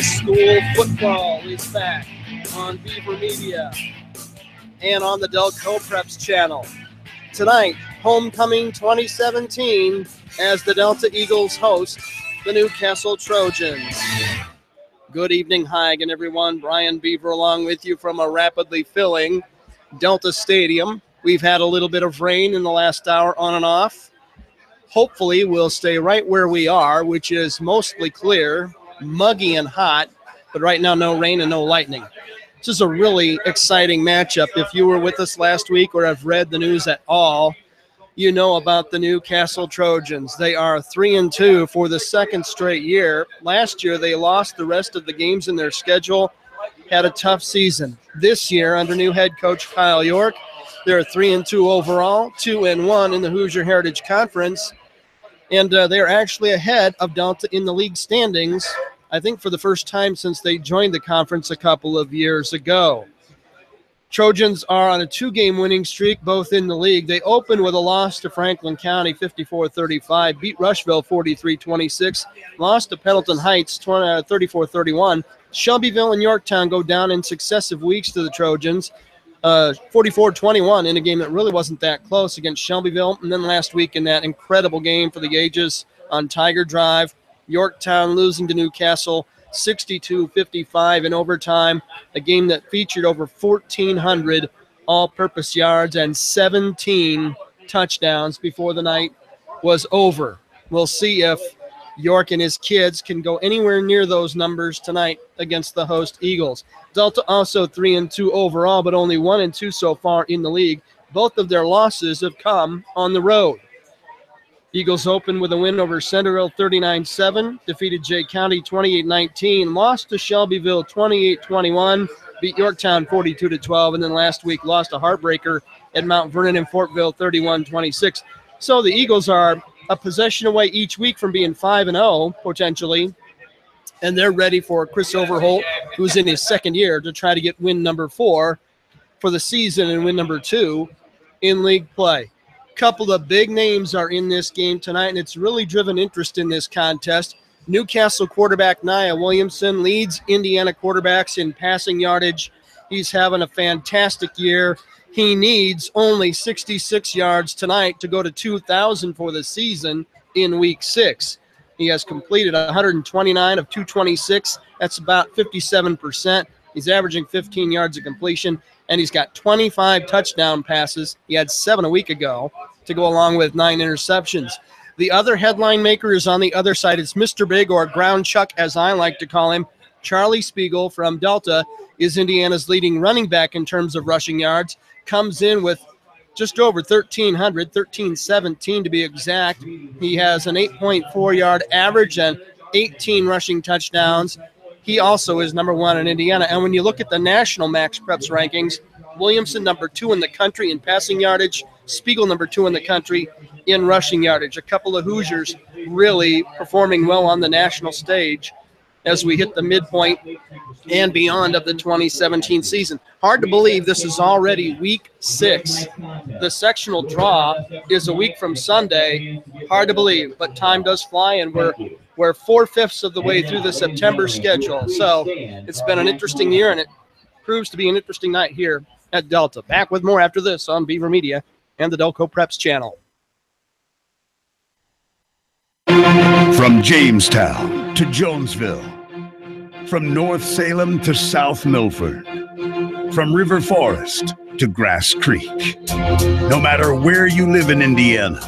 High school football is back on Beaver Media and on the Delco Preps channel. Tonight, Homecoming 2017 as the Delta Eagles host the Newcastle Trojans. Good evening, hi again, everyone. Brian Beaver along with you from a rapidly filling Delta Stadium. We've had a little bit of rain in the last hour on and off. Hopefully, we'll stay right where we are, which is mostly clear, muggy and hot, but right now no rain and no lightning. This is a really exciting matchup. If you were with us last week or have read the news at all, you know about the Newcastle Trojans. They are 3-2 for the second straight year. Last year, they lost the rest of the games in their schedule, had a tough season. This year, under new head coach Kyle York, they're 3-2 overall, 2-1 in the Hoosier Heritage Conference, and they're actually ahead of Delta in the league standings, I think for the first time since they joined the conference a couple of years ago. Trojans are on a 2-game winning streak, both in the league. They opened with a loss to Franklin County, 54-35, beat Rushville 43-26, lost to Pendleton Heights 34-31. Shelbyville and Yorktown go down in successive weeks to the Trojans, 44-21 in a game that really wasn't that close against Shelbyville. And then last week in that incredible game for the ages on Tiger Drive, Yorktown losing to Newcastle 62-55 in overtime, a game that featured over 1,400 all-purpose yards and 17 touchdowns before the night was over. We'll see if York and his kids can go anywhere near those numbers tonight against the host Eagles. Delta also 3-2 overall, but only 1-2 so far in the league. Both of their losses have come on the road. Eagles open with a win over Centerville 39-7, defeated Jay County 28-19, lost to Shelbyville 28-21, beat Yorktown 42-12, and then last week lost a heartbreaker at Mount Vernon and Fortville 31-26. So the Eagles are a possession away each week from being 5-0 potentially, and they're ready for Chris Overholt, who's in his second year, to try to get win number 4 for the season and win number 2 in league play. Couple of big names are in this game tonight, and it's really driven interest in this contest. Newcastle quarterback Nia Williamson leads Indiana quarterbacks in passing yardage. He's having a fantastic year. He needs only 66 yards tonight to go to 2,000 for the season in week 6. He has completed 129 of 226. That's about 57%. He's averaging 15 yards of completion, and he's got 25 touchdown passes. He had 7 a week ago to go along with 9 interceptions. The other headline maker is on the other side. It's Mr. Big, or Ground Chuck, as I like to call him. Charlie Spiegel from Delta is Indiana's leading running back in terms of rushing yards. Comes in with just over 1,300, 1,317 to be exact. He has an 8.4 yard average and 18 rushing touchdowns. He also is number 1 in Indiana. And when you look at the national Max Preps rankings, Williamson number 2 in the country in passing yardage, Spiegel number 2 in the country in rushing yardage. A couple of Hoosiers really performing well on the national stage as we hit the midpoint and beyond of the 2017 season. Hard to believe this is already week 6. The sectional draw is a week from Sunday. Hard to believe, but time does fly, and we're 4/5 of the way through the September schedule. So it's been an interesting year, and it proves to be an interesting night here at Delta. Back with more after this on Beaver Media and the Delco Preps channel. From Jamestown to Jonesville, from North Salem to South Milford, from River Forest to Grass Creek. No matter where you live in Indiana,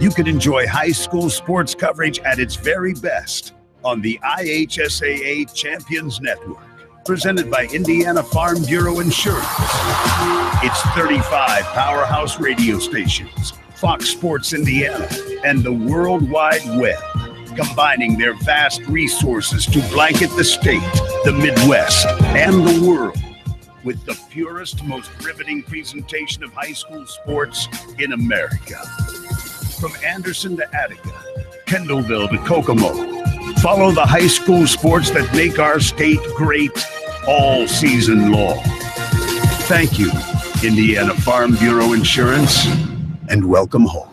you can enjoy high school sports coverage at its very best on the IHSAA Champions Network, presented by Indiana Farm Bureau Insurance. It's 35 powerhouse radio stations, Fox Sports Indiana, and the World Wide Web, combining their vast resources to blanket the state, the Midwest, and the world with the purest, most riveting presentation of high school sports in America. From Anderson to Attica, Kendallville to Kokomo, follow the high school sports that make our state great all season long. Thank you, Indiana Farm Bureau Insurance, and welcome home.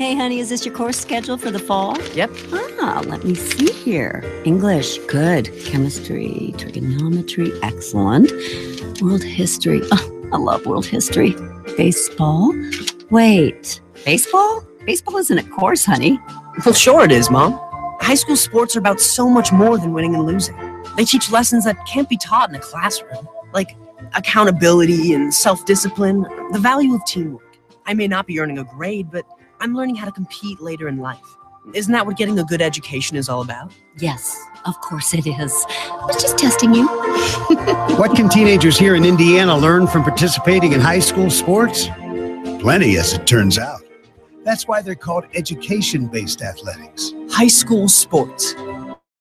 Hey, honey, is this your course schedule for the fall? Yep. Let me see here. English, good. Chemistry, trigonometry, excellent. World history, I love world history. Baseball? Wait, baseball? Baseball isn't a course, honey. Well, sure it is, Mom. High school sports are about so much more than winning and losing. They teach lessons that can't be taught in a classroom, like accountability and self-discipline, the value of teamwork. I may not be earning a grade, but I'm learning how to compete later in life. Isn't that what getting a good education is all about? Yes, of course it is. I was just testing you. What can teenagers here in Indiana learn from participating in high school sports? Plenty, as it turns out. That's why they're called education-based athletics. High school sports.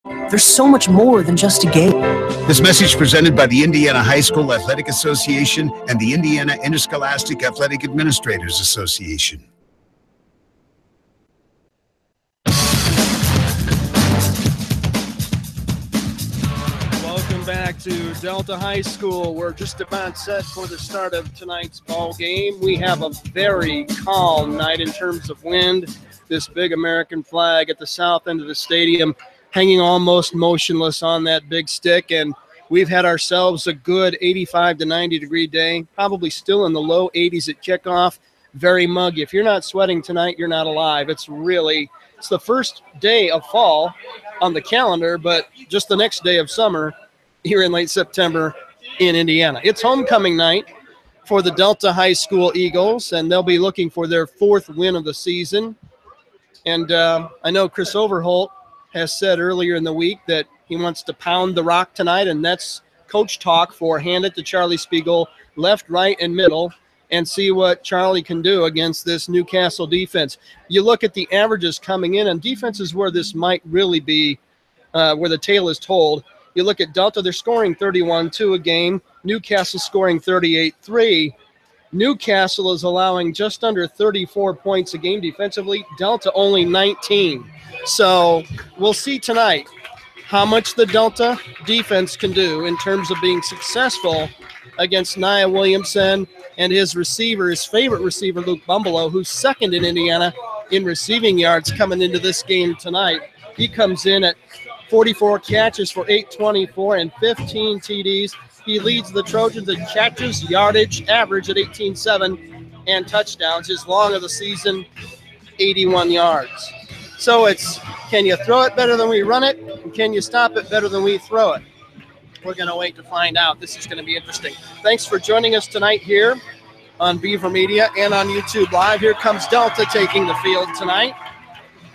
There's so much more than just a game. This message presented by the Indiana High School Athletic Association and the Indiana Interscholastic Athletic Administrators Association. Welcome back to Delta High School. We're just about set for the start of tonight's ball game. We have a very calm night in terms of wind. This big American flag at the south end of the stadium hanging almost motionless on that big stick, and we've had ourselves a good 85 to 90 degree day, probably still in the low 80s at kickoff. Very muggy. If you're not sweating tonight, you're not alive. It's the first day of fall on the calendar, but just the next day of summer here in late September in Indiana. It's homecoming night for the Delta High School Eagles, and they'll be looking for their 4th win of the season. And I know Chris Overholt has said earlier in the week that he wants to pound the rock tonight, and that's coach talk for hand it to Charlie Spiegel, left, right, and middle, and see what Charlie can do against this Newcastle defense. You look at the averages coming in, and defense is where this might really be, where the tale is told. You look at Delta, they're scoring 31-2 a game. Newcastle scoring 38-3. Newcastle is allowing just under 34 points a game defensively. Delta only 19. So we'll see tonight how much the Delta defense can do in terms of being successful against Nia Williamson and his receiver, his favorite receiver, Luke Bumbalow, who's second in Indiana in receiving yards coming into this game tonight. He comes in at 44 catches for 824 and 15 TDs. He leads the Trojans in catches, yardage, average at 18.7, and touchdowns. His long of the season, 81 yards. So it's, can you throw it better than we run it? And can you stop it better than we throw it? We're going to wait to find out. This is going to be interesting. Thanks for joining us tonight here on Beaver Media and on YouTube Live. Here comes Delta taking the field tonight.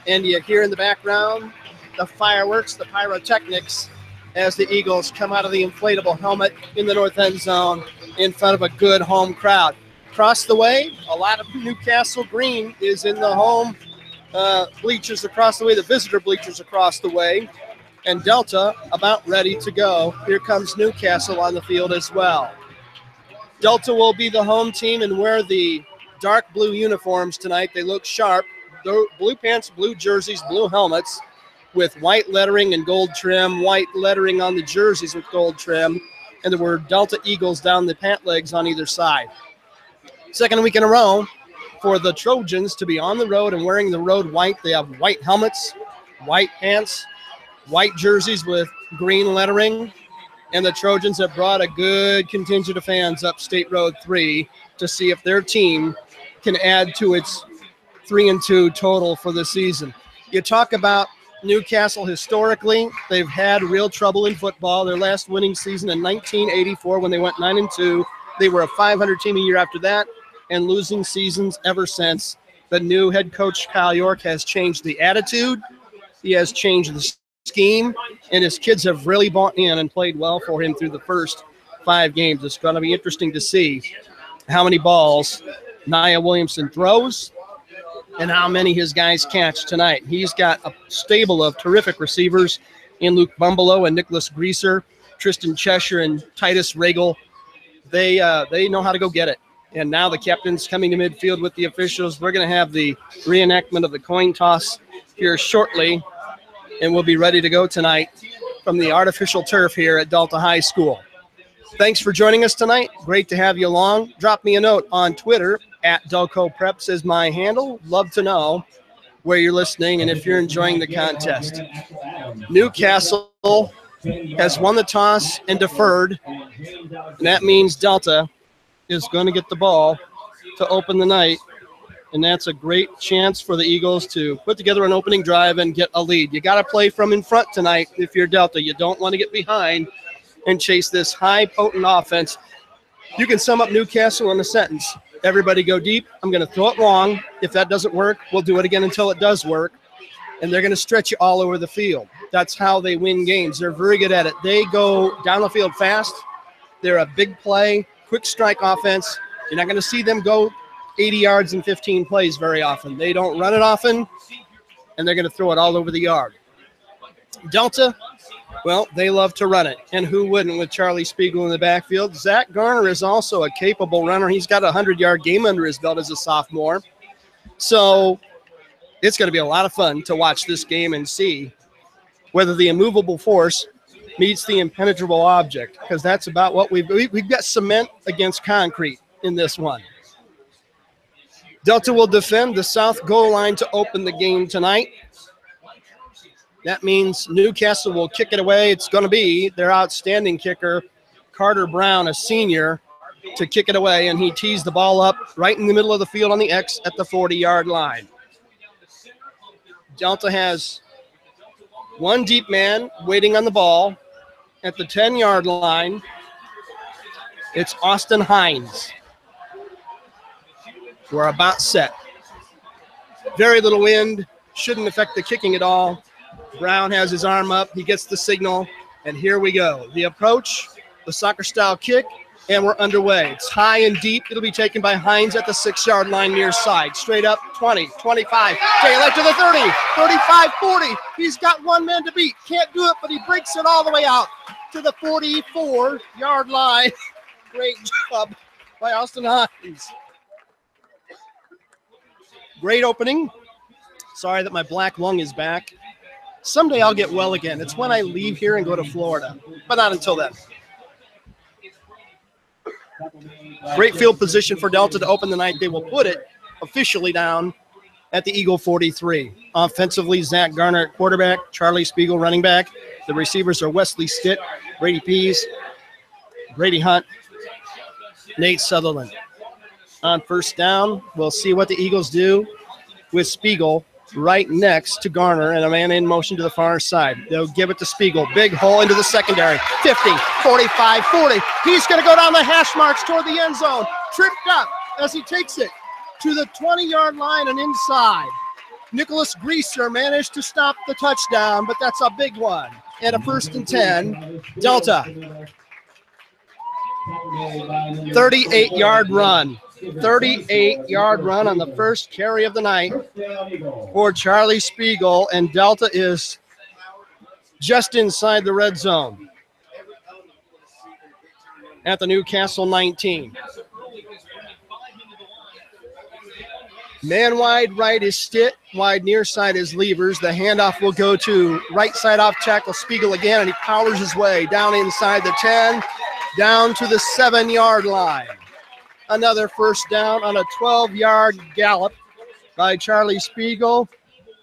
And you hear in the background the fireworks, the pyrotechnics, as the Eagles come out of the inflatable helmet in the north end zone in front of a good home crowd. Across the way, a lot of Newcastle green is in the home bleachers across the way, the visitor bleachers across the way, and Delta about ready to go. Here comes Newcastle on the field as well. Delta will be the home team and wear the dark blue uniforms tonight. They look sharp. Blue pants, blue jerseys, blue helmets with white lettering and gold trim, white lettering on the jerseys with gold trim, and the word Delta Eagles down the pant legs on either side. Second week in a row for the Trojans to be on the road and wearing the road white. They have white helmets, white pants, white jerseys with green lettering, and the Trojans have brought a good contingent of fans up State Road 3 to see if their team can add to its 3-2 total for the season. You talk about Newcastle historically, they've had real trouble in football. Their last winning season in 1984 when they went 9-2. They were a 500 team a year after that, and losing seasons ever since. The new head coach, Kyle York, has changed the attitude. He has changed the scheme, and his kids have really bought in and played well for him through the first 5 games. It's going to be interesting to see how many balls Nia Williamson throws and how many his guys catch tonight. He's got a stable of terrific receivers in Luke Bumbalow and Nicholas Greaser, Tristan Cheshire and Titus Regal. They know how to go get it. And now the captain's coming to midfield with the officials. We're going to have the reenactment of the coin toss here shortly, and we'll be ready to go tonight from the artificial turf here at Delta High School. Thanks for joining us tonight. Great to have you along. Drop me a note on Twitter at Delco Preps is my handle. Love to know where you're listening and if you're enjoying the contest. Newcastle has won the toss and deferred, and that means Delta is going to get the ball to open the night, and that's a great chance for the Eagles to put together an opening drive and get a lead. You got to play from in front tonight if you're Delta. You don't want to get behind and chase this high, potent offense. You can sum up Newcastle in a sentence. Everybody go deep. I'm going to throw it long. If that doesn't work, we'll do it again until it does work. And they're going to stretch you all over the field. That's how they win games. They're very good at it. They go down the field fast. They're a big play, quick strike offense. You're not going to see them go 80 yards in 15 plays very often. They don't run it often, and they're going to throw it all over the yard. Delta, well, they love to run it, and who wouldn't with Charlie Spiegel in the backfield? Zach Garner is also a capable runner. He's got a 100-yard game under his belt as a sophomore. So it's going to be a lot of fun to watch this game and see whether the immovable force meets the impenetrable object, because that's about what we've got cement against concrete in this one. Delta will defend the south goal line to open the game tonight. That means Newcastle will kick it away. It's going to be their outstanding kicker, Carter Brown, a senior, to kick it away, and he tees the ball up right in the middle of the field on the X at the 40-yard line. Delta has one deep man waiting on the ball at the 10-yard line. It's Austin Hines. We're about set. Very little wind. Shouldn't affect the kicking at all. Brown has his arm up. He gets the signal, and here we go. The approach, the soccer-style kick, and we're underway. It's high and deep. It'll be taken by Hines at the 6-yard line near side. Straight up, 20, 25. Taylor to the 30, 35, 40. He's got one man to beat. Can't do it, but he breaks it all the way out to the 44-yard line. Great job by Austin Hines. Great opening. Sorry that my black lung is back. Someday I'll get well again. It's when I leave here and go to Florida, but not until then. Great field position for Delta to open the night. They will put it officially down at the Eagle 43. Offensively, Zach Garner at quarterback, Charlie Spiegel running back. The receivers are Wesley Stitt, Brady Pease, Brady Hunt, Nate Sutherland. On first down, we'll see what the Eagles do with Spiegel right next to Garner and a man in motion to the far side. They'll give it to Spiegel. Big hole into the secondary. 50, 45, 40. He's going to go down the hash marks toward the end zone. Tripped up as he takes it to the 20-yard line and inside. Nicholas Greaser managed to stop the touchdown, but that's a big one. And a 1st and 10. Delta. 38-yard run. 38-yard run on the first carry of the night for Charlie Spiegel, and Delta is just inside the red zone at the Newcastle 19. Man wide right is Stitt, wide near side is Levers. The handoff will go to right side off tackle Spiegel again, and he powers his way down inside the 10, down to the 7-yard line. Another first down on a 12-yard gallop by Charlie Spiegel.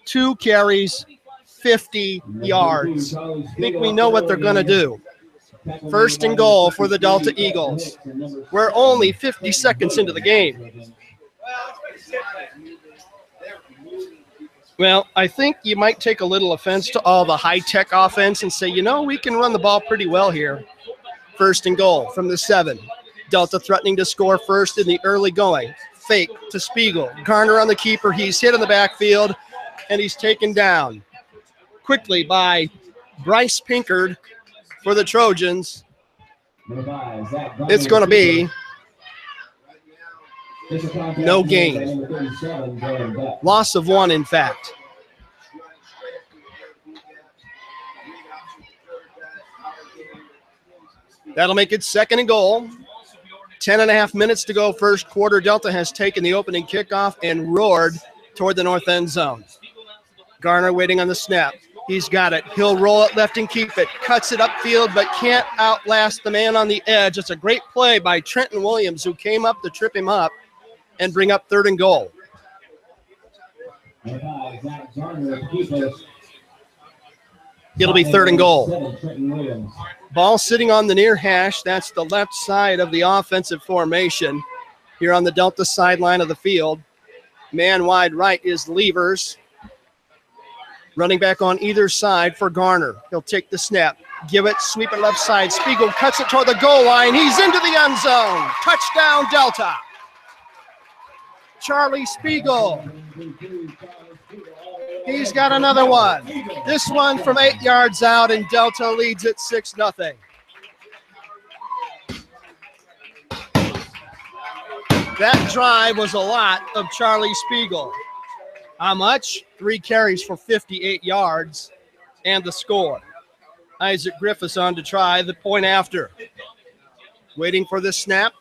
2 carries, 50 yards. I think we know what they're going to do. 1st and goal for the Delta Eagles. We're only 50 seconds into the game. Well, I think you might take a little offense to all the high-tech offense and say, you know, we can run the ball pretty well here. 1st and goal from the 7. Delta threatening to score first in the early going. Fake to Spiegel. Garner on the keeper. He's hit in the backfield, and he's taken down quickly by Bryce Pinkard for the Trojans. It's going to be no gain. Loss of 1, in fact. That'll make it 2nd and goal. 10.5 minutes to go, first quarter. Delta has taken the opening kickoff and roared toward the north end zone. Garner waiting on the snap. He's got it. He'll roll it left and keep it. Cuts it upfield, but can't outlast the man on the edge. It's a great play by Trenton Williams, who came up to trip him up and bring up 3rd and goal. It'll be 3rd and goal. Ball sitting on the near hash. That's the left side of the offensive formation here on the Delta sideline of the field. Man wide right is Levers. Running back on either side for Garner. He'll take the snap, give it, sweep it left side. Spiegel cuts it toward the goal line. He's into the end zone. Touchdown, Delta. Charlie Spiegel. He's got another one. This one from 8 yards out, and Delta leads it 6-0. That drive was a lot of Charlie Spiegel. How much? 3 carries for 58 yards and the score. Isaac Griffiths on to try the point after. Waiting for the snap.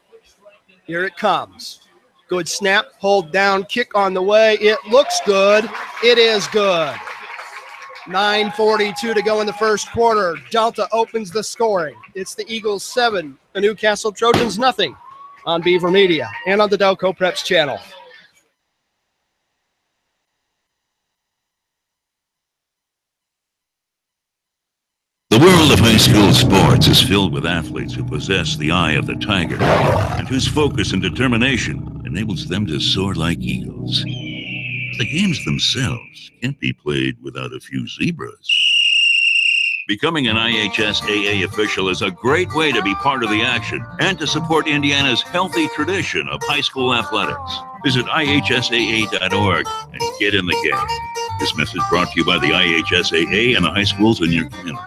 Here it comes. Good snap, hold down, kick on the way. It looks good. It is good. 9:42 to go in the first quarter. Delta opens the scoring. It's the Eagles 7, the Newcastle Trojans nothing on Beaver Media and on the Delco Preps channel. The world of high school sports is filled with athletes who possess the eye of the tiger and whose focus and determination enables them to soar like eagles. The games themselves can't be played without a few zebras. Becoming an IHSAA official is a great way to be part of the action and to support Indiana's healthy tradition of high school athletics. Visit IHSAA.org and get in the game. This message brought to you by the IHSAA and the high schools in your community.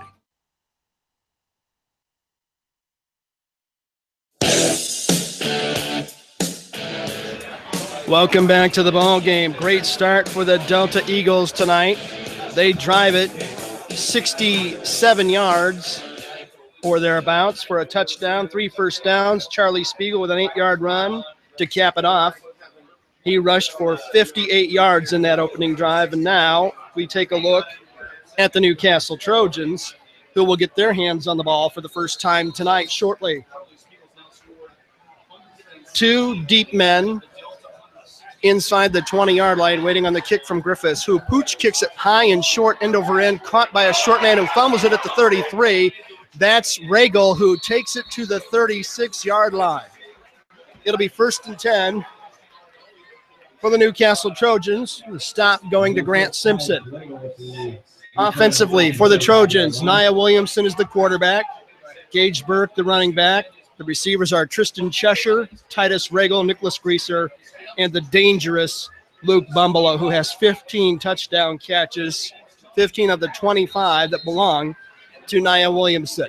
Welcome back to the ball game. Great start for the Delta Eagles tonight. They drive it 67 yards or thereabouts for a touchdown, 3 first downs. Charlie Spiegel with an 8-yard run to cap it off. He rushed for 58 yards in that opening drive. And now we take a look at the Newcastle Trojans, who will get their hands on the ball for the first time tonight shortly. 2 deep men inside the 20-yard line, waiting on the kick from Griffiths, who Pooch kicks it high and short, end over end, caught by a short man who fumbles it at the 33. That's Regal, who takes it to the 36-yard line. It'll be 1st and 10 for the Newcastle Trojans. The stop going to Grant Simpson. Offensively for the Trojans, Nia Williamson is the quarterback. Gage Burke, the running back. The receivers are Tristan Cheshire, Titus Regal, Nicholas Greaser, and the dangerous Luke Bumbalo, who has 15 touchdown catches, 15 of the 25 that belong to Nia Williamson.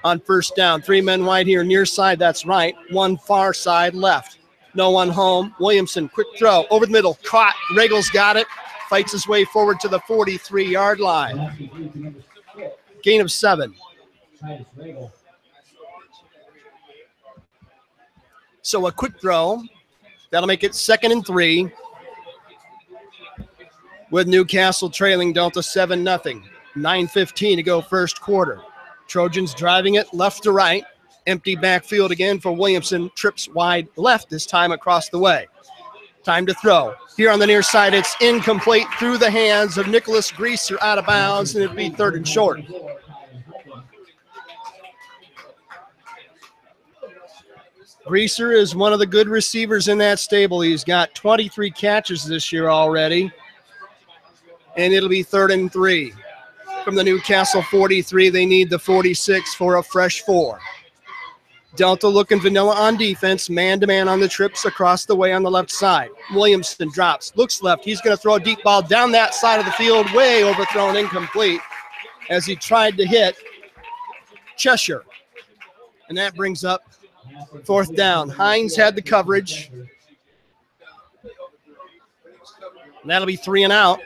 On first down, 3 men wide here, near side, that's right, 1 far side left. No one home. Williamson, quick throw, over the middle, caught. Regal's got it, fights his way forward to the 43-yard line. Gain of 7. So a quick throw. That'll make it 2nd and 3 with Newcastle trailing Delta 7-0. 9:15 to go first quarter. Trojans driving it left to right. Empty backfield again for Williamson. Trips wide left, this time across the way. Time to throw. Here on the near side, it's incomplete through the hands of Nicholas Greaser, out of bounds, and it'll be 3rd and short. Greaser is one of the good receivers in that stable. He's got 23 catches this year already. And it'll be 3rd and 3. From the Newcastle 43, they need the 46 for a fresh 4. Delta looking vanilla on defense, man-to-man on the trips across the way on the left side. Williamson drops, looks left. He's going to throw a deep ball down that side of the field, way overthrown, incomplete, as he tried to hit Cheshire. And that brings up 4th down. Hines had the coverage. And that'll be 3 and out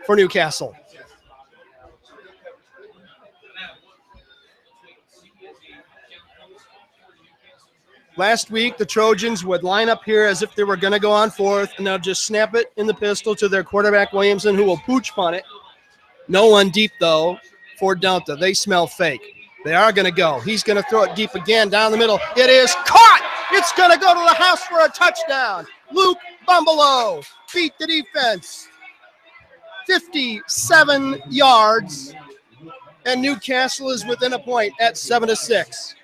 for Newcastle. Last week, the Trojans would line up here as if they were going to go on 4th, and they'll just snap it in the pistol to their quarterback, Williamson, who will pooch punt it No one deep, though, for Delta. They smell fake. They are going to go. He's going to throw it deep again down the middle. It is caught. It's going to go to the house for a touchdown. Luke Bumbalo beat the defense. 57 yards, and Newcastle is within a point at 7-6.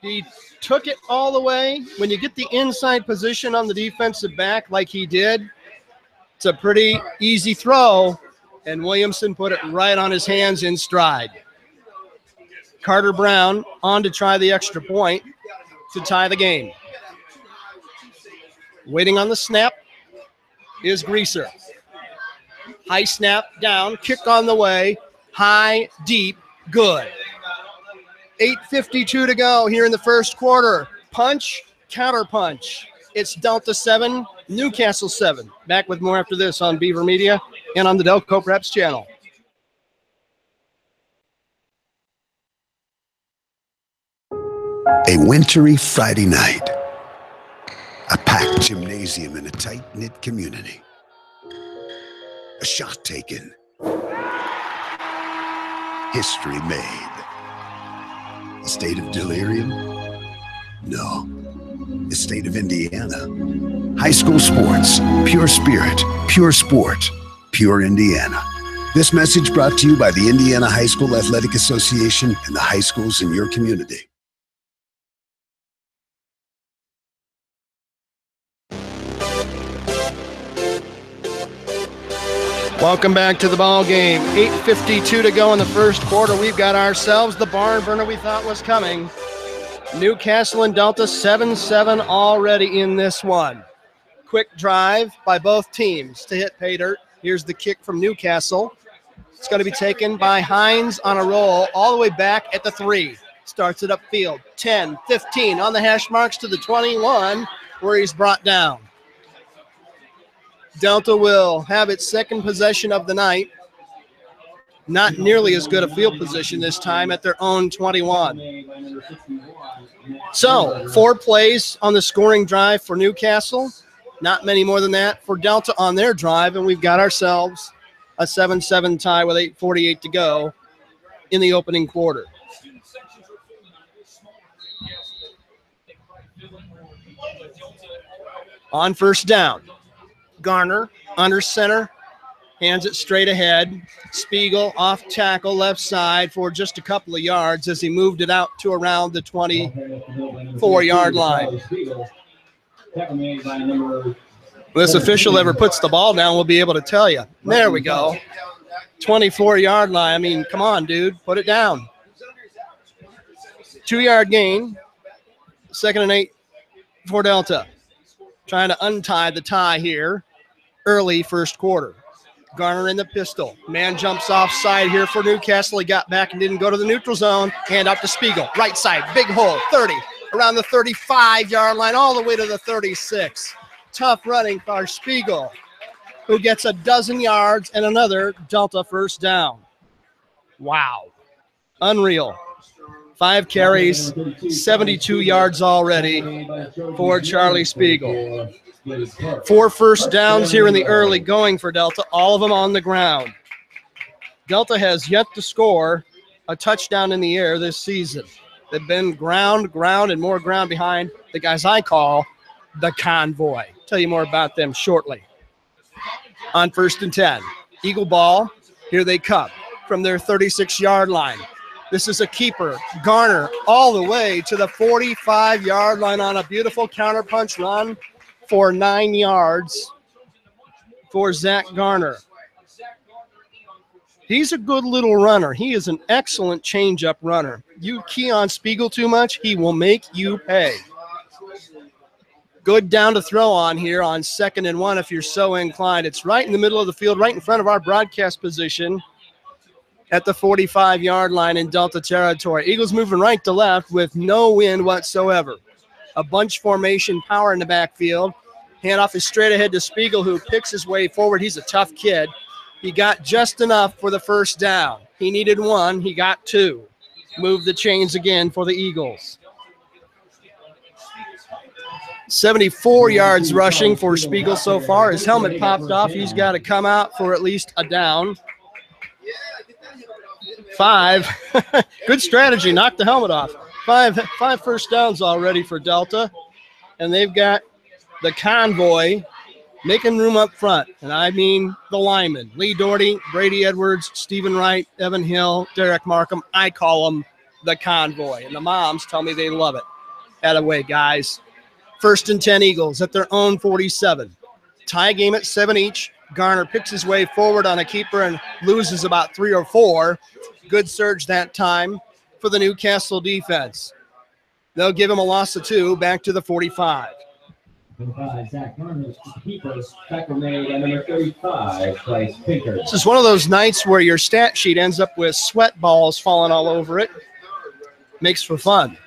He took it all the way. When you get the inside position on the defensive back like he did, it's a pretty easy throw, and Williamson put it right on his hands in stride. Carter Brown on to try the extra point to tie the game. Waiting on the snap is Greaser. High snap down, kick on the way, high, deep, good. 8:52 to go here in the first quarter. Punch, counter punch. It's Delta 7, Newcastle 7. Back with more after this on Beaver Media and on the Delco Preps channel. A wintry Friday night. A packed gymnasium in a tight-knit community. A shot taken. History made. A state of delirium? No. A state of Indiana. High school sports. Pure spirit. Pure sport. Pure Indiana. This message brought to you by the Indiana High School Athletic Association and the high schools in your community. Welcome back to the ball game. 8:52 to go in the first quarter. We've got ourselves the barn burner we thought was coming. Newcastle and Delta 7-7 already in this one. Quick drive by both teams to hit pay dirt. Here's the kick from Newcastle. It's going to be taken by Hines on a roll all the way back at the 3. Starts it upfield. 10, 15 on the hash marks to the 21 where he's brought down. Delta will have its second possession of the night. Not nearly as good a field position this time at their own 21. So, 4 plays on the scoring drive for Newcastle. Not many more than that for Delta on their drive, and we've got ourselves a 7-7 tie with 8:48 to go in the opening quarter. On first down. Garner under center, hands it straight ahead. Spiegel off tackle left side for just a couple of yards as he moved it out to around the 24-yard line. This official ever puts the ball down will be able to tell you. There we go. 24-yard line. I mean, come on, dude. Put it down. 2-yard gain. 2nd and 8 for Delta. Trying to untie the tie here. Early first quarter. Garner in the pistol. Man jumps offside here for Newcastle. He got back and didn't go to the neutral zone. Hand out to Spiegel. Right side. Big hole. 30. Around the 35-yard line. All the way to the 36. Tough running for Spiegel, who gets a dozen yards and another Delta first down. Wow. Unreal. 5 carries, 72 yards already for Charlie Spiegel. 4 first downs here in the early going for Delta, all of them on the ground. Delta has yet to score a touchdown in the air this season. They've been ground, and more ground behind the guys I call the convoy. Tell you more about them shortly. On 1st and 10, Eagle ball, here they come from their 36-yard line. This is a keeper, Garner, all the way to the 45-yard line on a beautiful counterpunch run for 9 yards for Zach Garner. He's a good little runner. He is an excellent change-up runner. You key on Spiegel too much, he will make you pay. Good down to throw on here on 2nd and 1 if you're so inclined. It's right in the middle of the field, right in front of our broadcast position at the 45-yard line in Delta territory. Eagles moving right to left with no wind whatsoever. A bunch formation, power in the backfield. Handoff is straight ahead to Spiegel, who picks his way forward. He's a tough kid. He got just enough for the first down. He needed 1. He got 2. Move the chains again for the Eagles. 74 yards rushing for Spiegel so far. His helmet popped off. He's got to come out for at least a down. 5. Good strategy. Knocked the helmet off. Five first downs already for Delta. And they've got the convoy making room up front. And I mean the linemen. Lee Doherty, Brady Edwards, Stephen Wright, Evan Hill, Derek Markham. I call them the convoy. And the moms tell me they love it. Attaboy, guys. 1st and 10 Eagles at their own 47. Tie game at 7 each. Garner picks his way forward on a keeper and loses about 3 or 4. Good surge that time for the Newcastle defense. They'll give him a loss of 2 back to the 45. Zach Garner's keepers, tackle made at number 35, Bryce Pinker. This is one of those nights where your stat sheet ends up with sweat balls falling all over it. Makes for fun.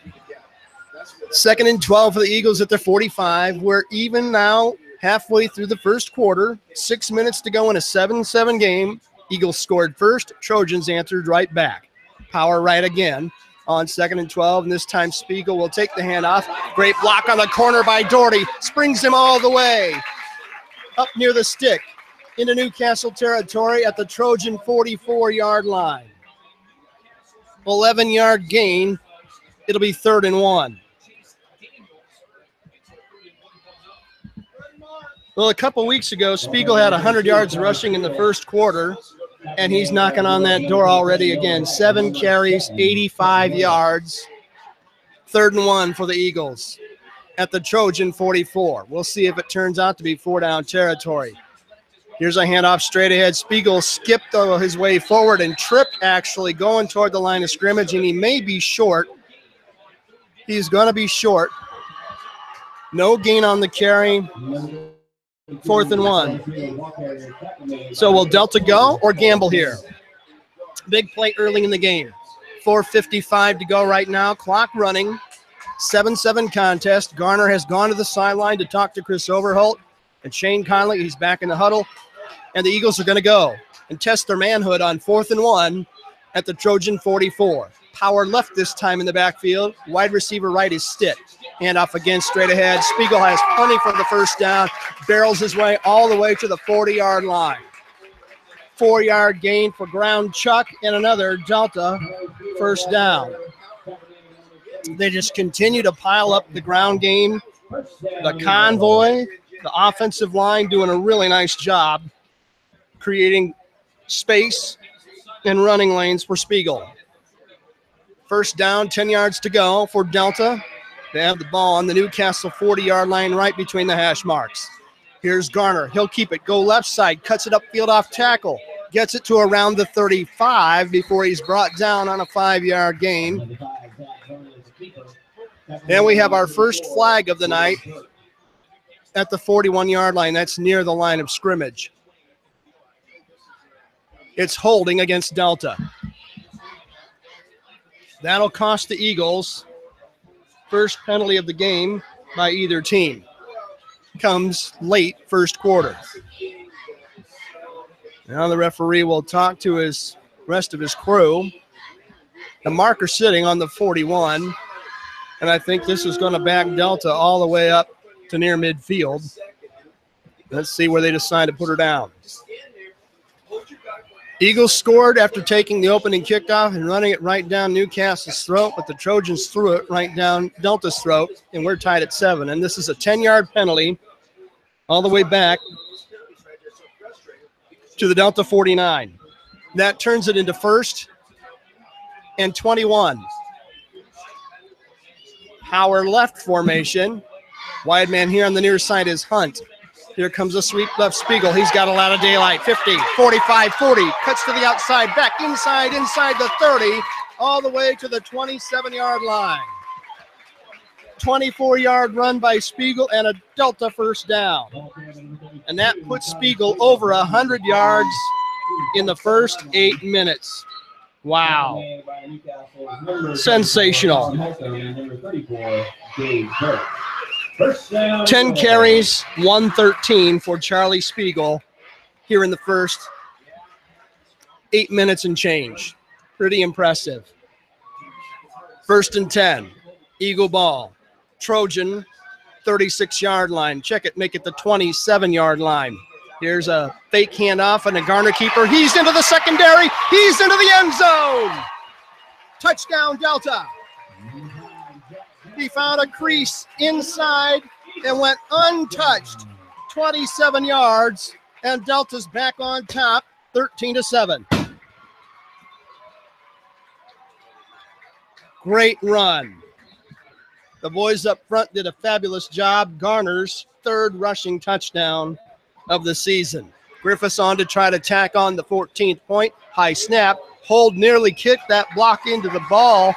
2nd and 12 for the Eagles at their 45. We're even now halfway through the first quarter. 6 minutes to go in a 7-7 game. Eagles scored first. Trojans answered right back. Power right again on 2nd and 12. And this time Spiegel will take the handoff. Great block on the corner by Doherty. Springs him all the way up near the stick into Newcastle territory at the Trojan 44-yard line. 11-yard gain. It'll be 3rd and 1. Well, a couple weeks ago, Spiegel had 100 yards rushing in the first quarter, and he's knocking on that door already again. 7 carries, 85 yards. 3rd and 1 for the Eagles at the Trojan 44. We'll see if it turns out to be 4-down territory. Here's a handoff straight ahead. Spiegel skipped his way forward and tripped, actually, going toward the line of scrimmage, and he may be short. He's going to be short. No gain on the carry. 4th and 1. So will Delta go or gamble here? Big play early in the game. 4:55 to go right now. Clock running. 7-7 contest. Garner has gone to the sideline to talk to Chris Overholt and Shane Conley. He's back in the huddle. And the Eagles are going to go and test their manhood on 4th and 1 at the Trojan 44. Power left this time in the backfield. Wide receiver right is Stitt. Handoff again straight ahead. Spiegel has plenty for the first down. Barrels his way all the way to the 40-yard line. 4-yard gain for ground Chuck and another Delta first down. They just continue to pile up the ground game. The convoy, the offensive line doing a really nice job creating space and running lanes for Spiegel. First down, 10 yards to go for Delta. They have the ball on the Newcastle 40-yard line right between the hash marks. Here's Garner. He'll keep it. Go left side. Cuts it upfield off tackle. Gets it to around the 35 before he's brought down on a 5-yard gain. And we have our first flag of the night at the 41-yard line. That's near the line of scrimmage. It's holding against Delta. That'll cost the Eagles first penalty of the game by either team. Comes late first quarter. Now the referee will talk to his rest of his crew. The marker sitting on the 41, and I think this is going to back Delta all the way up to near midfield. Let's see where they decide to put her down. Eagles scored after taking the opening kickoff and running it right down Newcastle's throat, but the Trojans threw it right down Delta's throat, and we're tied at 7. And this is a 10-yard penalty all the way back to the Delta 49. That turns it into 1st and 21. Power left formation. Wide man here on the near side is Hunt. Here comes a sweep left Spiegel. He's got a lot of daylight. 50, 45, 40. Cuts to the outside, back inside the 30, all the way to the 27-yard line. 24-yard run by Spiegel and a Delta first down. And that puts Spiegel over 100 yards in the first 8 minutes. Wow. Sensational. 10 carries, 113 for Charlie Spiegel here in the first 8 minutes and change. Pretty impressive. 1st and 10, Eagle ball. Trojan 36-yard line. Check it, make it the 27-yard line. Here's a fake handoff and a Garner keeper. He's into the secondary. He's into the end zone. Touchdown, Delta. He found a crease inside and went untouched. 27 yards, and Delta's back on top, 13-7. Great run. The boys up front did a fabulous job. Garner's third rushing touchdown of the season. Griffiths on to try to tack on the 14th point. High snap. Hold nearly kicked that block into the ball,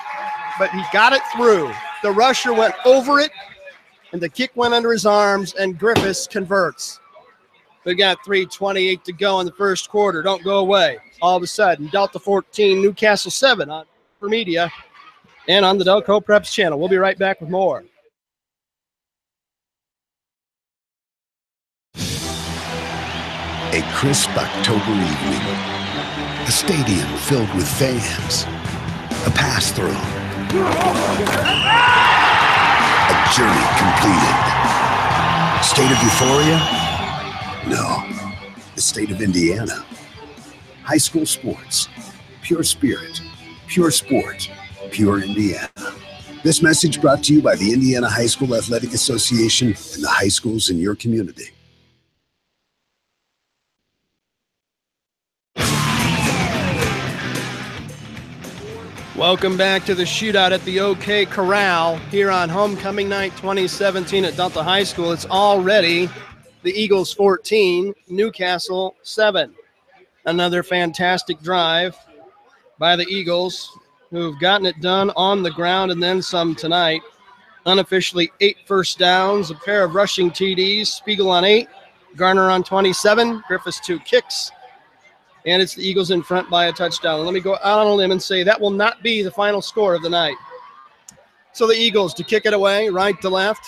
but he got it through. The rusher went over it, and the kick went under his arms, and Griffiths converts. We got 3:28 to go in the first quarter. Don't go away. All of a sudden, Delta 14, Newcastle 7 on for media and on the Delco Preps channel. We'll be right back with more. A crisp October evening. A stadium filled with fans. A pass through. A journey completed. State of euphoria? No. The state of Indiana. High school sports. Pure spirit. Pure sport. Pure Indiana. This message brought to you by the Indiana High School Athletic Association and the high schools in your community. Welcome back to the shootout at the OK Corral here on Homecoming Night 2017 at Delta High School. It's already the Eagles 14, Newcastle 7. Another fantastic drive by the Eagles, who've gotten it done on the ground and then some tonight. Unofficially 8 first downs, a pair of rushing TDs, Spiegel on 8, Garner on 27, Griffiths 2 kicks. And it's the Eagles in front by a touchdown. Let me go out on a limb and say that will not be the final score of the night. So the Eagles to kick it away, right to left,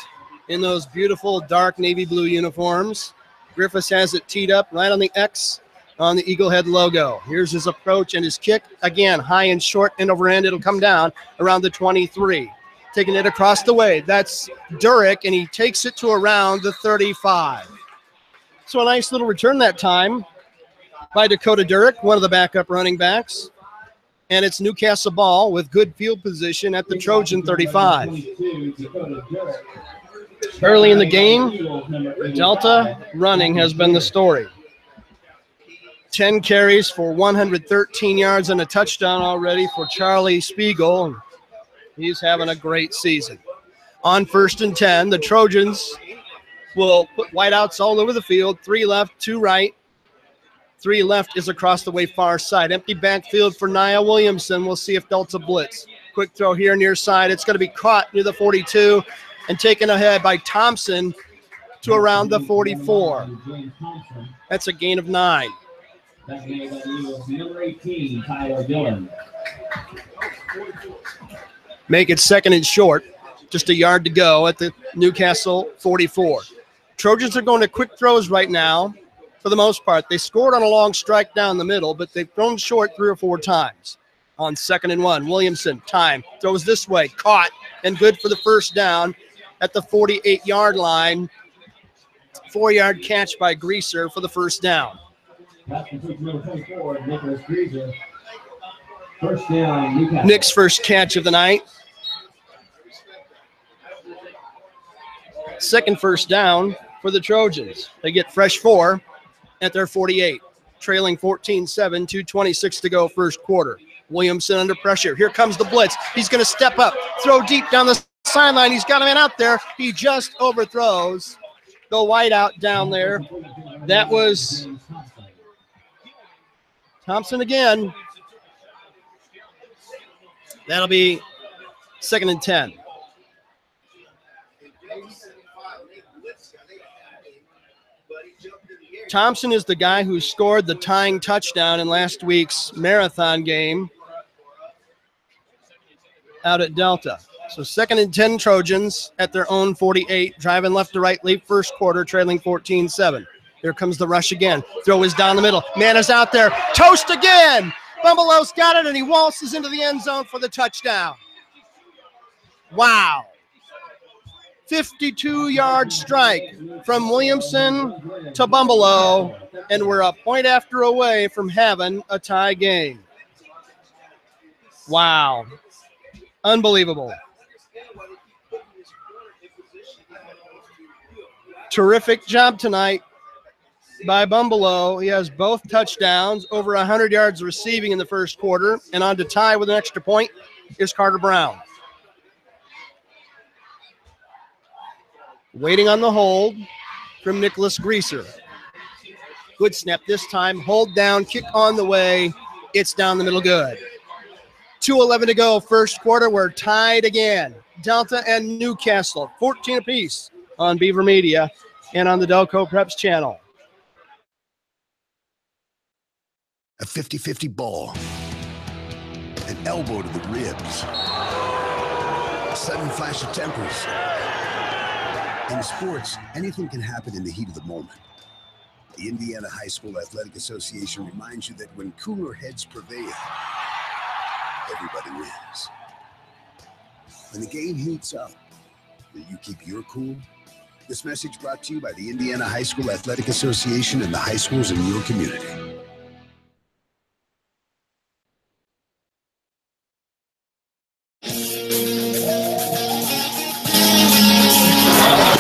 in those beautiful dark navy blue uniforms. Griffiths has it teed up right on the X on the Eagle Head logo. Here's his approach and his kick. Again, high and short, end over end. It'll come down around the 23. Taking it across the way. That's Durick, and he takes it to around the 35. So a nice little return that time by Dakota Durick, one of the backup running backs. And it's Newcastle ball with good field position at the Trojan 35. Early in the game, Delta running has been the story. 10 carries for 113 yards and a touchdown already for Charlie Spiegel. He's having a great season. On 1st and 10, the Trojans will put wideouts all over the field. 3 left, 2 right. 3 left is across the way far side. Empty backfield for Nia Williamson. We'll see if Delta blitz. Quick throw here near side. It's going to be caught near the 42 and taken ahead by Thompson to around the 44. That's a gain of 9. That's made by number 18, Tyler Dillon. Make it 2nd and short. Just a yard to go at the Newcastle 44. Trojans are going to quick throws right now. For the most part, they scored on a long strike down the middle, but they've thrown short 3 or 4 times. On 2nd and 1, Williamson, time, throws this way, caught, and good for the first down at the 48-yard line. 4-yard catch by Greaser for the first down. That's complete number 24, Nicholas Greaser. First down, Newcastle. Nick's first catch of the night. Second first down for the Trojans. They get fresh 4 at their 48. Trailing 14-7, 2:26 to go first quarter. Williamson under pressure. Here comes the blitz. He's going to step up, throw deep down the sideline. He's got a man out there. He just overthrows the wideout down there. That was Thompson again. That'll be 2nd and 10. Thompson is the guy who scored the tying touchdown in last week's marathon game out at Delta. So 2nd and 10 Trojans at their own 48, driving left to right late first quarter, trailing 14-7. Here comes the rush again. Throw is down the middle. Man is out there. Toast again. Bumbalow's got it, and he waltzes into the end zone for the touchdown. Wow. 52-yard strike from Williamson to Bumbleow, and we're a point after away from having a tie game. Wow. Unbelievable. Terrific job tonight by Bumbleow. He has both touchdowns, over 100 yards receiving in the first quarter, and on to tie with an extra point is Carter Brown. Waiting on the hold from Nicholas Greaser. Good snap this time. Hold down, kick on the way. It's down the middle, good. 2:11 to go, first quarter. We're tied again. Delta and Newcastle, 14 apiece on Beaver Media and on the Delco Preps channel. A 50-50 ball. An elbow to the ribs. A sudden flash of tempers. In sports, anything can happen in the heat of the moment. The Indiana High School Athletic Association reminds you that when cooler heads prevail, everybody wins. When the game heats up, will you keep your cool? This message brought to you by the Indiana High School Athletic Association and the high schools in your community.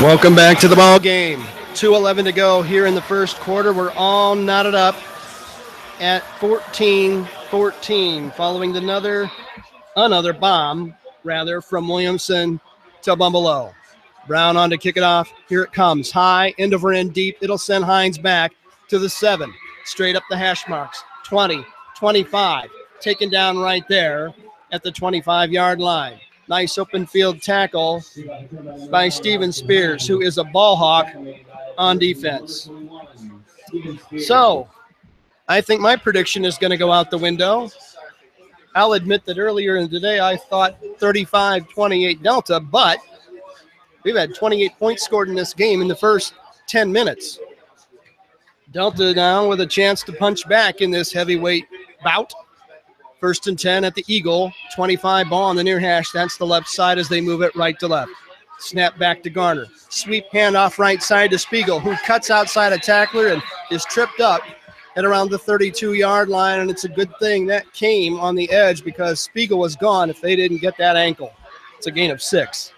Welcome back to the ball game. 2:11 to go here in the first quarter. We're all knotted up at 14-14 following another bomb from Williamson to Bumbleow. Brown on to kick it off. Here it comes. High, end over end deep. It'll send Hines back to the 7. Straight up the hash marks. 20, 25. Taken down right there at the 25-yard line. Nice open field tackle by Steven Spears, who is a ball hawk on defense. So I think my prediction is going to go out the window. I'll admit that earlier in the day I thought 35-28 Delta, but we've had 28 points scored in this game in the first 10 minutes. Delta now with a chance to punch back in this heavyweight bout. 1st and 10 at the Eagle. 25 ball on the near hash. That's the left side as they move it right to left. Snap back to Garner. Sweep handoff right side to Spiegel, who cuts outside a tackler and is tripped up at around the 32-yard line. And it's a good thing that came on the edge because Spiegel was gone if they didn't get that ankle. It's a gain of 6.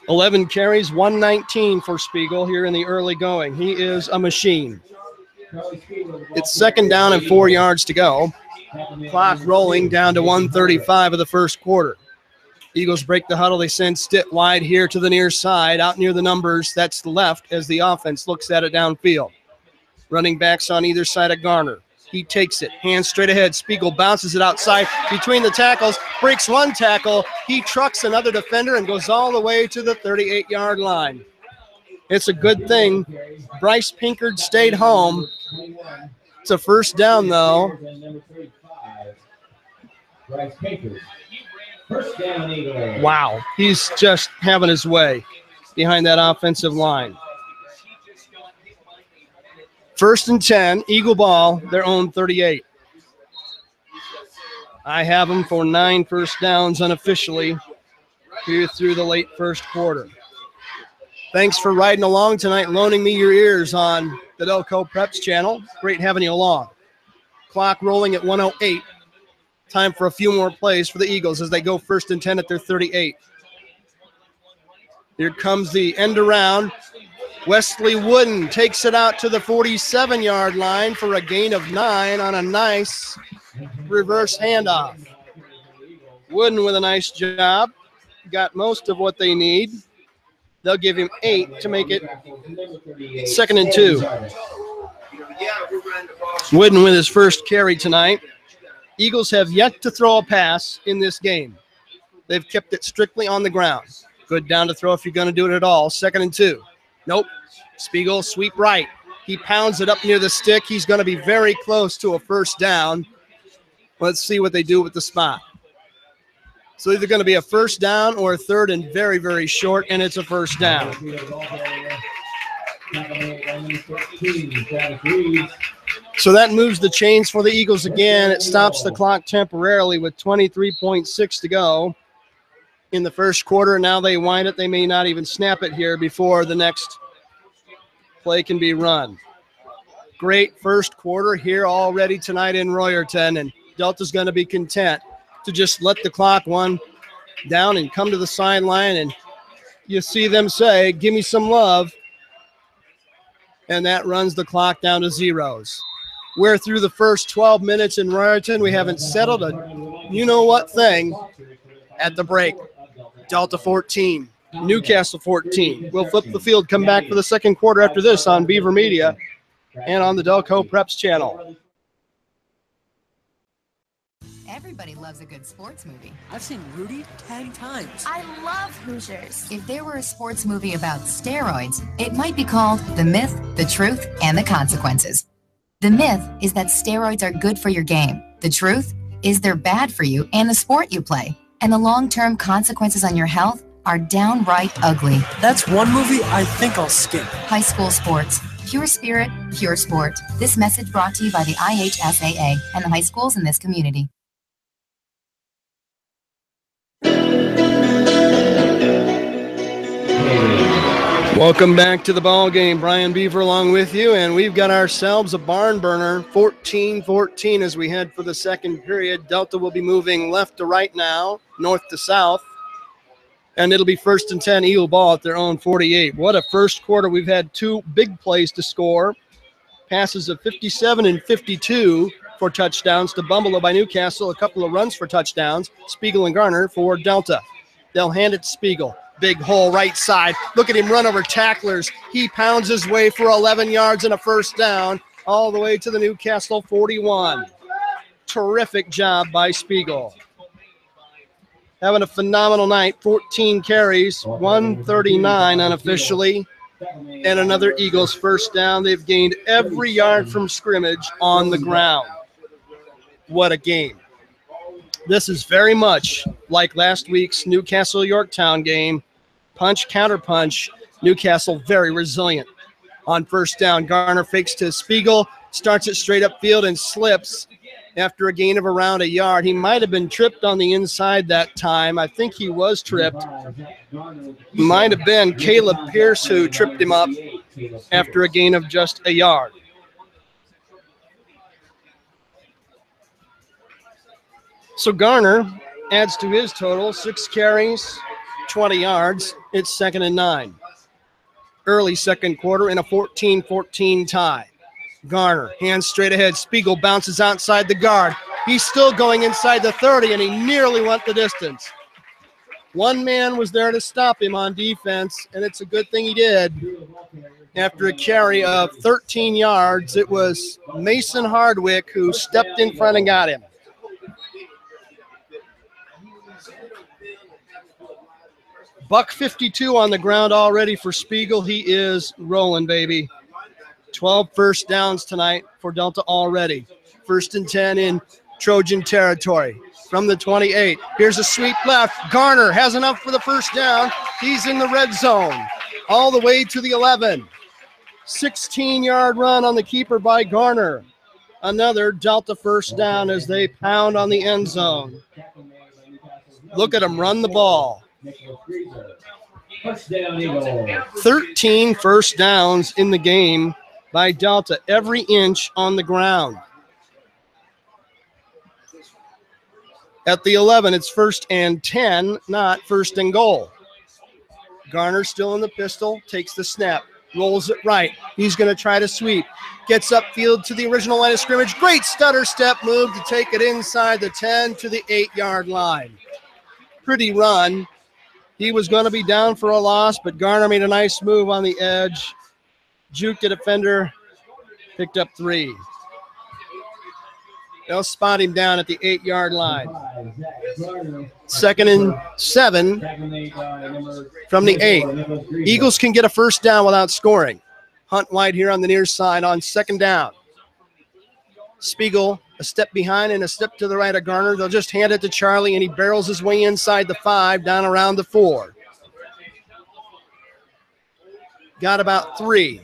$11 carries, 119 for Spiegel here in the early going. He is a machine. It's 2nd down and 4 yards to go. Clock rolling down to 1:35 of the first quarter. Eagles break the huddle. They send Stitt wide here to the near side, out near the numbers. That's the left as the offense looks at it downfield. Running backs on either side of Garner. He takes it, hands straight ahead. Spiegel bounces it outside between the tackles, breaks one tackle. He trucks another defender and goes all the way to the 38-yard line. It's a good thing Bryce Pinkard stayed home. It's a first down, though. Wow, he's just having his way behind that offensive line. 1st and 10, Eagle ball, their own 38. I have them for 9 first downs unofficially here through the late first quarter. Thanks for riding along tonight, loaning me your ears on the Delco Preps channel. Great having you along. Clock rolling at 1:08. Time for a few more plays for the Eagles as they go 1st and 10 at their 38. Here comes the end around. Wesley Wooden takes it out to the 47-yard line for a gain of 9 on a nice reverse handoff. Wooden with a nice job. Got most of what they need. They'll give him 8 to make it 2nd and 2. Wooden with his first carry tonight. Eagles have yet to throw a pass in this game. They've kept it strictly on the ground. Good down to throw if you're going to do it at all. 2nd and 2. Nope. Spiegel, sweep right. He pounds it up near the stick. He's going to be very close to a first down. Let's see what they do with the spot. So either going to be a first down or a 3rd and very, very short, and it's a first down. So that moves the chains for the Eagles again. It stops the clock temporarily with 23.6 to go in the first quarter. Now they wind it. They may not even snap it here before the next play can be run. Great first quarter here already tonight in Royerton, and Delta's going to be content to just let the clock run down and come to the sideline, and you see them say, give me some love, and that runs the clock down to zeros. We're through the first 12 minutes in Royerton. We haven't settled a you-know-what thing at the break. Delta 14, Newcastle 14. We'll flip the field, come back for the second quarter after this on Beaver Media and on the Delco Preps channel. Everybody loves a good sports movie. I've seen Rudy 10 times. I love Hoosiers. If there were a sports movie about steroids, it might be called The Myth, the Truth, and the Consequences. The myth is that steroids are good for your game. The truth is they're bad for you and the sport you play. And the long-term consequences on your health are downright ugly. That's one movie I think I'll skip. High school sports. Pure spirit, pure sport. This message brought to you by the IHSAA and the high schools in this community. Welcome back to the ball game. Brian Beaver along with you, and we've got ourselves a barn burner, 14-14 as we head for the second period. Delta will be moving left to right now, north to south, and it'll be 1st and 10, Eagle ball at their own 48. What a first quarter. We've had two big plays to score, passes of 57 and 52 for touchdowns to Bumble by Newcastle, a couple of runs for touchdowns, Spiegel and Garner for Delta. They'll hand it to Spiegel. Big hole right side. Look at him run over tacklers. He pounds his way for 11 yards and a first down all the way to the Newcastle 41. Terrific job by Spiegel. Having a phenomenal night. 14 carries, 139 unofficially, and another Eagles first down. They've gained every yard from scrimmage on the ground. What a game. This is very much like last week's Newcastle-Yorktown game. Punch, counter punch. Newcastle very resilient. On first down, Garner fakes to Spiegel, starts it straight upfield and slips after a gain of around a yard. He might have been tripped on the inside that time. I think he was tripped. Might have been Caleb Pierce who tripped him up after a gain of just a yard. So Garner adds to his total, 6 carries, 20 yards. It's 2nd and 9. Early second quarter in a 14-14 tie. Garner, hands straight ahead. Spiegel bounces outside the guard. He's still going inside the 30, and he nearly went the distance. One man was there to stop him on defense, and it's a good thing he did. After a carry of 13 yards, it was Mason Hardwick who stepped in front and got him. $152 on the ground already for Spiegel. He is rolling, baby. 12 first downs tonight for Delta already. 1st and 10 in Trojan territory. From the 28, here's a sweep left. Garner has enough for the first down. He's in the red zone. All the way to the 11. 16-yard run on the keeper by Garner. Another Delta first down as they pound on the end zone. Look at him run the ball. 13 first downs in the game by Delta, every inch on the ground. At the 11, it's 1st and 10, not 1st and goal. Garner still in the pistol, takes the snap, rolls it right. He's going to try to sweep. Gets upfield to the original line of scrimmage. Great stutter step move to take it inside the 10 to the 8-yard line. Pretty run. He was going to be down for a loss, but Garner made a nice move on the edge. Juked the defender, picked up 3. They'll spot him down at the 8-yard line. 2nd and 7 from the 8. Eagles can get a first down without scoring. Hunt wide here on the near side on 2nd down. Spiegel a step behind and a step to the right of Garner. They'll just hand it to Charlie, and he barrels his way inside the 5, down around the 4. Got about 3.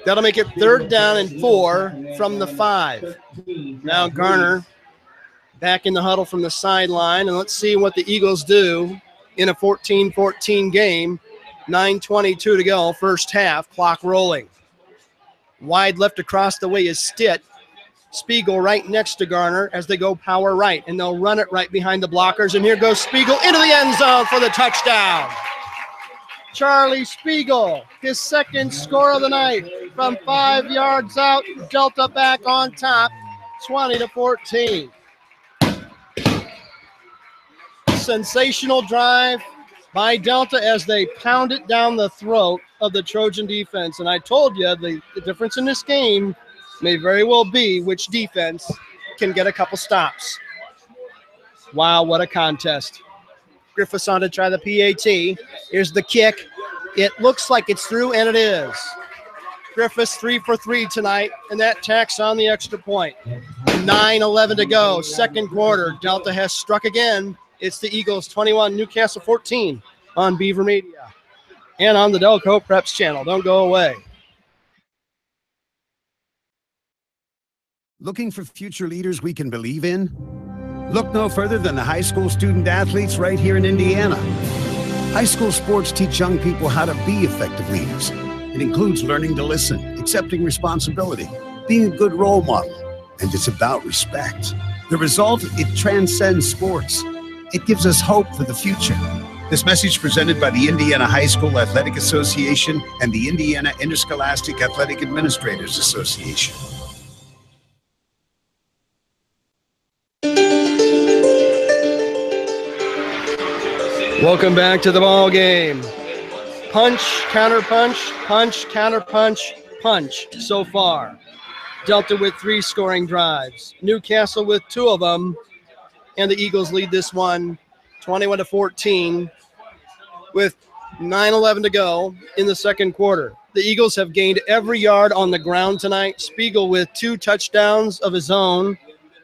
That'll make it 3rd down and 4 from the 5. Now Garner back in the huddle from the sideline, and let's see what the Eagles do in a 14-14 game. 9:22 to go, first half, clock rolling. Wide left across the way is Stitt. Spiegel right next to Garner as they go power right, and they'll run it right behind the blockers, and here goes Spiegel into the end zone for the touchdown. Charlie Spiegel, his 2nd score of the night from 5 yards out, Delta back on top, 20-14. Sensational drive by Delta as they pound it down the throat of the Trojan defense. And I told you the difference in this game may very well be which defense can get a couple stops. Wow, what a contest. Griffiths on to try the PAT. Here's the kick. It looks like it's through, and it is. Griffiths 3 for 3 tonight, and that tacks on the extra point. 9:11 to go, 2nd quarter. Delta has struck again. It's the Eagles 21, Newcastle 14 on Beaver Media and on the Delco Preps channel. Don't go away. Looking for future leaders we can believe in? Look no further than the high school student athletes right here in Indiana. High school sports teach young people how to be effective leaders. It includes learning to listen, accepting responsibility, being a good role model, and it's about respect. The result, it transcends sports. It gives us hope for the future. This message presented by the Indiana High School Athletic Association and the Indiana Interscholastic Athletic Administrators Association. Welcome back to the ball game. Punch, counter punch, punch, counter punch, punch so far. Delta with 3 scoring drives. Newcastle with 2 of them. And the Eagles lead this one 21-14 with 9:11 to go in the 2nd quarter. The Eagles have gained every yard on the ground tonight. Spiegel with 2 touchdowns of his own.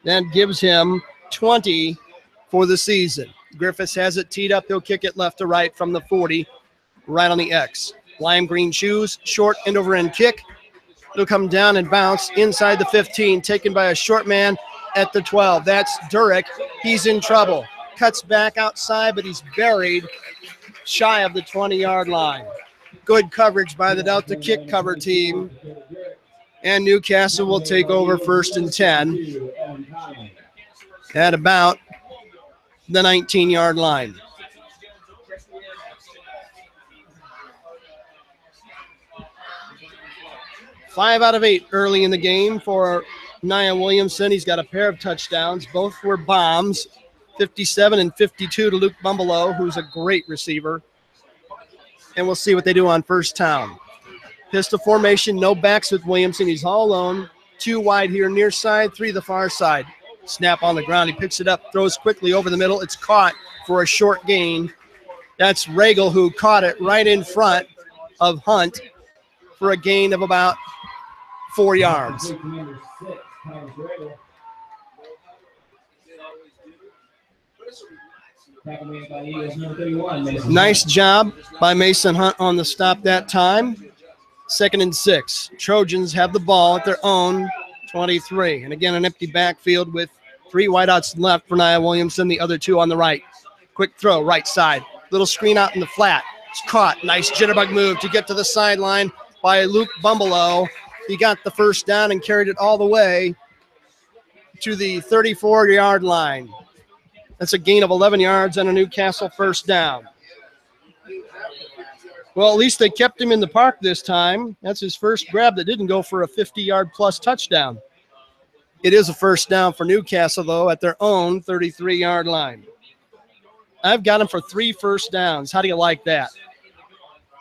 That gives him 20 for the season. Griffiths has it teed up. He'll kick it left to right from the 40, right on the X. Lime green shoes, short end over end kick. It'll come down and bounce inside the 15, taken by a short man at the 12. That's Durek. He's in trouble. Cuts back outside, but he's buried shy of the 20-yard line. Good coverage by the Delta kick cover team. And Newcastle will take over 1st and 10 at about the 19-yard line. Five out of 8 early in the game for Nia Williamson. He's got a pair of touchdowns. Both were bombs, 57 and 52 to Luke Bumbelow, who's a great receiver. And we'll see what they do on 1st down. Pistol formation, no backs with Williamson. He's all alone. 2 wide here near side, 3 the far side. Snap on the ground. He picks it up, throws quickly over the middle. It's caught for a short gain. That's Regal who caught it right in front of Hunt for a gain of about 4 yards. Nice job by Mason Hunt on the stop that time. 2nd and 6. Trojans have the ball at their own 23. And again, an empty backfield with 3 wideouts left for Nia Williamson, the other 2 on the right. Quick throw, right side. Little screen out in the flat. It's caught. Nice jitterbug move to get to the sideline by Luke Bumbelow. He got the 1st down and carried it all the way to the 34-yard line. That's a gain of 11 yards and a Newcastle 1st down. Well, at least they kept him in the park this time. That's his first grab that didn't go for a 50-yard plus touchdown. It is a 1st down for Newcastle, though, at their own 33-yard line. I've got him for 3 first downs. How do you like that?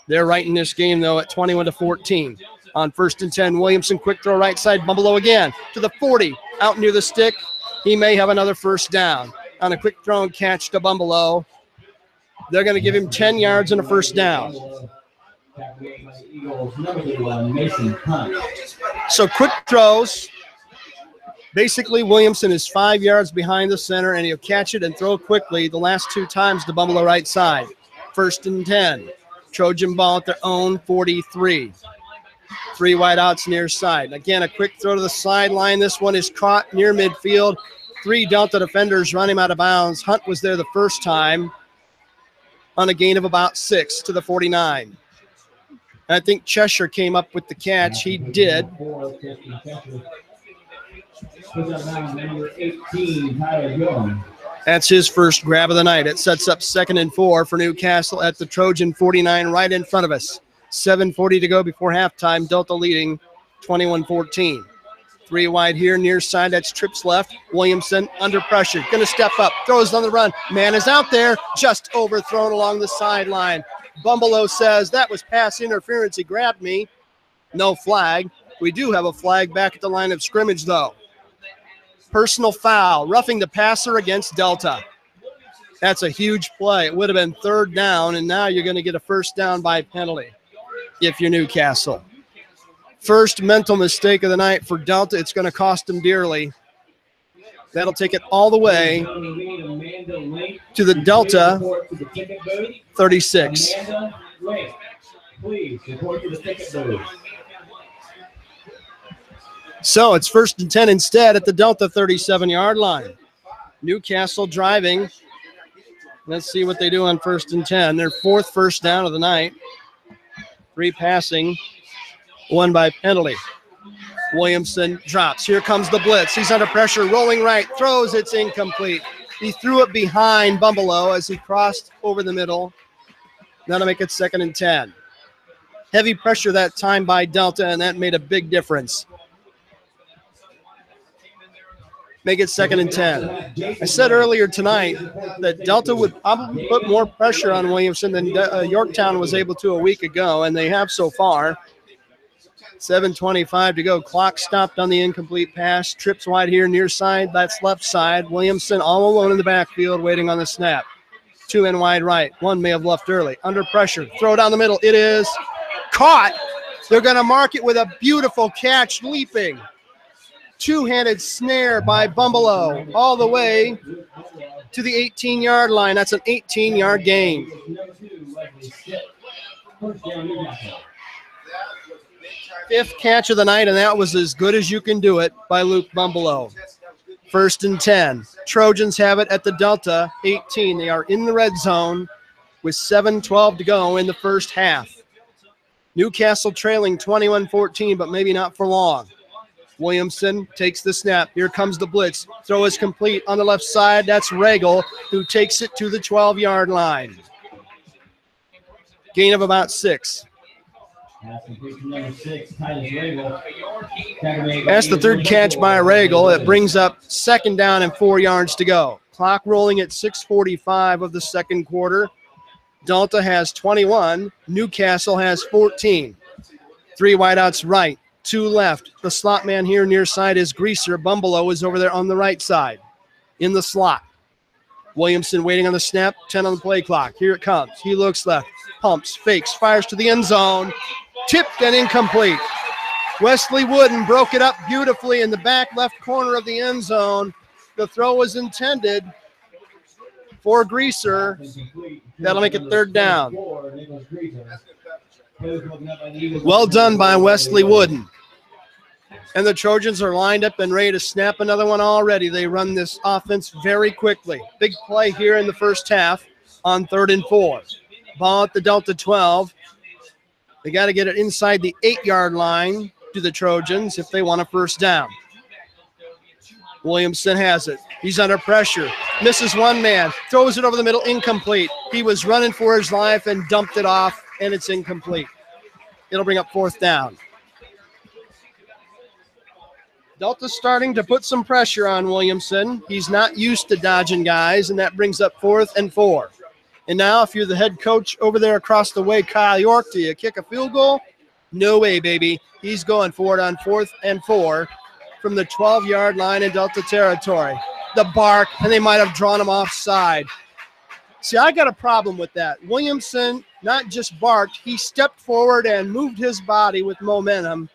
They're right in this game, though, at 21-14. On 1st and 10, Williamson, quick throw right side, Bumbelow again to the 40, out near the stick. He may have another 1st down. On a quick throw and catch to Bumbelow. They're going to give him 10 yards and a 1st down. So quick throws. Basically, Williamson is 5 yards behind the center, and he'll catch it and throw quickly the last 2 times to Bumbelow right side. 1st and 10. Trojan ball at their own 43. 3 wideouts near side. Again, a quick throw to the sideline. This one is caught near midfield. 3 Delta defenders run him out of bounds. Hunt was there the first time on a gain of about 6 to the 49. And I think Cheshire came up with the catch. He did. Number 18, Tyler Young. That's his first grab of the night. It sets up 2nd and 4 for Newcastle at the Trojan 49 right in front of us. 7:40 to go before halftime. Delta leading 21-14. 3 wide here, near side. That's trips left. Williamson under pressure. Going to step up. Throws on the run. Man is out there. Just overthrown along the sideline. Bumbleow says that was pass interference. He grabbed me. No flag. We do have a flag back at the line of scrimmage, though. Personal foul. Roughing the passer against Delta. That's a huge play. It would have been 3rd down, and now you're going to get a first down by penalty if you're Newcastle. First mental mistake of the night for Delta. It's going to cost them dearly. That'll take it all the way to the Delta 36. So it's 1st and 10 instead at the Delta 37-yard line. Newcastle driving. Let's see what they do on 1st and 10. Their 4th first down of the night. 3 passing, 1 by penalty. Williamson drops. Here comes the blitz. He's under pressure, rolling right, throws. It's incomplete. He threw it behind Bumbleow as he crossed over the middle. That'll make it 2nd and 10. Heavy pressure that time by Delta, and that made a big difference. Make it 2nd and 10. I said earlier tonight that Delta would probably put more pressure on Williamson than Yorktown was able to a week ago, and they have so far. 7:25 to go. Clock stopped on the incomplete pass. Trips wide here near side. That's left side. Williamson all alone in the backfield waiting on the snap. 2 in wide right. 1 may have left early. Under pressure. Throw down the middle. It is caught. They're going to mark it with a beautiful catch leaping. 2-handed snare by Bumbleow all the way to the 18-yard line. That's an 18-yard gain. 5th catch of the night, and that was as good as you can do it by Luke Bumbleow. 1st and 10. Trojans have it at the Delta 18. They are in the red zone with 7:12 to go in the first half. Newcastle trailing 21-14, but maybe not for long. Williamson takes the snap. Here comes the blitz. Throw is complete on the left side. That's Regal, who takes it to the 12-yard line. Gain of about 6. That's the 3rd catch by Regal. It brings up 2nd down and 4 yards to go. Clock rolling at 6:45 of the 2nd quarter. Delta has 21. Newcastle has 14. 3 wideouts right. 2 left. The slot man here near side is Greaser. Bumbleow is over there on the right side in the slot. Williamson waiting on the snap. 10 on the play clock. Here it comes. He looks left. Pumps, fakes, fires to the end zone. Tipped and incomplete. Wesley Wooden broke it up beautifully in the back left corner of the end zone. The throw was intended for Greaser. That'll make it 3rd down. Well done by Wesley Wooden. And the Trojans are lined up and ready to snap another one already. They run this offense very quickly. Big play here in the first half on 3rd and 4. Ball at the Delta 12. They got to get it inside the 8-yard line to the Trojans if they want a first down. Williamson has it. He's under pressure. Misses one man. Throws it over the middle. Incomplete. He was running for his life and dumped it off, and it's incomplete. It'll bring up 4th down. Delta's starting to put some pressure on Williamson. He's not used to dodging guys, and that brings up 4th and 4. And now if you're the head coach over there across the way, Kyle York, do you kick a field goal? No way, baby. He's going for it on 4th and 4 from the 12-yard line in Delta territory. The bark, and they might have drawn him offside. See, I got a problem with that. Williamson not just barked, he stepped forward and moved his body with momentum,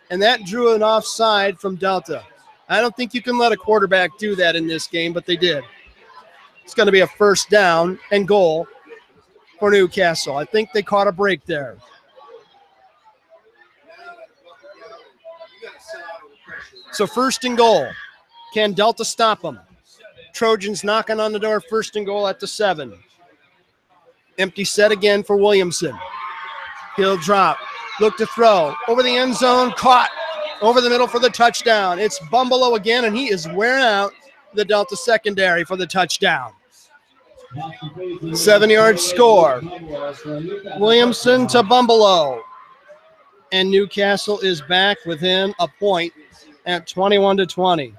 and that drew an offside from Delta. I don't think you can let a quarterback do that in this game, but they did. It's going to be a first down and goal for Newcastle. I think they caught a break there. So 1st and goal. Can Delta stop them? Trojans knocking on the door, 1st and goal at the 7. Empty set again for Williamson. He'll drop. Look to throw. Over the end zone. Caught. Over the middle for the touchdown. It's Bumbalo again, and he is wearing out the Delta secondary for the touchdown. 7-yard score. Williamson to Bumbalo. And Newcastle is back within a point at 21-20.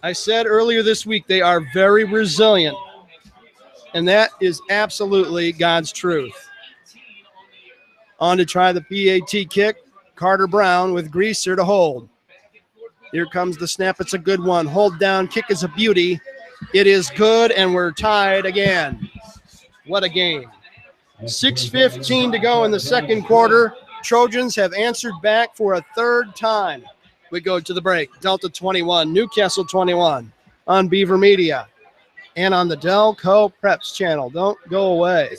I said earlier this week they are very resilient, and that is absolutely God's truth. On to try the PAT kick. Carter Brown with Greaser to hold. Here comes the snap. It's a good one. Hold down. Kick is a beauty. It is good, and we're tied again. What a game. 6:15 to go in the second quarter. Trojans have answered back for a 3rd time. We go to the break. Delta 21, Newcastle 21 on Beaver Media and on the Delco Preps channel. Don't go away.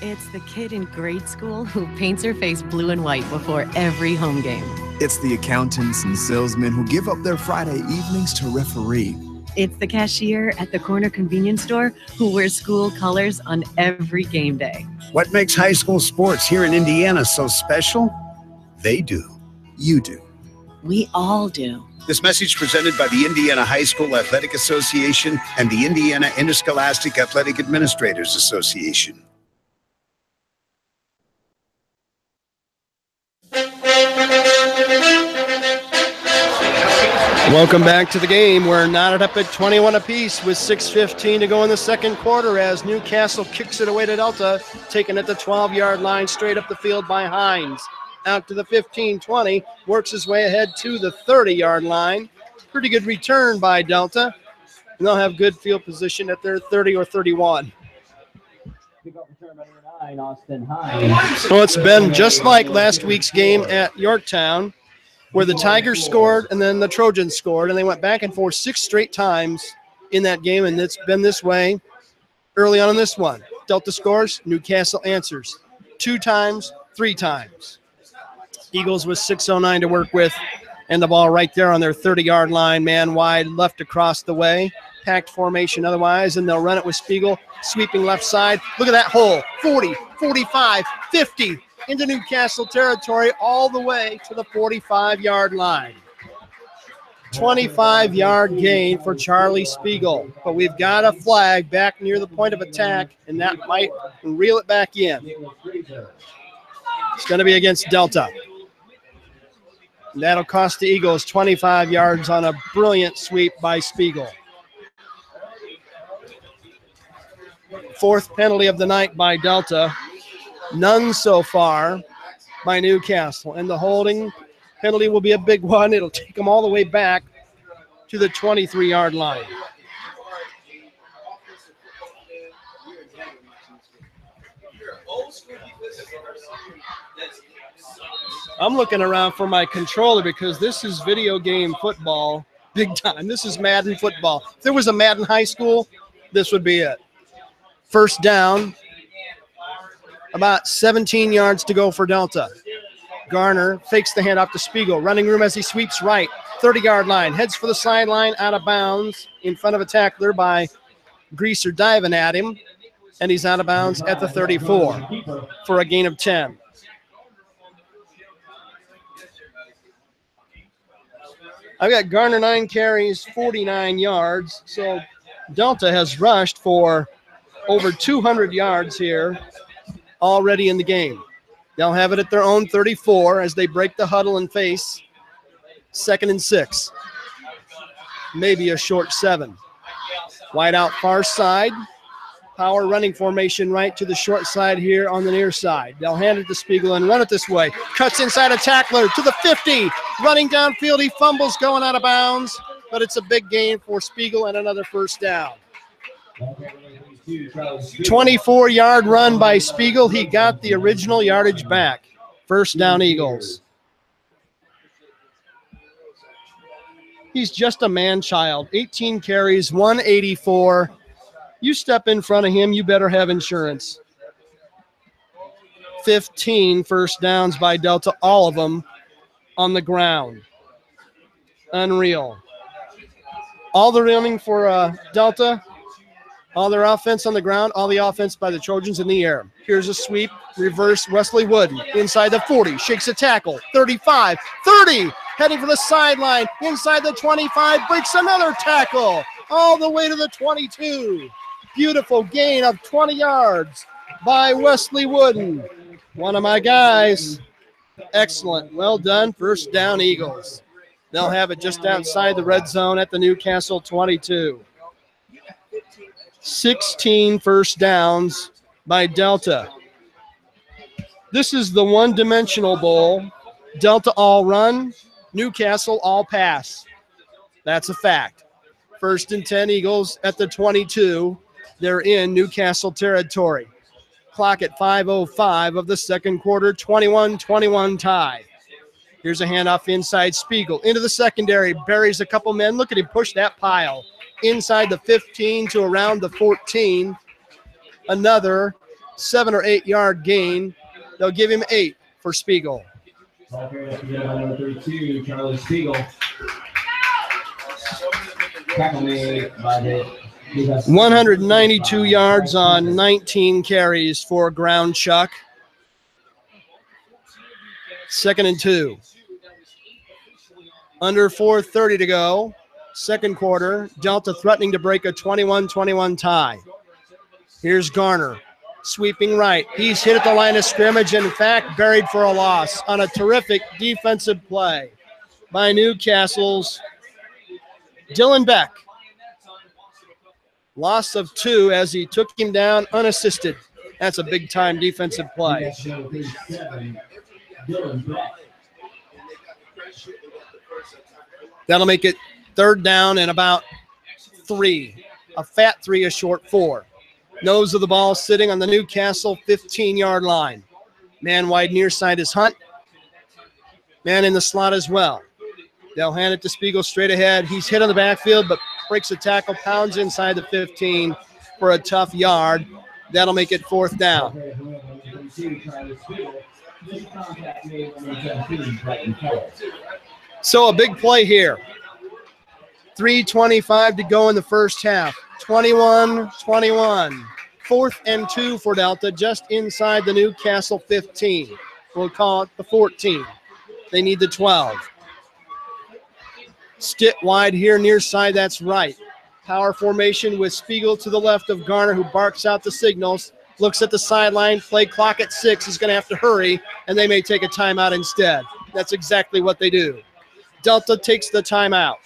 It's the kid in grade school who paints her face blue and white before every home game. It's the accountants and salesmen who give up their Friday evenings to referee. It's the cashier at the corner convenience store who wears school colors on every game day. What makes high school sports here in Indiana so special? They do. You do. We all do. This message presented by the Indiana High School Athletic Association and the Indiana Interscholastic Athletic Administrators Association. Welcome back to the game. We're knotted up at 21 apiece with 6:15 to go in the second quarter as Newcastle kicks it away to Delta, taken at the 12-yard line straight up the field by Hines. Out to the 15-20, works his way ahead to the 30-yard line. Pretty good return by Delta, and they'll have good field position at their 30 or 31. Austin Hines. So it's been just like last week's game at Yorktown, where the Tigers scored and then the Trojans scored, and they went back and forth 6 straight times in that game, and it's been this way early on in this one. Delta scores, Newcastle answers 2 times, 3 times. Eagles with 6:09 to work with, and the ball right there on their 30-yard line, man wide, left across the way. Packed formation otherwise, and they'll run it with Spiegel, sweeping left side. Look at that hole, 40, 45, 50, into Newcastle territory all the way to the 45-yard line. 25-yard gain for Charlie Spiegel, but we've got a flag back near the point of attack, and that might reel it back in. It's going to be against Delta. And that'll cost the Eagles 25 yards on a brilliant sweep by Spiegel. 4th penalty of the night by Delta. None so far by Newcastle. And the holding penalty will be a big one. It'll take them all the way back to the 23-yard line. I'm looking around for my controller because this is video game football big time. This is Madden football. If there was a Madden high school, this would be it. 1st down, about 17 yards to go for Delta. Garner fakes the handoff to Spiegel. Running room as he sweeps right. 30-yard line. Heads for the sideline, out of bounds in front of a tackler by Greaser diving at him. And he's out of bounds at the 34 for a gain of 10. I've got Garner 9 carries, 49 yards. So Delta has rushed for over 200 yards here already in the game. They'll have it at their own 34 as they break the huddle and face 2nd and 6. Maybe a short 7. Wide out far side. Power running formation right to the short side here on the near side. They'll hand it to Spiegel and run it this way. Cuts inside a tackler to the 50. Running downfield, he fumbles going out of bounds, but it's a big gain for Spiegel and another 1st down. 24-yard run by Spiegel. He got the original yardage back. 1st down, Eagles. He's just a man-child. 18 carries, 184. You step in front of him, you better have insurance. 15 first downs by Delta, all of them on the ground. Unreal. All the running for Delta, all their offense on the ground, all the offense by the Trojans in the air. Here's a sweep, reverse, Wesley Wooden inside the 40, shakes a tackle, 35, 30, heading for the sideline, inside the 25, breaks another tackle, all the way to the 22. Beautiful gain of 20 yards by Wesley Wooden. One of my guys. Excellent. Well done. First down, Eagles. They'll have it just outside the red zone at the Newcastle 22. 16 first downs by Delta. This is the one-dimensional bowl. Delta all run, Newcastle all pass. That's a fact. First and 10 Eagles at the 22. They're in Newcastle territory. Clock at 5:05 of the second quarter, 21-21 tie. Here's a handoff inside Spiegel. Into the secondary, buries a couple men. Look at him push that pile. Inside the 15 to around the 14. Another 7 or 8 yard gain. They'll give him 8 for Spiegel. Number 32, Charlie Spiegel. Tackle made by the 192 yards on 19 carries for Ground Chuck. Second and 2. Under 4:30 to go. Second quarter. Delta threatening to break a 21-21 tie. Here's Garner. Sweeping right. He's hit at the line of scrimmage and, in fact, buried for a loss on a terrific defensive play by Newcastle's Dylan Beck. Loss of 2 as he took him down unassisted. That's a big-time defensive play. That'll make it third down and about 3. A fat 3, a short 4. Nose of the ball sitting on the Newcastle 15-yard line. Man wide near side is Hunt. Man in the slot as well. They'll hand it to Spiegel straight ahead. He's hit on the backfield, but breaks a tackle, pounds inside the 15 for a tough yard. That'll make it fourth down. So a big play here. 3:25 to go in the first half. 21-21. 4th and 2 for Delta, just inside the Newcastle 15. We'll call it the 14. They need the 12. Stitt wide here near side, that's right. Power formation with Spiegel to the left of Garner, who barks out the signals. Looks at the sideline, play clock at 6. He's going to have to hurry, and they may take a timeout instead. That's exactly what they do. Delta takes the timeout.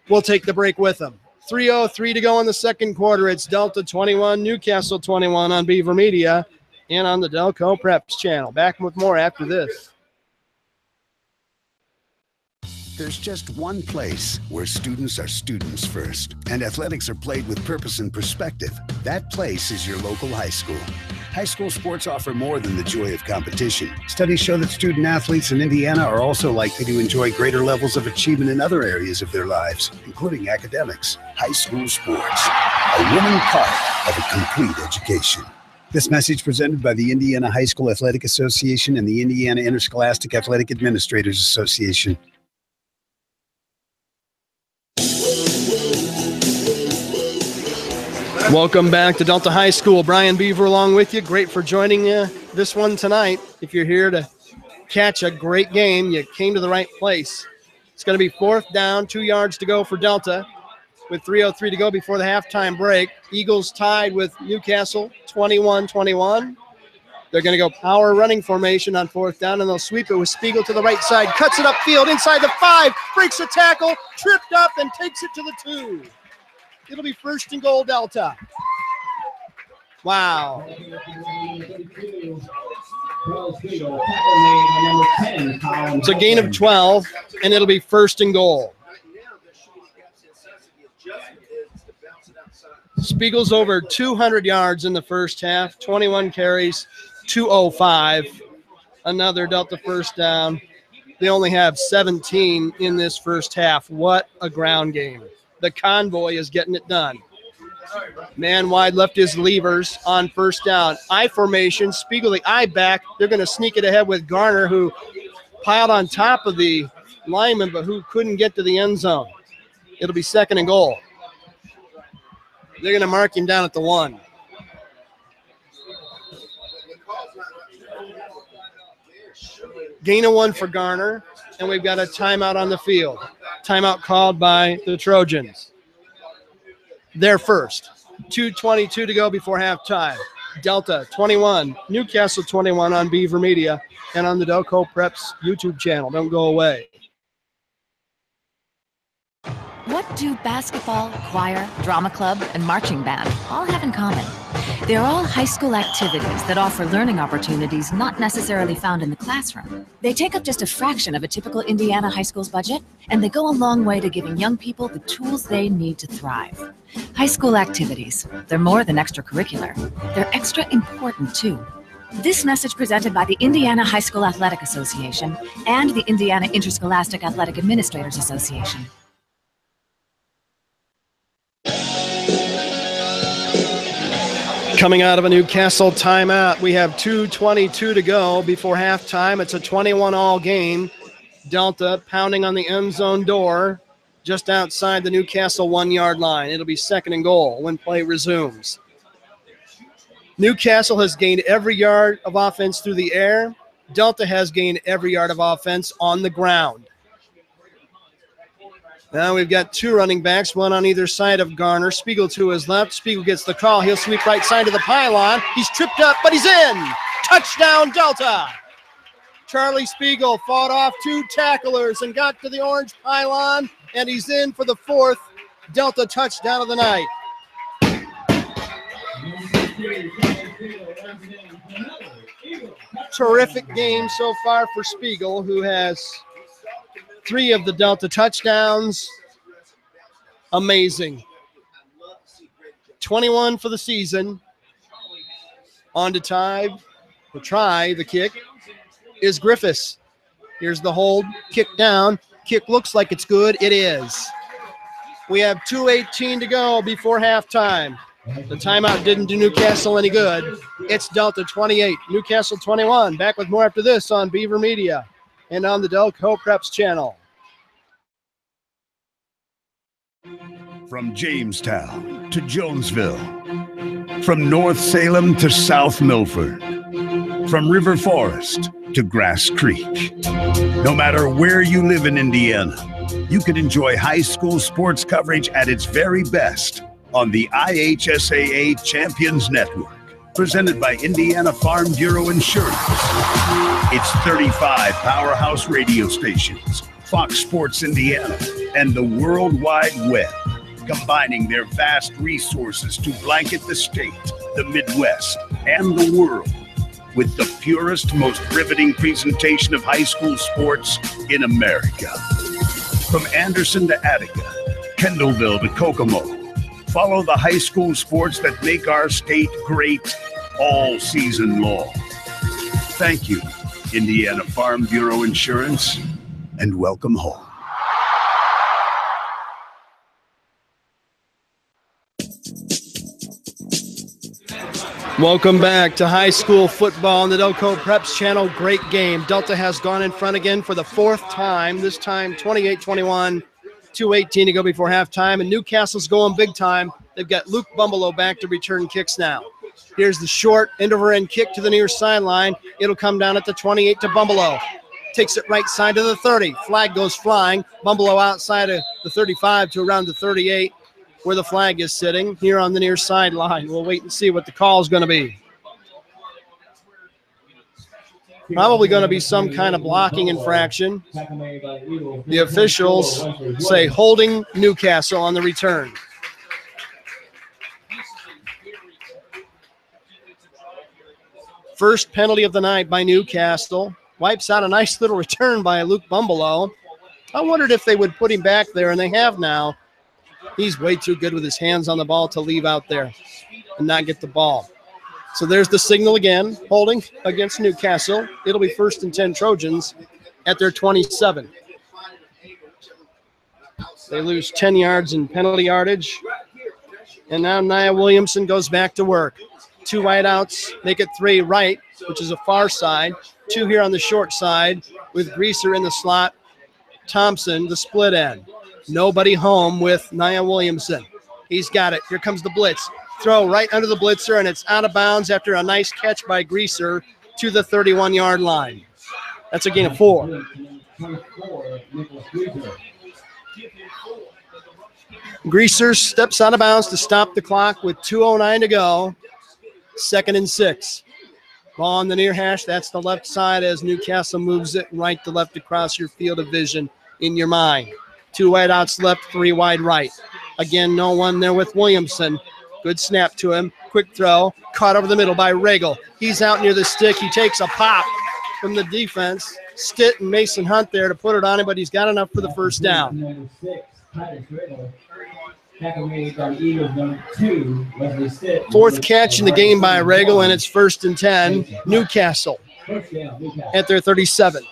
We'll take the break with them. 3:03 to go in the second quarter. It's Delta 21, Newcastle 21 on Beaver Media and on the Delco Preps channel. Back with more after this. There's just one place where students are students first, and athletics are played with purpose and perspective. That place is your local high school. High school sports offer more than the joy of competition. Studies show that student athletes in Indiana are also likely to enjoy greater levels of achievement in other areas of their lives, including academics. High school sports, a winning part of a complete education. This message presented by the Indiana High School Athletic Association and the Indiana Interscholastic Athletic Administrators Association. Welcome back to Delta High School. Brian Beaver along with you. Great for joining this one tonight. If you're here to catch a great game, you came to the right place. It's going to be fourth down, 2 yards to go for Delta with 3:03 to go before the halftime break. Eagles tied with Newcastle 21-21. They're going to go power running formation on fourth down, and they'll sweep it with Spiegel to the right side. Cuts it upfield inside the 5, breaks a tackle, tripped up, and takes it to the 2. It'll be first and goal, Delta. Wow. It's a gain of 12, and it'll be first and goal. Spiegel's over 200 yards in the first half, 21 carries, 205. Another Delta first down. They only have 17 in this first half. What a ground game. The convoy is getting it done. Man wide left his levers on first down. I formation, Spiegel the I back. They're going to sneak it ahead with Garner, who piled on top of the lineman, but who couldn't get to the end zone. It'll be second and goal. They're going to mark him down at the 1. Gain of 1 for Garner, and we've got a timeout on the field. Timeout called by the Trojans. They're first. 2:22 to go before halftime. Delta 21, Newcastle 21 on Beaver Media and on the Delco Preps YouTube channel. Don't go away. What do basketball, choir, drama club, and marching band all have in common? They're all high school activities that offer learning opportunities not necessarily found in the classroom. They take up just a fraction of a typical Indiana high school's budget, and they go a long way to giving young people the tools they need to thrive. High school activities, they're more than extracurricular. They're extra important, too. This message presented by the Indiana High School Athletic Association and the Indiana Interscholastic Athletic Administrators Association. Coming out of a Newcastle timeout, we have 2:22 to go before halftime. It's a 21-all game. Delta pounding on the end zone door just outside the Newcastle 1-yard line. It'll be second and goal when play resumes. Newcastle has gained every yard of offense through the air. Delta has gained every yard of offense on the ground. Now we've got 2 running backs, one on either side of Garner. Spiegel to his left. Spiegel gets the call. He'll sweep right side to the pylon. He's tripped up, but he's in. Touchdown, Delta. Charlie Spiegel fought off 2 tacklers and got to the orange pylon, and he's in for the 4th Delta touchdown of the night. Terrific game so far for Spiegel, who has 3 of the Delta touchdowns. Amazing. 21 for the season. On to try the kick is Griffiths. Here's the hold, kick down. Kick looks like it's good. It is. We have 2:18 to go before halftime. The timeout didn't do Newcastle any good. It's Delta 28, Newcastle 21. Back with more after this on Beaver Media and on the Delco Preps channel. From Jamestown to Jonesville, from North Salem to South Milford, from River Forest to Grass Creek. No matter where you live in Indiana, you can enjoy high school sports coverage at its very best on the IHSAA Champions Network, presented by Indiana Farm Bureau Insurance. It's 35 powerhouse radio stations, Fox Sports Indiana, and the World Wide Web, combining their vast resources to blanket the state, the Midwest, and the world with the purest, most riveting presentation of high school sports in America. From Anderson to Attica, Kendallville to Kokomo, follow the high school sports that make our state great all season long. Thank you, Indiana Farm Bureau Insurance, and welcome home. Welcome back to high school football on the Delco Preps channel. Great game. Delta has gone in front again for the 4th time, this time 28-21, 2:18 to go before halftime, and Newcastle's going big time. They've got Luke Bumbelow back to return kicks now. Here's the short end-over-end kick to the near sideline. It'll come down at the 28 to Bumbelow. Takes it right side to the 30. Flag goes flying. Bumbelow outside of the 35 to around the 38, where the flag is sitting here on the near sideline. We'll wait and see what the call is going to be. Probably going to be some kind of blocking infraction. The officials say holding Newcastle on the return. First penalty of the night by Newcastle. Wipes out a nice little return by Luke Bumbelow. I wondered if they would put him back there, and they have now. He's way too good with his hands on the ball to leave out there and not get the ball. So there's the signal again, holding against Newcastle. It'll be 1st and 10 Trojans at their 27. They lose 10 yards in penalty yardage. And now Nia Williamson goes back to work. 2 wideouts, make it 3 right, which is a far side. 2 here on the short side with Greaser in the slot. Thompson, the split end. Nobody home with Nia Williamson. He's got it. Here comes the blitz. Throw right under the blitzer, and it's out of bounds after a nice catch by Greaser to the 31-yard line. That's a gain of 4. Greaser steps out of bounds to stop the clock with 2:09 to go. 2nd and 6. Ball on the near hash. That's the left side as Newcastle moves it right to left across your field of vision in your mind. 2 wide outs left, 3 wide right. Again, no one there with Williamson. Good snap to him. Quick throw. Caught over the middle by Regal. He's out near the stick. He takes a pop from the defense. Stitt and Mason Hunt there to put it on him, but he's got enough for the first down. Fourth catch in the game by Regal, and it's 1st and 10. Newcastle at their 37.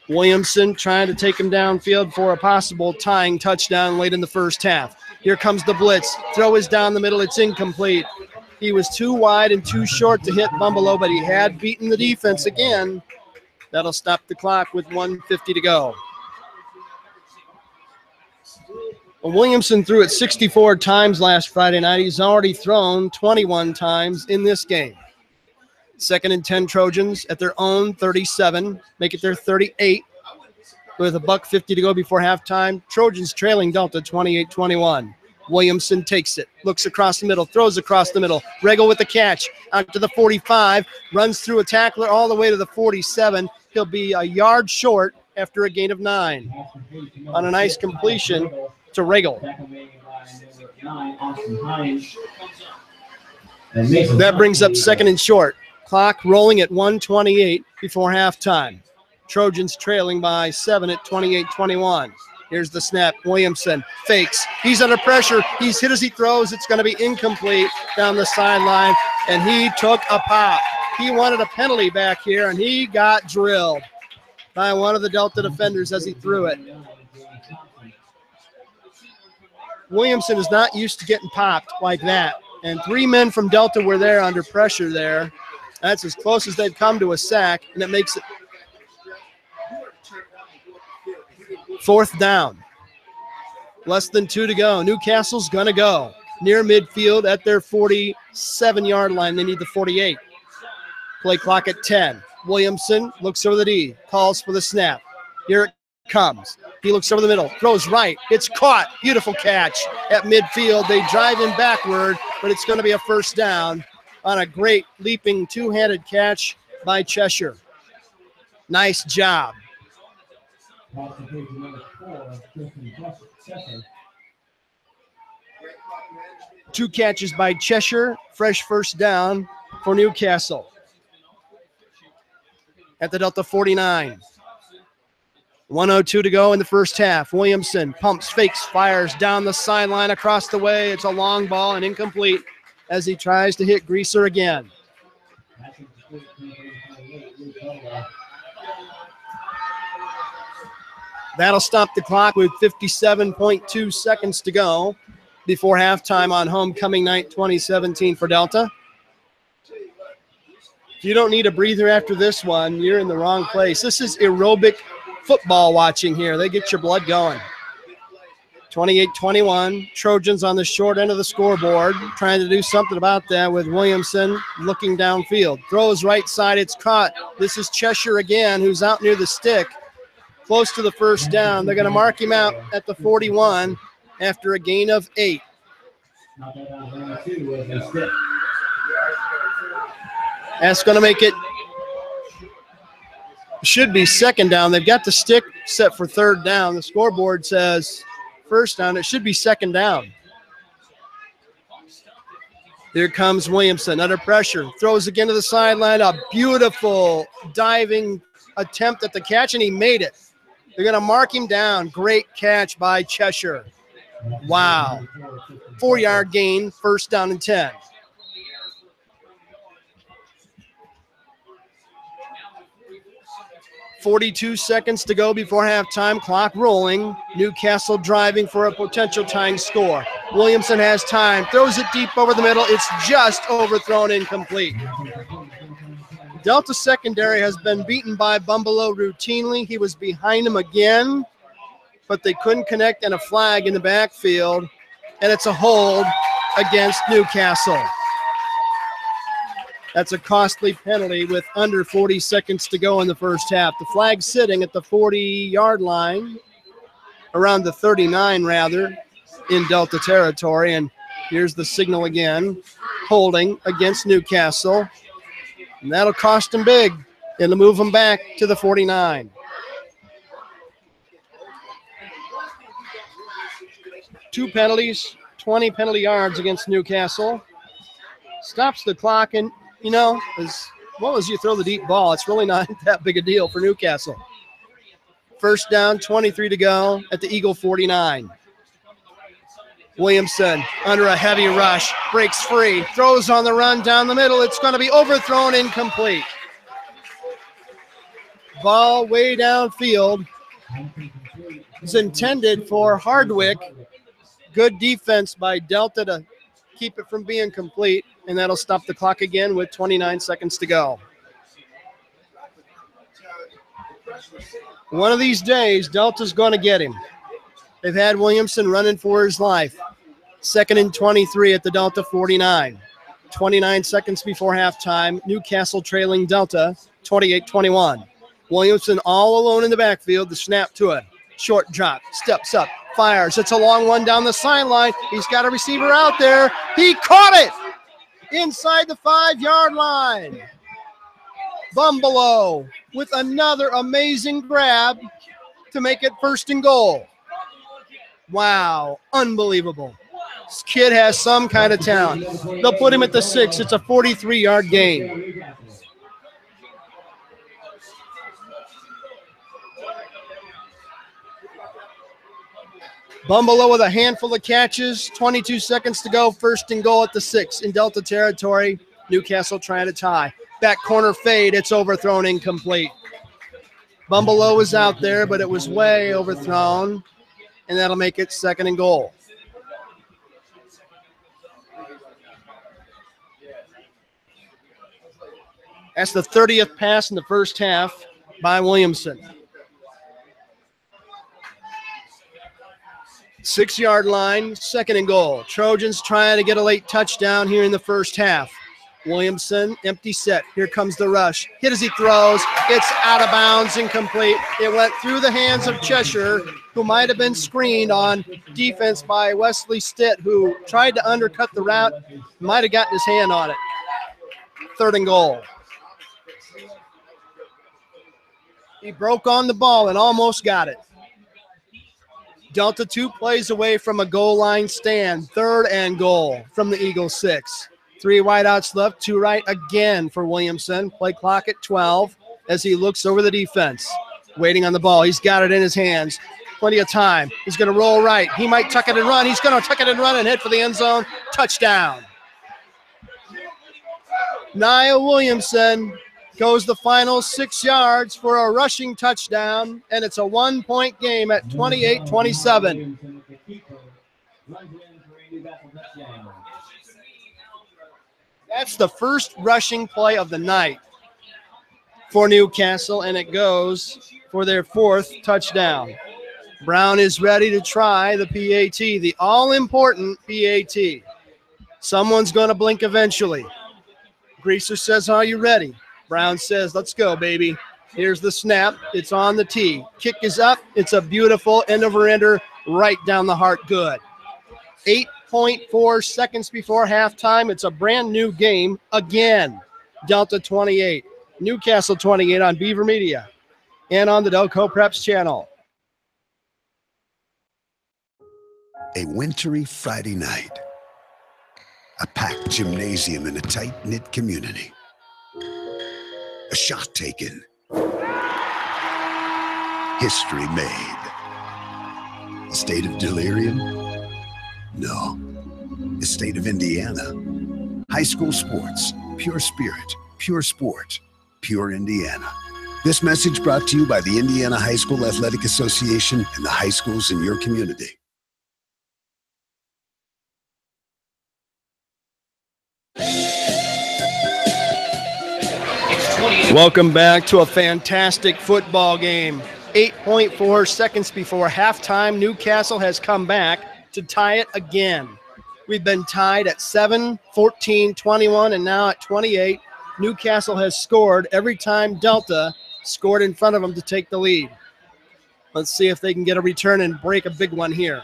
Williamson trying to take him downfield for a possible tying touchdown late in the first half. Here comes the blitz. Throw is down the middle. It's incomplete. He was too wide and too short to hit Bumbalo, but he had beaten the defense again. That'll stop the clock with 1:50 to go. Well, Williamson threw it 64 times last Friday night. He's already thrown 21 times in this game. 2nd and 10 Trojans at their own 37. Make it their 38 with $1:50 to go before halftime. Trojans trailing Delta 28-21. Williamson takes it, looks across the middle, throws across the middle. Regal with the catch out to the 45, runs through a tackler all the way to the 47. He'll be a yard short after a gain of 9 on a nice completion to Regal. That brings up 2nd and short. Clock rolling at 1:28 before halftime. Trojans trailing by 7 at 28-21. Here's the snap. Williamson fakes. He's under pressure. He's hit as he throws. It's going to be incomplete down the sideline, and he took a pop. He wanted a penalty back here, and he got drilled by one of the Delta defenders as he threw it. Williamson is not used to getting popped like that, and 3 men from Delta were there under pressure there. That's as close as they've come to a sack, and it makes it 4th down. Less than 2 to go. Newcastle's going to go near midfield at their 47-yard line. They need the 48. Play clock at 10. Williamson looks over the D, calls for the snap. Here it comes. He looks over the middle, throws right. It's caught. Beautiful catch at midfield. They drive him backward, but it's going to be a first down on a great leaping 2-handed catch by Cheshire. Nice job. 2 catches by Cheshire. Fresh first down for Newcastle. At the Delta 49. 1:02 to go in the first half. Williamson pumps, fakes, fires down the sideline across the way. It's a long ball and incomplete as he tries to hit Greaser again. That'll stop the clock with 57.2 seconds to go before halftime on homecoming night 2017 for Delta. If you don't need a breather after this one, you're in the wrong place. This is aerobic football watching here. They get your blood going. 28-21, Trojans on the short end of the scoreboard, trying to do something about that with Williamson looking downfield. Throws right side, it's caught. This is Cheshire again, who's out near the stick, close to the first down. They're going to mark him out at the 41 after a gain of 8. That's going to make it, should be 2nd down. They've got the stick set for 3rd down. The scoreboard says first down. It should be 2nd down. Here comes Williamson under pressure. Throws again to the sideline. A beautiful diving attempt at the catch, and he made it. They're going to mark him down. Great catch by Cheshire. Wow. 4-yard gain, first down and 10. 42 seconds to go before halftime. Clock rolling. Newcastle driving for a potential tying score. Williamson has time. Throws it deep over the middle. It's just overthrown, incomplete. Delta secondary has been beaten by Bumbalo routinely. He was behind him again, but they couldn't connect, and a flag in the backfield, and it's a hold against Newcastle. That's a costly penalty with under 40 seconds to go in the first half. The flag sitting at the 40-yard line, around the 39 rather, in Delta territory. And here's the signal again, holding against Newcastle. And that'll cost them big. It'll move them back to the 49. Two penalties, 20 penalty yards against Newcastle. Stops the clock, and you know, as well as you throw the deep ball, it's really not that big a deal for Newcastle. First down, 23 to go at the Eagle 49. Williamson under a heavy rush, breaks free, throws on the run down the middle. It's going to be overthrown, incomplete. Ball way downfield. It's intended for Hardwick. Good defense by Delta to keep it from being complete, and that'll stop the clock again with 29 seconds to go. One of these days, Delta's going to get him. They've had Williamson running for his life. 2nd and 23 at the Delta 49. 29 seconds before halftime, Newcastle trailing Delta 28-21. Williamson all alone in the backfield, the snap to it. Short drop, steps up, fires. It's a long one down the sideline. He's got a receiver out there. He caught it inside the 5-yard line. Bumbalo with another amazing grab to make it 1st and goal. Wow, unbelievable. This kid has some kind of talent. They'll put him at the 6. It's a 43-yard gain. Bumbalo with a handful of catches, 22 seconds to go, 1st and goal at the 6 in Delta territory. Newcastle trying to tie. Back corner fade, it's overthrown, incomplete. Bumbalo was out there, but it was way overthrown, and that'll make it 2nd and goal. That's the 30th pass in the first half by Williamson. 6-yard line, 2nd and goal. Trojans trying to get a late touchdown here in the first half. Williamson, empty set. Here comes the rush. Hit as he throws. It's out of bounds, incomplete. It went through the hands of Cheshire, who might have been screened on defense by Wesley Stitt, who tried to undercut the route, might have gotten his hand on it. 3rd and goal. He broke on the ball and almost got it. Delta 2 plays away from a goal line stand. 3rd and goal from the Eagle 6. 3 wideouts left, 2 right again for Williamson. Play clock at 12 as he looks over the defense. Waiting on the ball. He's got it in his hands. Plenty of time. He's going to roll right. He might tuck it and run. He's going to tuck it and run and hit for the end zone. Touchdown. Niall Williamson goes the final 6 yards for a rushing touchdown, and it's a 1-point game at 28-27. That's the first rushing play of the night for Newcastle, and it goes for their 4th touchdown. Brown is ready to try the PAT, the all-important PAT. Someone's going to blink eventually. Greaser says, are you ready? Brown says, let's go, baby. Here's the snap. It's on the tee. Kick is up. It's a beautiful end-over-ender right down the heart. Good. 8.4 seconds before halftime. It's a brand-new game again. Delta 28. Newcastle 28 on Beaver Media and on the Delco Preps channel. A wintry Friday night. A packed gymnasium in a tight-knit community. A shot taken. History made. A state of delirium? No. The state of Indiana. High school sports. Pure spirit. Pure sport. Pure Indiana. This message brought to you by the Indiana High School Athletic Association and the high schools in your community. Welcome back to a fantastic football game. 8.4 seconds before halftime, Newcastle has come back to tie it again. We've been tied at 7, 14, 21, and now at 28. Newcastle has scored every time Delta scored in front of them to take the lead. Let's see if they can get a return and break a big one here.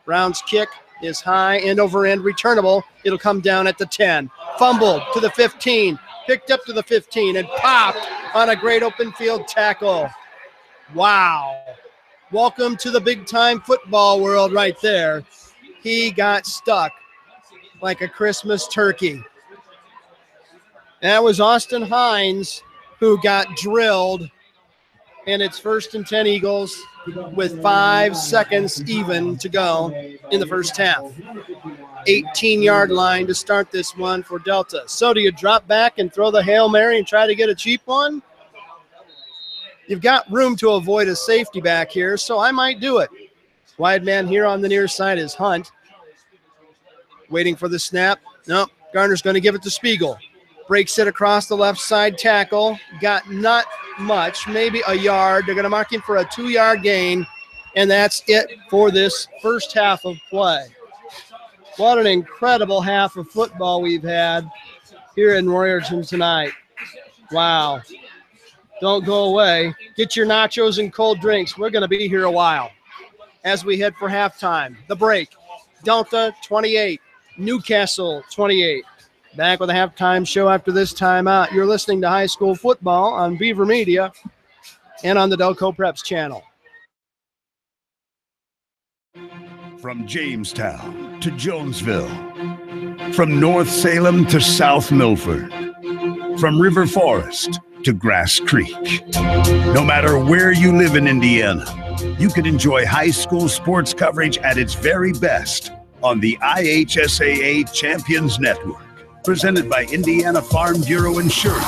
Brown's kick is high, end over end, returnable. It'll come down at the 10. Fumbled to the 15. Picked up to the 15 and popped on a great open field tackle. Wow. Welcome to the big-time football world right there. He got stuck like a Christmas turkey. That was Austin Hines who got drilled, and it's 1st and 10 Eagles with 5 seconds even to go in the first half. 18-yard line to start this one for Delta. So do you drop back and throw the Hail Mary and try to get a cheap one? You've got room to avoid a safety back here, so I might do it. Wide man here on the near side is Hunt. Waiting for the snap. No, Garner's going to give it to Spiegel. Breaks it across the left side tackle. Got not much, maybe a yard. They're going to mark him for a 2-yard gain, and that's it for this first half of play. What an incredible half of football we've had here in Royerton tonight. Wow. Don't go away. Get your nachos and cold drinks. We're going to be here a while as we head for halftime. The break. Delta 28, Newcastle 28. Back with a halftime show after this timeout. You're listening to high school football on Beaver Media and on the Delco Preps channel. From Jamestown to Jonesville, from North Salem to South Milford, from River Forest to Grass Creek. No matter where you live in Indiana, you can enjoy high school sports coverage at its very best on the IHSAA Champions Network, presented by Indiana Farm Bureau Insurance.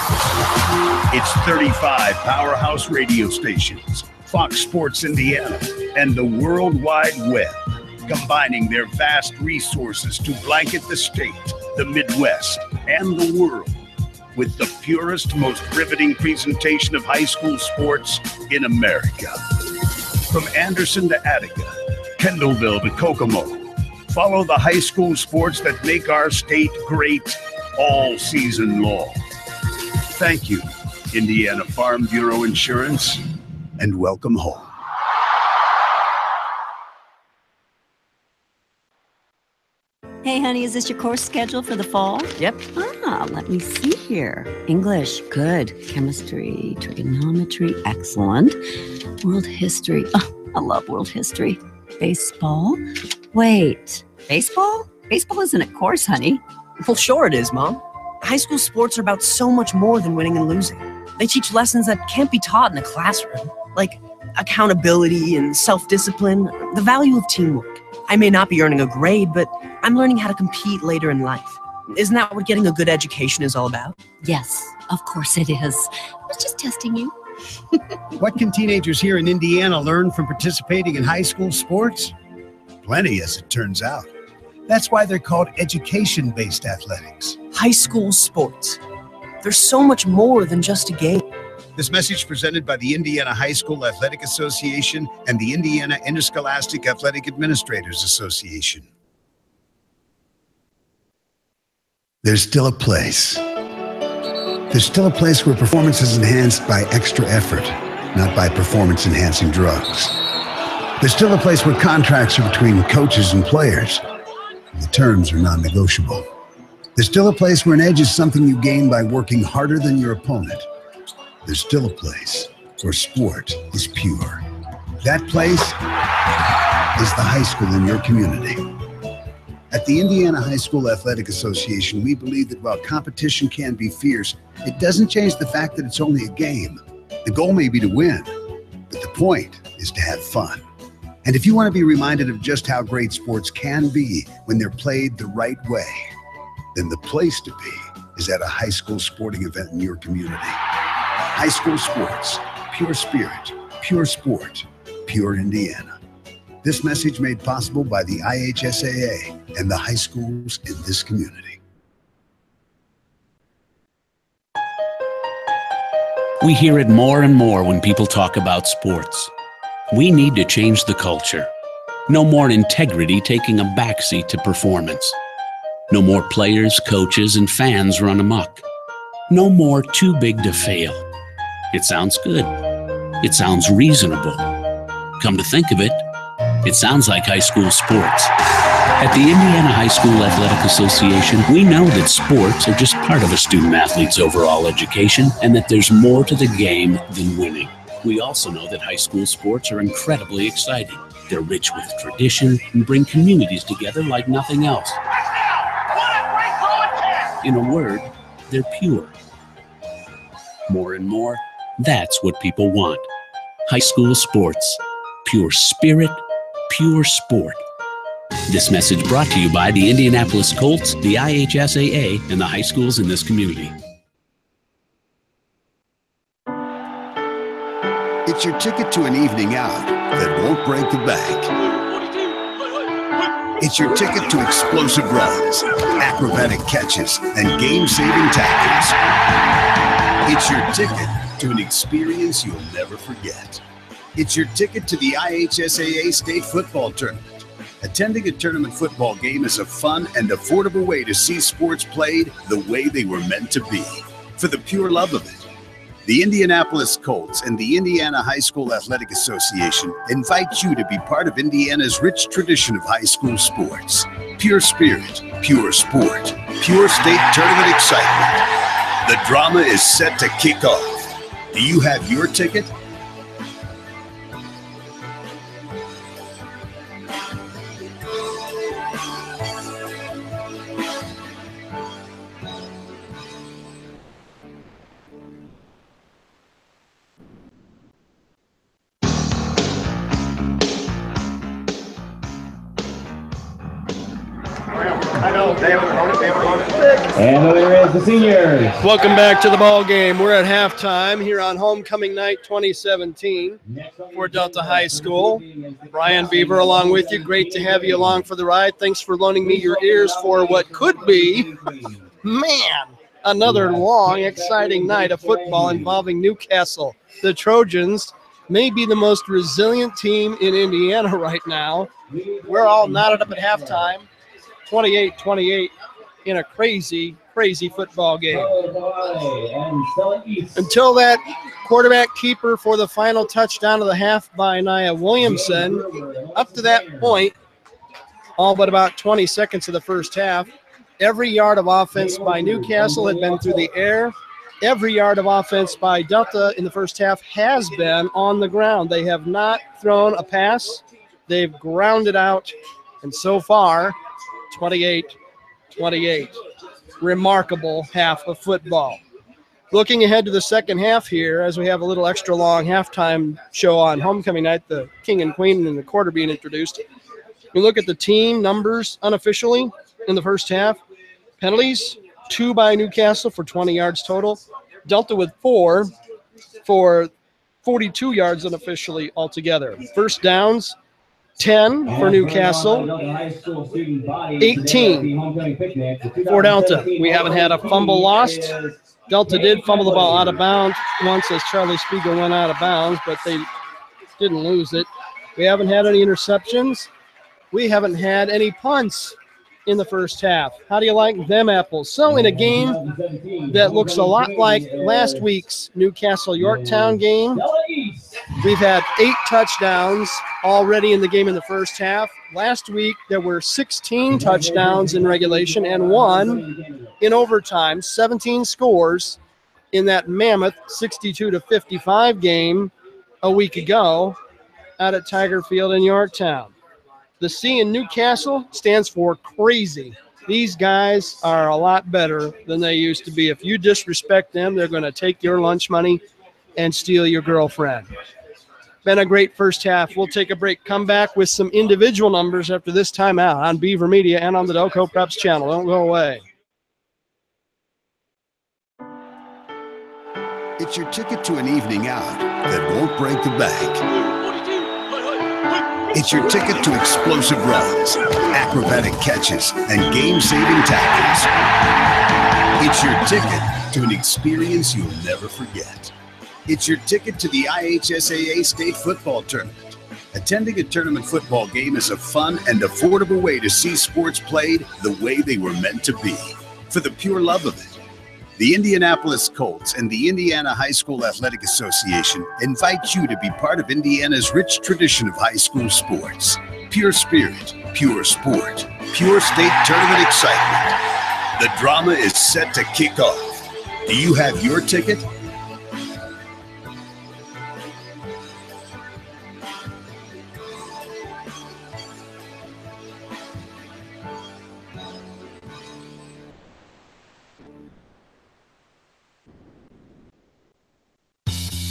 It's 35 powerhouse radio stations, Fox Sports Indiana, and the World Wide Web, combining their vast resources to blanket the state, the Midwest, and the world with the purest, most riveting presentation of high school sports in America. From Anderson to Attica, Kendallville to Kokomo, follow the high school sports that make our state great all season long. Thank you, Indiana Farm Bureau Insurance, and welcome home. Hey, honey, is this your course schedule for the fall? Yep. Let me see here. English, good. Chemistry, trigonometry, excellent. World history, I love world history. Baseball, wait, baseball? Baseball isn't a course, honey. Well, sure it is, Mom. High school sports are about so much more than winning and losing. They teach lessons that can't be taught in a classroom, like accountability and self-discipline, the value of teamwork. I may not be earning a grade, but I'm learning how to compete later in life. Isn't that what getting a good education is all about? Yes, of course it is. I was just testing you. What can teenagers here in Indiana learn from participating in high school sports? Plenty, as it turns out. That's why they're called education-based athletics. High school sports. There's so much more than just a game. This message presented by the Indiana High School Athletic Association and the Indiana Interscholastic Athletic Administrators Association. There's still a place. There's still a place where performance is enhanced by extra effort, not by performance-enhancing drugs. There's still a place where contracts are between coaches and players, and the terms are non-negotiable. There's still a place where an edge is something you gain by working harder than your opponent. There's still a place where sport is pure. That place is the high school in your community. At the Indiana High School Athletic Association, we believe that while competition can be fierce, it doesn't change the fact that it's only a game. The goal may be to win, but the point is to have fun. And if you want to be reminded of just how great sports can be when they're played the right way, then the place to be is at a high school sporting event in your community. High school sports, pure spirit, pure sport, pure Indiana. This message made possible by the IHSAA and the high schools in this community. We hear it more and more when people talk about sports. We need to change the culture. No more integrity taking a backseat to performance. No more players, coaches, and fans run amok. No more too big to fail. It sounds good. It sounds reasonable. Come to think of it, it sounds like high school sports. At the Indiana High School Athletic Association, we know that sports are just part of a student athlete's overall education and that there's more to the game than winning. We also know that high school sports are incredibly exciting. They're rich with tradition and bring communities together like nothing else. In a word, they're pure. More and more, that's what people want. High school sports. Pure spirit, pure sport. This message brought to you by the Indianapolis Colts, the IHSAA, and the high schools in this community. It's your ticket to an evening out that won't break the bank. It's your ticket to explosive runs, acrobatic catches, and game-saving tackles. It's your ticket to an experience you'll never forget. It's your ticket to the IHSAA State Football Tournament. Attending a tournament football game is a fun and affordable way to see sports played the way they were meant to be, for the pure love of it. The Indianapolis Colts and the Indiana High School Athletic Association invite you to be part of Indiana's rich tradition of high school sports. Pure spirit, pure sport, pure state tournament excitement. The drama is set to kick off. Do you have your ticket? And there is the seniors. Welcome back to the ball game. We're at halftime here on Homecoming Night 2017 for Delta High School. Brian Beaver along with you. Great to have you along for the ride. Thanks for loaning me your ears for what could be, man, another long, exciting night of football involving Newcastle. The Trojans may be the most resilient team in Indiana right now. We're all knotted up at halftime, 28-28. In a crazy, crazy football game. Until that quarterback keeper for the final touchdown of the half by Nia Williamson, up to that point, all but about 20 seconds of the first half, every yard of offense by Newcastle had been through the air. Every yard of offense by Delta in the first half has been on the ground. They have not thrown a pass. They've grounded out, and so far, 28-28. Remarkable half of football. Looking ahead to the second half here, as we have a little extra long halftime show on Homecoming Night, the King and Queen and the quarter being introduced. We look at the team numbers unofficially in the first half. Penalties, 2 by Newcastle for 20 yards total. Delta with 4 for 42 yards unofficially altogether. First downs, 10 for Newcastle, 18 for Delta. We haven't had a fumble lost. Delta did fumble the ball out of bounds once as Charlie Spiegel went out of bounds, but they didn't lose it. We haven't had any interceptions. We haven't had any punts in the first half. How do you like them apples? So in a game that looks a lot like last week's Newcastle-Yorktown game, we've had 8 touchdowns already in the game in the first half. Last week, there were 16 touchdowns in regulation and 1 in overtime, 17 scores in that mammoth 62-55 game a week ago out at Tiger Field in Yorktown. The C in Newcastle stands for crazy. These guys are a lot better than they used to be. If you disrespect them, they're going to take your lunch money and steal your girlfriend. Been a great first half. We'll take a break. Come back with some individual numbers after this timeout on Beaver Media and on the Delco Preps channel. Don't go away. It's your ticket to an evening out that won't break the bank. It's your ticket to explosive runs, acrobatic catches, and game-saving tackles. It's your ticket to an experience you'll never forget. It's your ticket to the IHSAA State Football Tournament. Attending a tournament football game is a fun and affordable way to see sports played the way they were meant to be, for the pure love of it. The Indianapolis Colts and the Indiana High School Athletic Association invite you to be part of Indiana's rich tradition of high school sports. Pure spirit, pure sport, pure state tournament excitement. The drama is set to kick off. Do you have your ticket?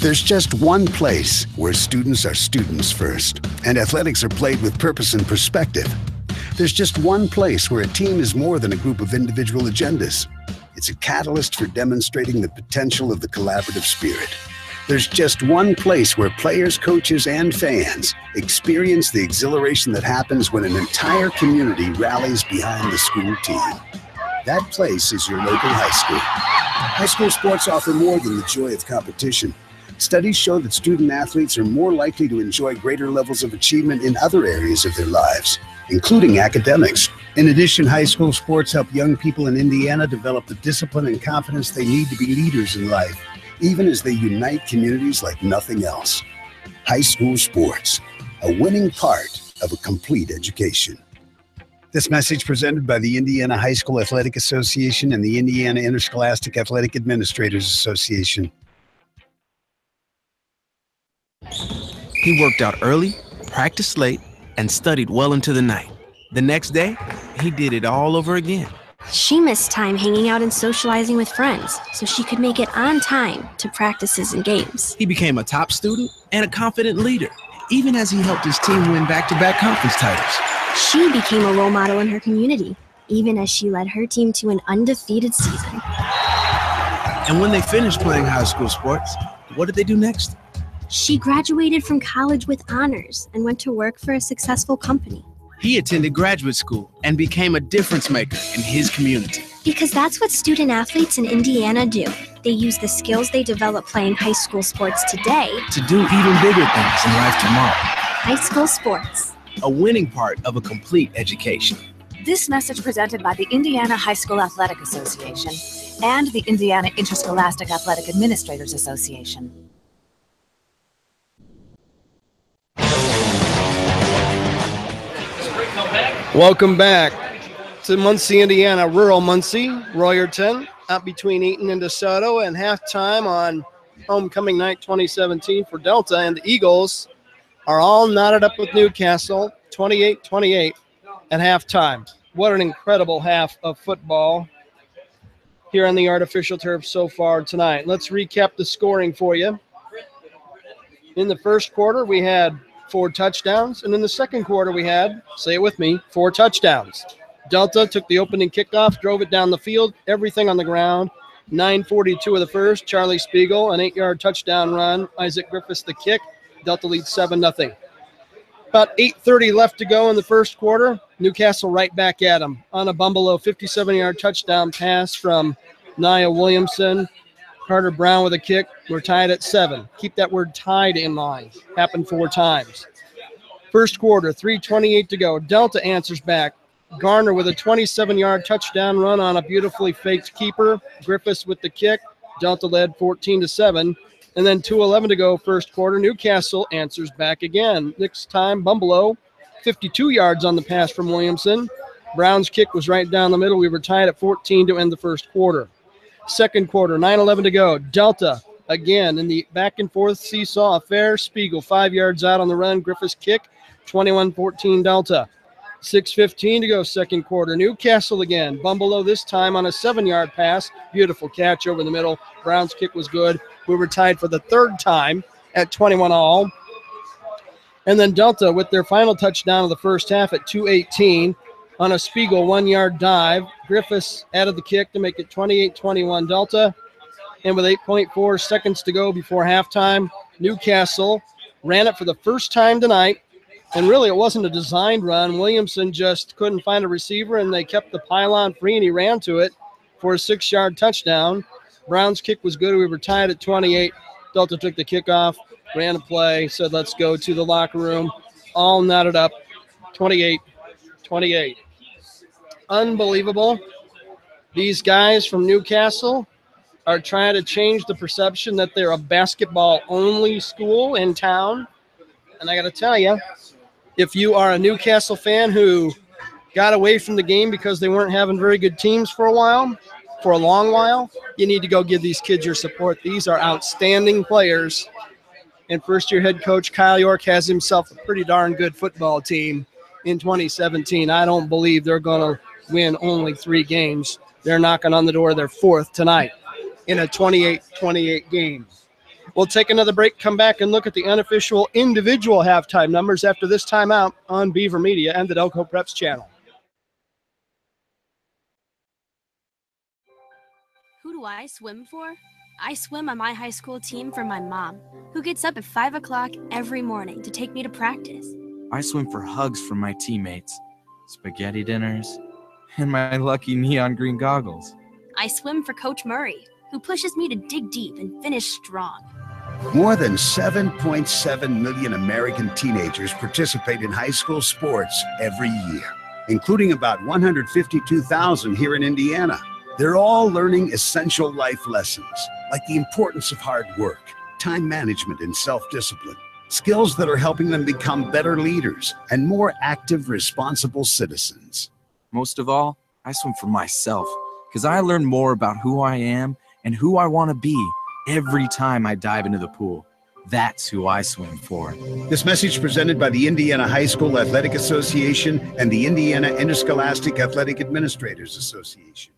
There's just one place where students are students first, and athletics are played with purpose and perspective. There's just one place where a team is more than a group of individual agendas. It's a catalyst for demonstrating the potential of the collaborative spirit. There's just one place where players, coaches, and fans experience the exhilaration that happens when an entire community rallies behind the school team. That place is your local high school. High school sports offer more than the joy of competition. Studies show that student athletes are more likely to enjoy greater levels of achievement in other areas of their lives, including academics. In addition, high school sports help young people in Indiana develop the discipline and confidence they need to be leaders in life, even as they unite communities like nothing else. High school sports, a winning part of a complete education. This message presented by the Indiana High School Athletic Association and the Indiana Interscholastic Athletic Administrators Association. He worked out early, practiced late, and studied well into the night. The next day, he did it all over again. She missed time hanging out and socializing with friends so she could make it on time to practices and games. He became a top student and a confident leader, even as he helped his team win back-to-back conference titles. She became a role model in her community, even as she led her team to an undefeated season. And when they finished playing high school sports, what did they do next? She graduated from college with honors and went to work for a successful company. He attended graduate school and became a difference maker in his community. Because that's what student athletes in Indiana do. They use the skills they develop playing high school sports today to do even bigger things in life tomorrow. High school sports, a winning part of a complete education. This message presented by the Indiana High School Athletic Association and the Indiana Interscholastic Athletic Administrators Association. Welcome back to Muncie, Indiana, rural Muncie, Royerton, out between Eaton and DeSoto, and halftime on homecoming night 2017 for Delta, and the Eagles are all knotted up with Newcastle, 28-28 at halftime. What an incredible half of football here on the artificial turf so far tonight. Let's recap the scoring for you. In the first quarter, we had 4 touchdowns, and in the second quarter we had, say it with me, 4 touchdowns. Delta took the opening kickoff, drove it down the field, everything on the ground. 9:42 of the first, Charlie Spiegel, an 8-yard touchdown run. Isaac Griffiths the kick. Delta leads 7-0. About 8:30 left to go in the first quarter. Newcastle right back at them on a Bumbleow 57-yard touchdown pass from Nia Williamson. Carter Brown with a kick. We're tied at 7. Keep that word tied in mind. Happened 4 times. First quarter, 3:28 to go. Delta answers back. Garner with a 27-yard touchdown run on a beautifully faked keeper. Griffiths with the kick. Delta led 14-7. And then 2:11 to go first quarter. Newcastle answers back again. Next time, Bumbleow, 52 yards on the pass from Williamson. Brown's kick was right down the middle. We were tied at 14 to end the first quarter. Second quarter, 9:11 to go. Delta again in the back and forth seesaw affair. Spiegel 5 yards out on the run. Griffiths kick, 21-14 Delta. 6:15 to go second quarter. Newcastle again. Bumbleow this time on a 7-yard pass. Beautiful catch over the middle. Brown's kick was good. We were tied for the third time at 21-all. And then Delta with their final touchdown of the first half at 2:18 on a Spiegel 1-yard dive. Griffiths added the kick to make it 28-21 Delta. And with 8.4 seconds to go before halftime, Newcastle ran it for the first time tonight. And really, it wasn't a designed run. Williamson just couldn't find a receiver, and they kept the pylon free, and he ran to it for a 6-yard touchdown. Brown's kick was good. We were tied at 28. Delta took the kickoff, ran a play, said let's go to the locker room. All knotted up, 28-28. Unbelievable. These guys from Newcastle are trying to change the perception that they're a basketball-only school in town. And I got to tell you, if you are a Newcastle fan who got away from the game because they weren't having very good teams for a long while, you need to go give these kids your support. These are outstanding players. And first-year head coach Kyle York has himself a pretty darn good football team in 2017. I don't believe they're going to win only 3 games. They're knocking on the door of their 4th tonight in a 28-28 game. We'll take another break, come back, and look at the unofficial individual halftime numbers after this timeout on Beaver Media and the Delco Preps channel. Who do I swim for? I swim on my high school team for my mom, who gets up at 5 o'clock every morning to take me to practice. I swim for hugs from my teammates, spaghetti dinners, and my lucky neon green goggles. I swim for Coach Murray, who pushes me to dig deep and finish strong. More than 7.7 million American teenagers participate in high school sports every year, including about 152,000 here in Indiana. They're all learning essential life lessons, like the importance of hard work, time management, and self-discipline, skills that are helping them become better leaders and more active, responsible citizens. Most of all, I swim for myself, because I learn more about who I am and who I want to be every time I dive into the pool. That's who I swim for. This message presented by the Indiana High School Athletic Association and the Indiana Interscholastic Athletic Administrators Association.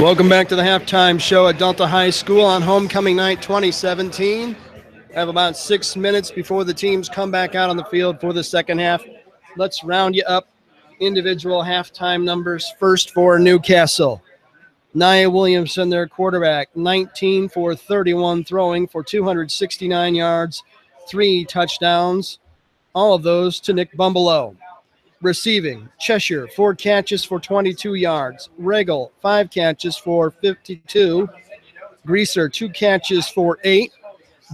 Welcome back to the halftime show at Delta High School on homecoming night 2017. I have about 6 minutes before the teams come back out on the field for the second half. Let's round you up individual halftime numbers. First for Newcastle. Nia Williamson, their quarterback, 19 for 31 throwing for 269 yards, 3 touchdowns, all of those to Nick Bumbleau. Receiving, Cheshire, 4 catches for 22 yards. Regal, 5 catches for 52. Greaser, 2 catches for 8.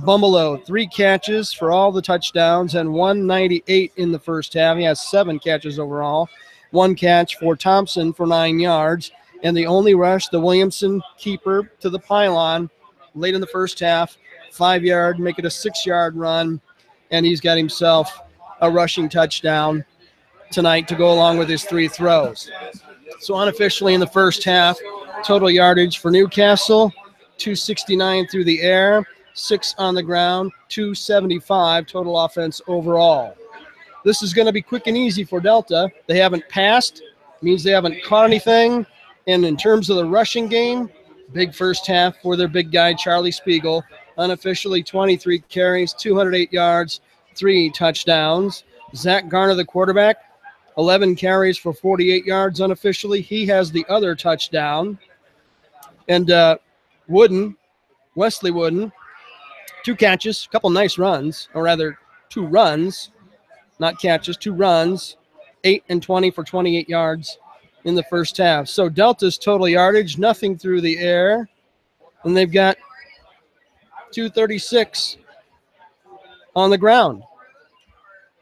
Bumbleau, 3 catches for all the touchdowns and 198 in the first half. He has 7 catches overall. 1 catch for Thompson for 9 yards. And the only rush, the Williamson keeper to the pylon late in the first half. 5-yard, make it a 6-yard run. And he's got himself a rushing touchdown tonight to go along with his 3 throws. So unofficially in the first half, total yardage for Newcastle, 269 through the air, 6 on the ground, 275 total offense overall. This is going to be quick and easy for Delta. They haven't passed, means they haven't caught anything. And in terms of the rushing game, big first half for their big guy, Charlie Spiegel. Unofficially 23 carries, 208 yards, 3 touchdowns. Zach Garner, the quarterback, 11 carries for 48 yards unofficially. He has the other touchdown. And Wesley Wooden, 2 catches, a couple nice runs, or rather 2 runs, not catches, 2 runs, 8 and 20 for 28 yards in the first half. So Delta's total yardage, nothing through the air. And they've got 236 on the ground.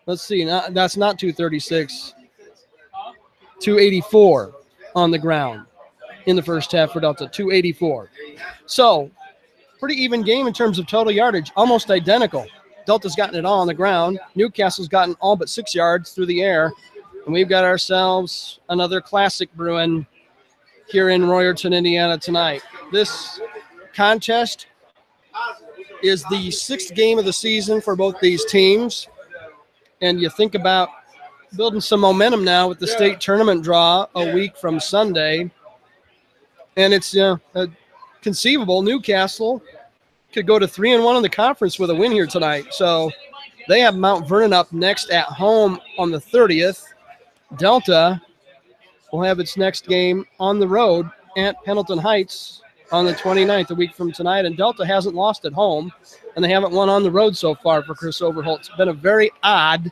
Let's see, that's not 236. 284 on the ground in the first half for Delta, 284. So pretty even game in terms of total yardage, almost identical. Delta's gotten it all on the ground. Newcastle's gotten all but 6 yards through the air. And we've got ourselves another classic brewing here in Royerton, Indiana tonight. This contest is the 6th game of the season for both these teams. And you think about building some momentum now with the state tournament draw a week from Sunday. And it's conceivable Newcastle could go to 3-1 in the conference with a win here tonight. So they have Mount Vernon up next at home on the 30th. Delta will have its next game on the road at Pendleton Heights on the 29th, a week from tonight. And Delta hasn't lost at home, and they haven't won on the road so far for Chris Overholt. It's been a very odd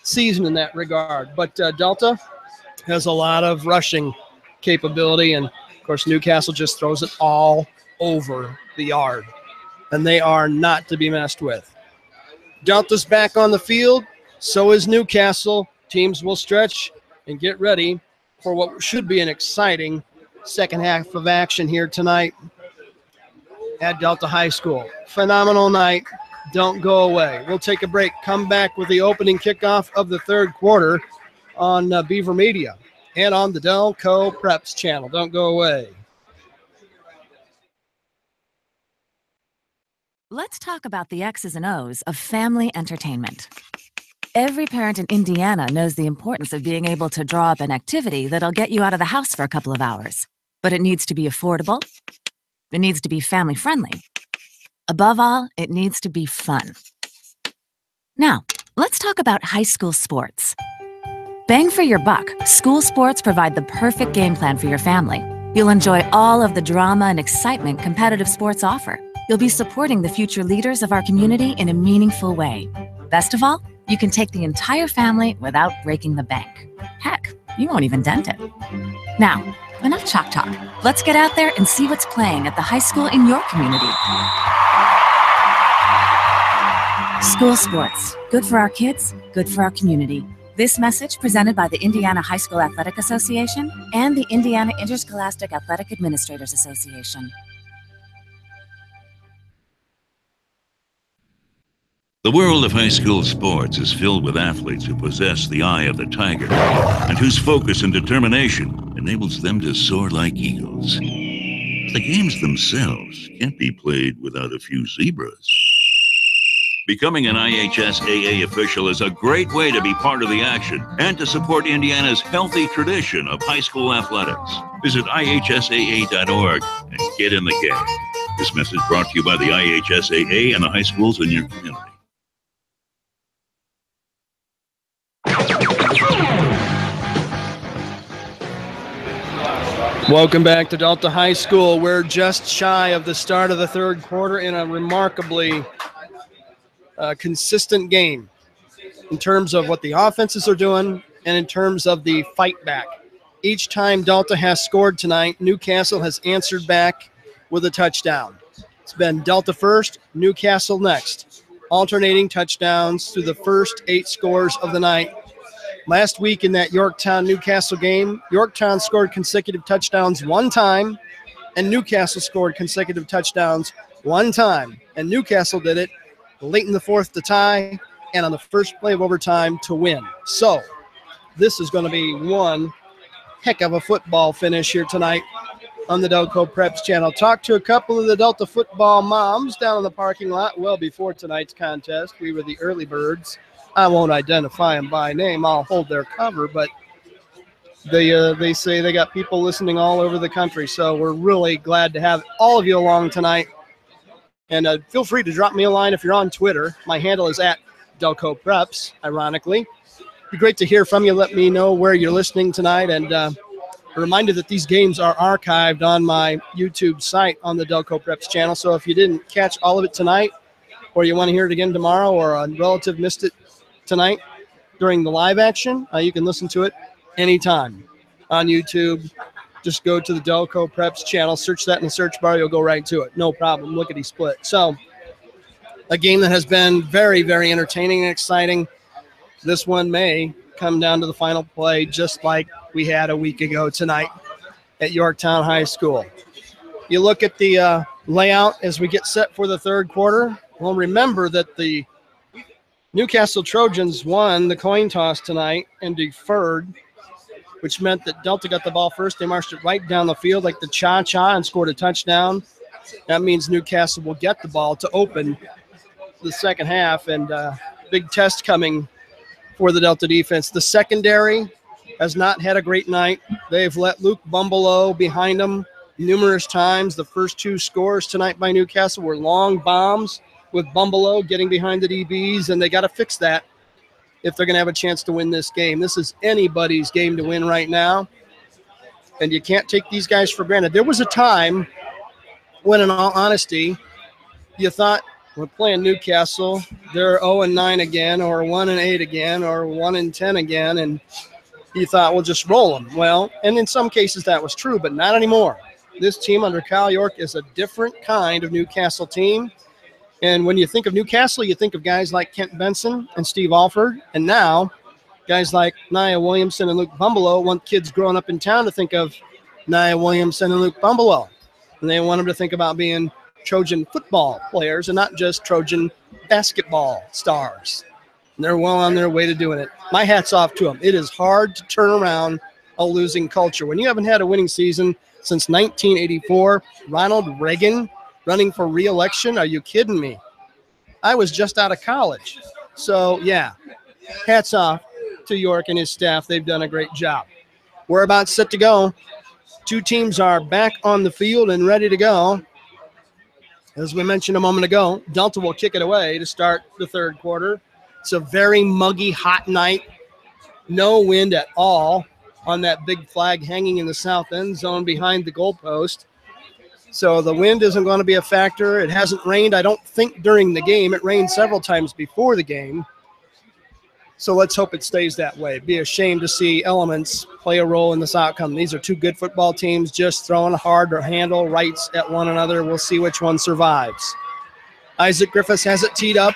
season in that regard. But Delta has a lot of rushing capability, and, of course, Newcastle just throws it all over the yard, and they are not to be messed with. Delta's back on the field. So is Newcastle. Teams will stretch and get ready for what should be an exciting second half of action here tonight at Delta High School. Phenomenal night. Don't go away. We'll take a break. Come back with the opening kickoff of the third quarter on Beaver Media and on the Delco Preps channel. Don't go away. Let's talk about the X's and O's of family entertainment. Every parent in Indiana knows the importance of being able to draw up an activity that'll get you out of the house for a couple of hours. But it needs to be affordable. It needs to be family-friendly. Above all, it needs to be fun. Now, let's talk about high school sports. Bang for your buck, school sports provide the perfect game plan for your family. You'll enjoy all of the drama and excitement competitive sports offer. You'll be supporting the future leaders of our community in a meaningful way. Best of all, you can take the entire family without breaking the bank. Heck, you won't even dent it. Now, enough chalk talk. Let's get out there and see what's playing at the high school in your community. School sports. Good for our kids, good for our community. This message presented by the Indiana High School Athletic Association and the Indiana Interscholastic Athletic Administrators Association. The world of high school sports is filled with athletes who possess the eye of the tiger and whose focus and determination enables them to soar like eagles. The games themselves can't be played without a few zebras. Becoming an IHSAA official is a great way to be part of the action and to support Indiana's healthy tradition of high school athletics. Visit IHSAA.org and get in the game. This message brought to you by the IHSAA and the high schools in your community. Welcome back to Delta High School. We're just shy of the start of the third quarter in a remarkably consistent game in terms of what the offenses are doing and in terms of the fight back. Each time Delta has scored tonight, Newcastle has answered back with a touchdown. It's been Delta first, Newcastle next. Alternating touchdowns through the first 8 scores of the night. Last week in that Yorktown-Newcastle game, Yorktown scored consecutive touchdowns 1 time, and Newcastle scored consecutive touchdowns 1 time. And Newcastle did it late in the fourth to tie and on the first play of overtime to win. So this is going to be one heck of a football finish here tonight on the Delco Preps channel. Talked to a couple of the Delta football moms down in the parking lot well before tonight's contest. We were the early birds. I won't identify them by name. I'll hold their cover, but they say they got people listening all over the country. So we're really glad to have all of you along tonight. And feel free to drop me a line if you're on Twitter. My handle is at Delco Preps, ironically. It'd be great to hear from you. Let me know where you're listening tonight. And a reminder that these games are archived on my YouTube site on the Delco Preps channel. So if you didn't catch all of it tonight, or you want to hear it again tomorrow, or a relative missed it tonight during the live action, you can listen to it anytime on YouTube. Just go to the Delco Preps channel, search that in the search bar, you'll go right to it. No problem, lickety split. So a game that has been very, very entertaining and exciting. This one may come down to the final play just like we had a week ago tonight at Yorktown High School. You look at the layout as we get set for the third quarter. Well, remember that the Newcastle Trojans won the coin toss tonight and deferred, which meant that Delta got the ball first. They marched it right down the field like the cha-cha and scored a touchdown. That means Newcastle will get the ball to open the second half, and big test coming for the Delta defense. The secondary has not had a great night. They've let Luke Bumbleow behind them numerous times. The first 2 scores tonight by Newcastle were long bombs with Bumbalo getting behind the DBs, and they got to fix that if they're going to have a chance to win this game. This is anybody's game to win right now, and you can't take these guys for granted. There was a time when, in all honesty, you thought, we're playing Newcastle, they're 0-9 again, or 1-8 again, or 1-10 again, and you thought, we'll just roll them. Well, and in some cases that was true, but not anymore. This team under Kyle York is a different kind of Newcastle team. And when you think of Newcastle, you think of guys like Kent Benson and Steve Alford. And now guys like Nia Williamson and Luke Bumbalo want kids growing up in town to think of Nia Williamson and Luke Bumbalo. And they want them to think about being Trojan football players and not just Trojan basketball stars. And they're well on their way to doing it. My hat's off to them. It is hard to turn around a losing culture. When you haven't had a winning season since 1984, Ronald Reagan running for re-election, are you kidding me? I was just out of college. So, yeah, hats off to York and his staff. They've done a great job. We're about set to go. 2 teams are back on the field and ready to go. As we mentioned a moment ago, Delta will kick it away to start the 3rd quarter. It's a very muggy, hot night. No wind at all on that big flag hanging in the south end zone behind the goalpost. So the wind isn't going to be a factor. It hasn't rained, I don't think, during the game. It rained several times before the game. So let's hope it stays that way. It'd be a shame to see elements play a role in this outcome. These are 2 good football teams just throwing hard to handle rights at one another. We'll see which one survives. Isaac Griffiths has it teed up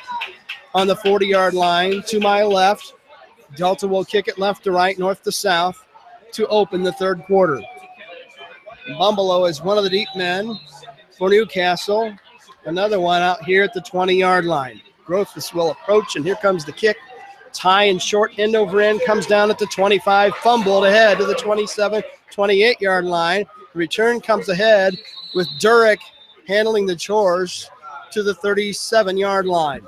on the 40-yard line to my left. Delta will kick it left to right, north to south to open the 3rd quarter. Bumbalo is one of the deep men for Newcastle. Another one out here at the 20-yard line. Griffiths will approach, and here comes the kick. It's high and short, end over end, comes down at the 25, fumbled ahead to the 27, 28-yard line. The return comes ahead with Durick handling the chores to the 37-yard line.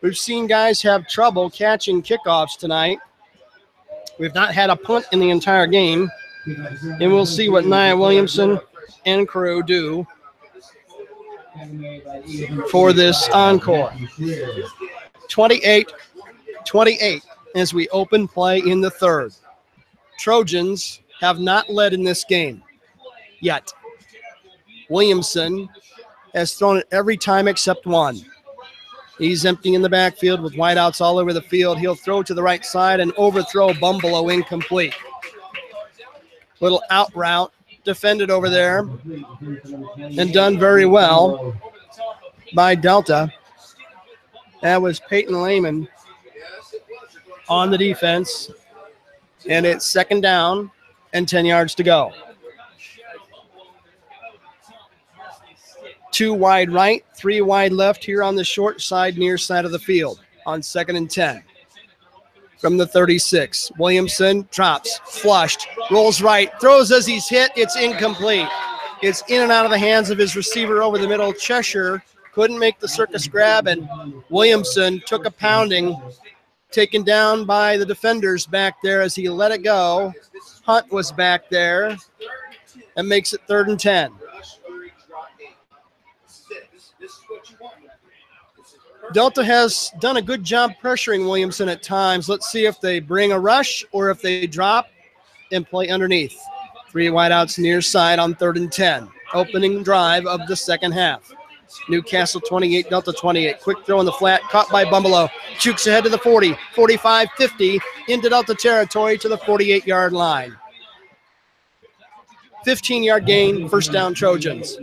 We've seen guys have trouble catching kickoffs tonight. We've not had a punt in the entire game, and we'll see what Nia Williamson and crew do for this encore. 28-28 as we open play in the 3rd. Trojans have not led in this game yet. Williamson has thrown it every time except one. He's emptying in the backfield with wideouts all over the field. He'll throw to the right side and overthrow Bumbalo incomplete. Little out route defended over there and done very well by Delta. That was Peyton Lehman on the defense, and it's 2nd down and 10 yards to go. 2 wide right, 3 wide left here on the short side, near side of the field on 2nd and 10. From the 36, Williamson drops, flushed, rolls right, throws as he's hit. It's incomplete. It's in and out of the hands of his receiver over the middle. Cheshire couldn't make the circus grab, and Williamson took a pounding, taken down by the defenders back there as he let it go. Hunt was back there and makes it 3rd and 10. Delta has done a good job pressuring Williamson at times. Let's see if they bring a rush or if they drop and play underneath. 3 wideouts near side on 3rd and 10. Opening drive of the 2nd half. Newcastle 28, Delta 28. Quick throw in the flat, caught by Bumbalo. Jukes ahead to the 40, 45, 50, into Delta territory to the 48-yard line. 15-yard gain, 1st down Trojans.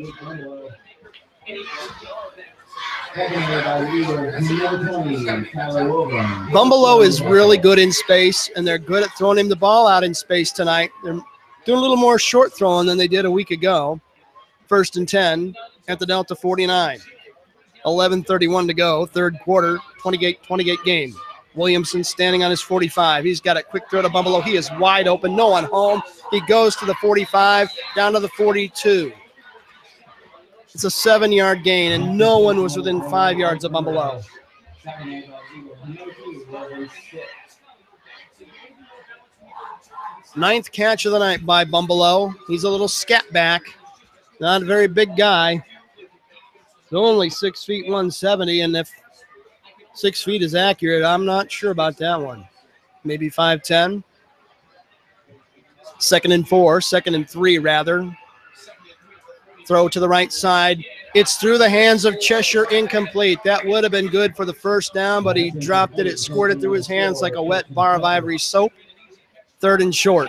Bumbalo is really good in space, and they're good at throwing him the ball out in space tonight. They're doing a little more short throwing than they did a week ago. 1st and 10 at the Delta 49. 11:31 to go, 3rd quarter, 28-28 game. Williamson standing on his 45. He's got a quick throw to Bumbalo. He is wide open, no one home. He goes to the 45, down to the 42. It's a 7-yard gain, and no one was within 5 yards of Bumbalo. Ninth catch of the night by Bumbelow. He's a little scat back. Not a very big guy. Only 6 feet 170, and if 6 feet is accurate, I'm not sure about that one. Maybe 5'10". 2nd and 4, 2nd and 3 rather. Throw to the right side. It's through the hands of Cheshire, incomplete. That would have been good for the first down, but he dropped it. It squirted through his hands like a wet bar of ivory soap. 3rd and short.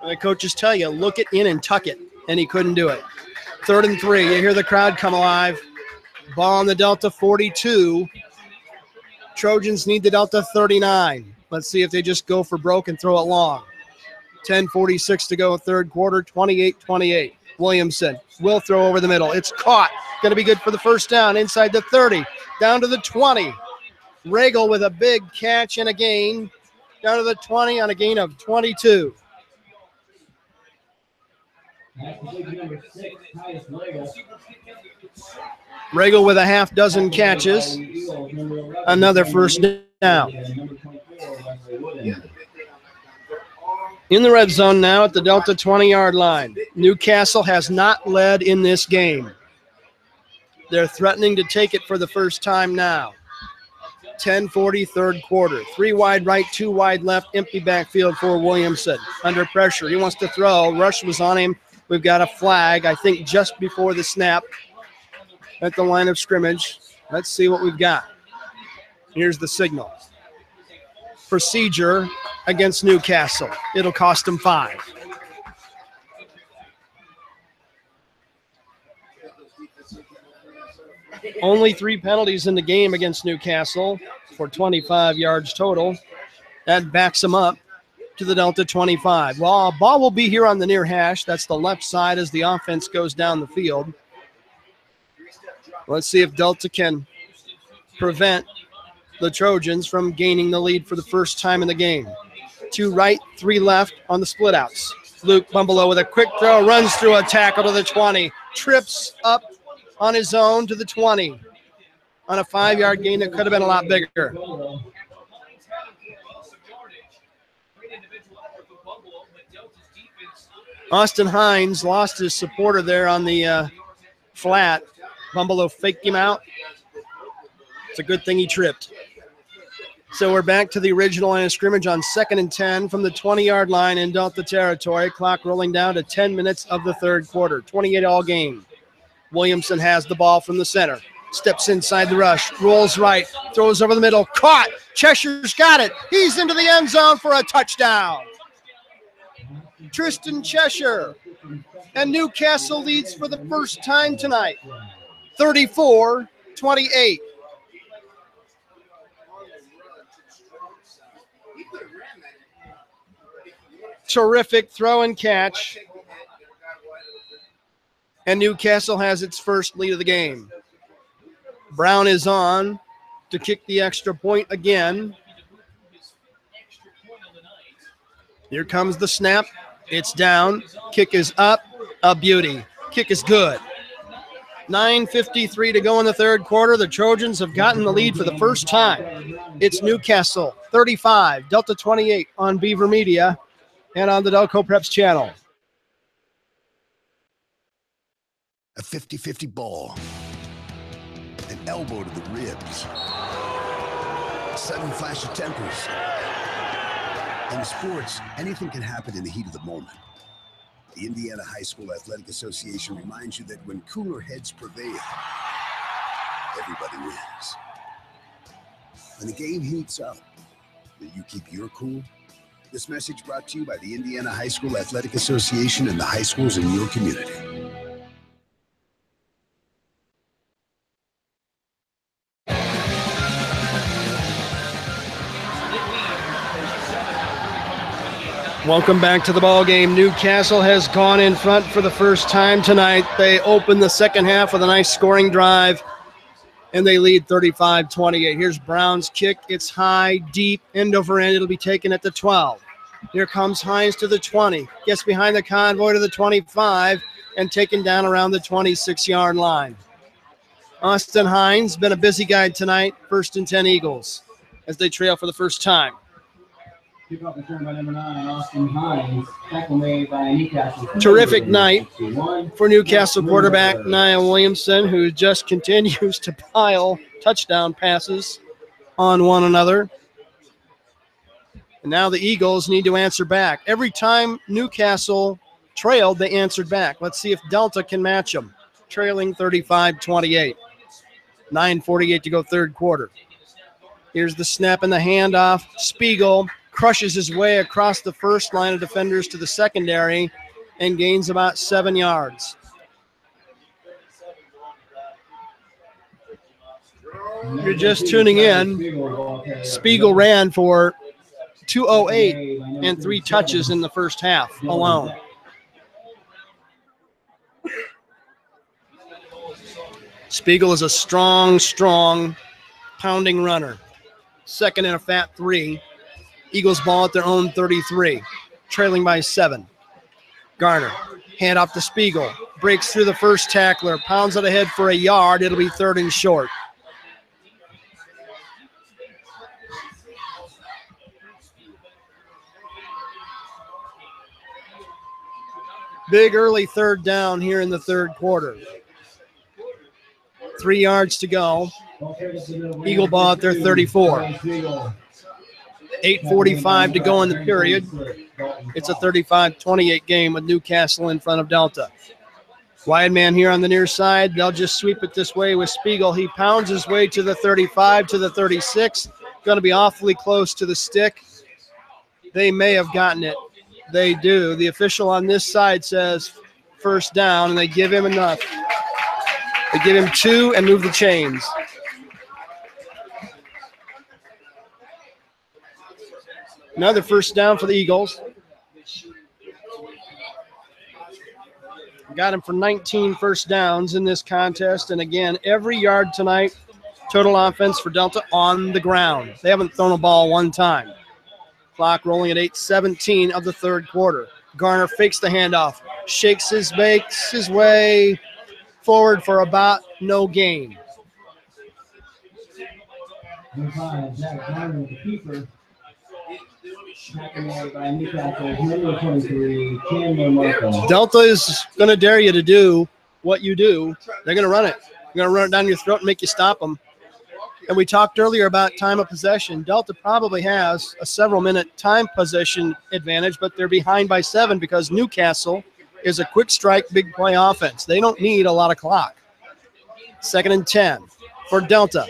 And the coaches tell you, look it in and tuck it, and he couldn't do it. 3rd and 3. You hear the crowd come alive. Ball on the Delta 42. Trojans need the Delta 39. Let's see if they just go for broke and throw it long. 10:46 to go, third quarter, 28-28. Williamson will throw over the middle. It's caught. Going to be good for the first down inside the 30, down to the 20. Regal with a big catch and a gain, down to the 20 on a gain of 22. Regal with a half dozen catches. Another first down. In the red zone now at the Delta 20-yard line. Newcastle has not led in this game. They're threatening to take it for the first time now. 10:40, third quarter. 3 wide right, 2 wide left, empty backfield for Williamson. Under pressure. He wants to throw. Rush was on him. We've got a flag, I think, just before the snap at the line of scrimmage. Let's see what we've got. Here's the signal. Procedure against Newcastle. It'll cost them 5. Only 3 penalties in the game against Newcastle for 25 yards total. That backs them up to the Delta 25. Well, ball will be here on the near hash. That's the left side as the offense goes down the field. Let's see if Delta can prevent the Trojans from gaining the lead for the first time in the game. 2 right, 3 left on the split outs. Luke Bumbelow with a quick throw, runs through a tackle to the 20, trips up on his own to the 20 on a 5-yard gain that could have been a lot bigger. Austin Hines lost his supporter there on the flat. Bumbelow faked him out. It's a good thing he tripped. So we're back to the original line of scrimmage on 2nd and 10 from the 20-yard line in Delta territory. Clock rolling down to 10 minutes of the third quarter. 28 all game. Williamson has the ball from the center. Steps inside the rush. Rolls right. Throws over the middle. Caught. Cheshire's got it. He's into the end zone for a touchdown. Tristan Cheshire. And Newcastle leads for the first time tonight. 34-28. Terrific throw and catch. And Newcastle has its first lead of the game. Brown is on to kick the extra point again. Here comes the snap. It's down. Kick is up. A beauty. Kick is good. 9:53 to go in the third quarter. The Trojans have gotten the lead for the first time. It's Newcastle 35, Delta 28 on Beaver Media and on the Delco Preps channel. A 50-50 ball. An elbow to the ribs. A sudden flash of tempers. In sports, anything can happen in the heat of the moment. The Indiana High School Athletic Association reminds you that when cooler heads prevail, everybody wins. When the game heats up, will you keep your cool? This message brought to you by the Indiana High School Athletic Association and the high schools in your community. Welcome back to the ball game. Newcastle has gone in front for the first time tonight. They open the second half with a nice scoring drive, and they lead 35-28. Here's Brown's kick. It's high, deep, end over end. It'll be taken at the 12. Here comes Hines to the 20. Gets behind the convoy to the 25 and taken down around the 26-yard line. Austin Hines been a busy guy tonight. 1st and 10 Eagles as they trail for the first time. Kickoff return by number 9, Austin Hines. Tackle made by Newcastle. Terrific night for Newcastle quarterback Niall Williamson, who just continues to pile touchdown passes on one another. And now the Eagles need to answer back. Every time Newcastle trailed, they answered back. Let's see if Delta can match them. Trailing 35-28. 9:48 to go third quarter. Here's the snap and the handoff. Spiegel crushes his way across the first line of defenders to the secondary and gains about 7 yards. You're just tuning in. Spiegel ran for 208 and 3 touches in the first half alone. Spiegel is a strong pounding runner. Second and a fat 3. Eagles ball at their own 33, trailing by 7. Garner, hand off to Spiegel, breaks through the first tackler, pounds it ahead for a yard. It'll be 3rd and short. Big early 3rd down here in the third quarter. 3 yards to go. Eagle ball at their 34. 8:45 to go in the period. It's a 35-28 game with Newcastle in front of Delta. Wide man here on the near side. They'll just sweep it this way with Spiegel. He pounds his way to the 35, to the 36. Going to be awfully close to the stick. They may have gotten it. They do. The official on this side says first down, and they give him enough. They give him 2 and move the chains. Another first down for the Eagles. Got him for 19 first downs in this contest. And again, every yard tonight, total offense for Delta on the ground. They haven't thrown a ball one time. Clock rolling at 8:17 of the third quarter. Garner fakes the handoff, shakes his way forward for about no gain. Zach Garner, the keeper. By Newcastle, number 23, Chandler Markham. Delta is going to dare you to do what you do. They're going to run it. They're going to run it down your throat and make you stop them. And we talked earlier about time of possession. Delta probably has a several-minute time possession advantage, but they're behind by 7 because Newcastle is a quick strike, big play offense. They don't need a lot of clock. 2nd and 10 for Delta.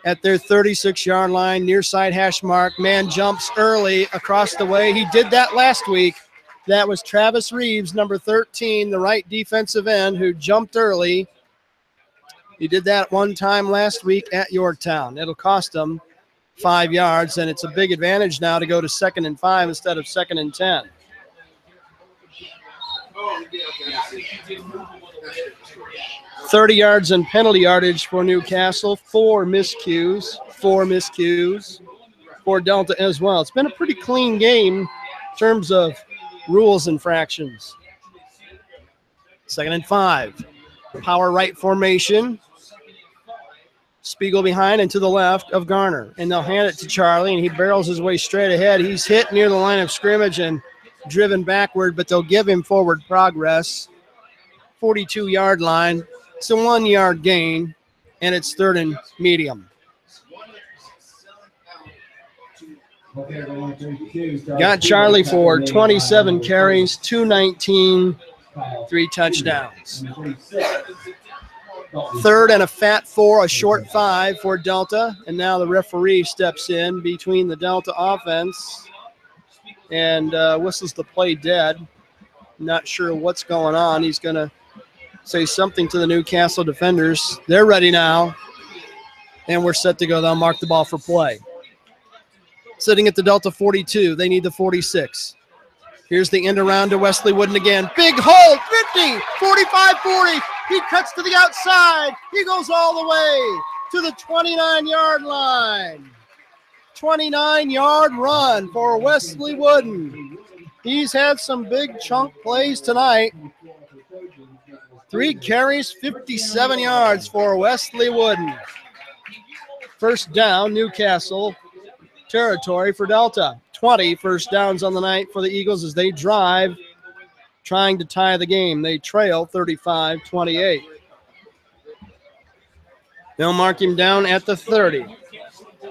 At their 36-yard line, near side hash mark. Man jumps early across the way. He did that last week. That was Travis Reeves, number 13, the right defensive end, who jumped early. He did that one time last week at Yorktown. It'll cost them 5 yards, and it's a big advantage now to go to 2nd and 5 instead of 2nd and 10. $30 yards in penalty yardage for Newcastle. 4 miscues for Delta as well. It's been a pretty clean game in terms of rules infractions. 2nd and 5. Power right formation. Spiegel behind and to the left of Garner. And they'll hand it to Charlie, and he barrels his way straight ahead. He's hit near the line of scrimmage and driven backward, but they'll give him forward progress. 42-yard line. It's a 1-yard gain, and it's 3rd and medium. Got Charlie for 27 carries, 219, 3 touchdowns. 3rd and a fat 4, a short 5 for Delta. And now the referee steps in between the Delta offense and whistles the play dead. Not sure what's going on. He's going to say something to the Newcastle defenders. They're ready now, and we're set to go. They'll mark the ball for play. Sitting at the Delta 42, they need the 46. Here's the end around to Wesley Wooden again. Big hole, 50, 45, 40. He cuts to the outside. He goes all the way to the 29-yard line. 29-yard run for Wesley Wooden. He's had some big chunk plays tonight. 3 carries, 57 yards for Wesley Wooden. First down, Newcastle territory for Delta. 20 first downs on the night for the Eagles as they drive, trying to tie the game. They trail 35-28. They'll mark him down at the 30.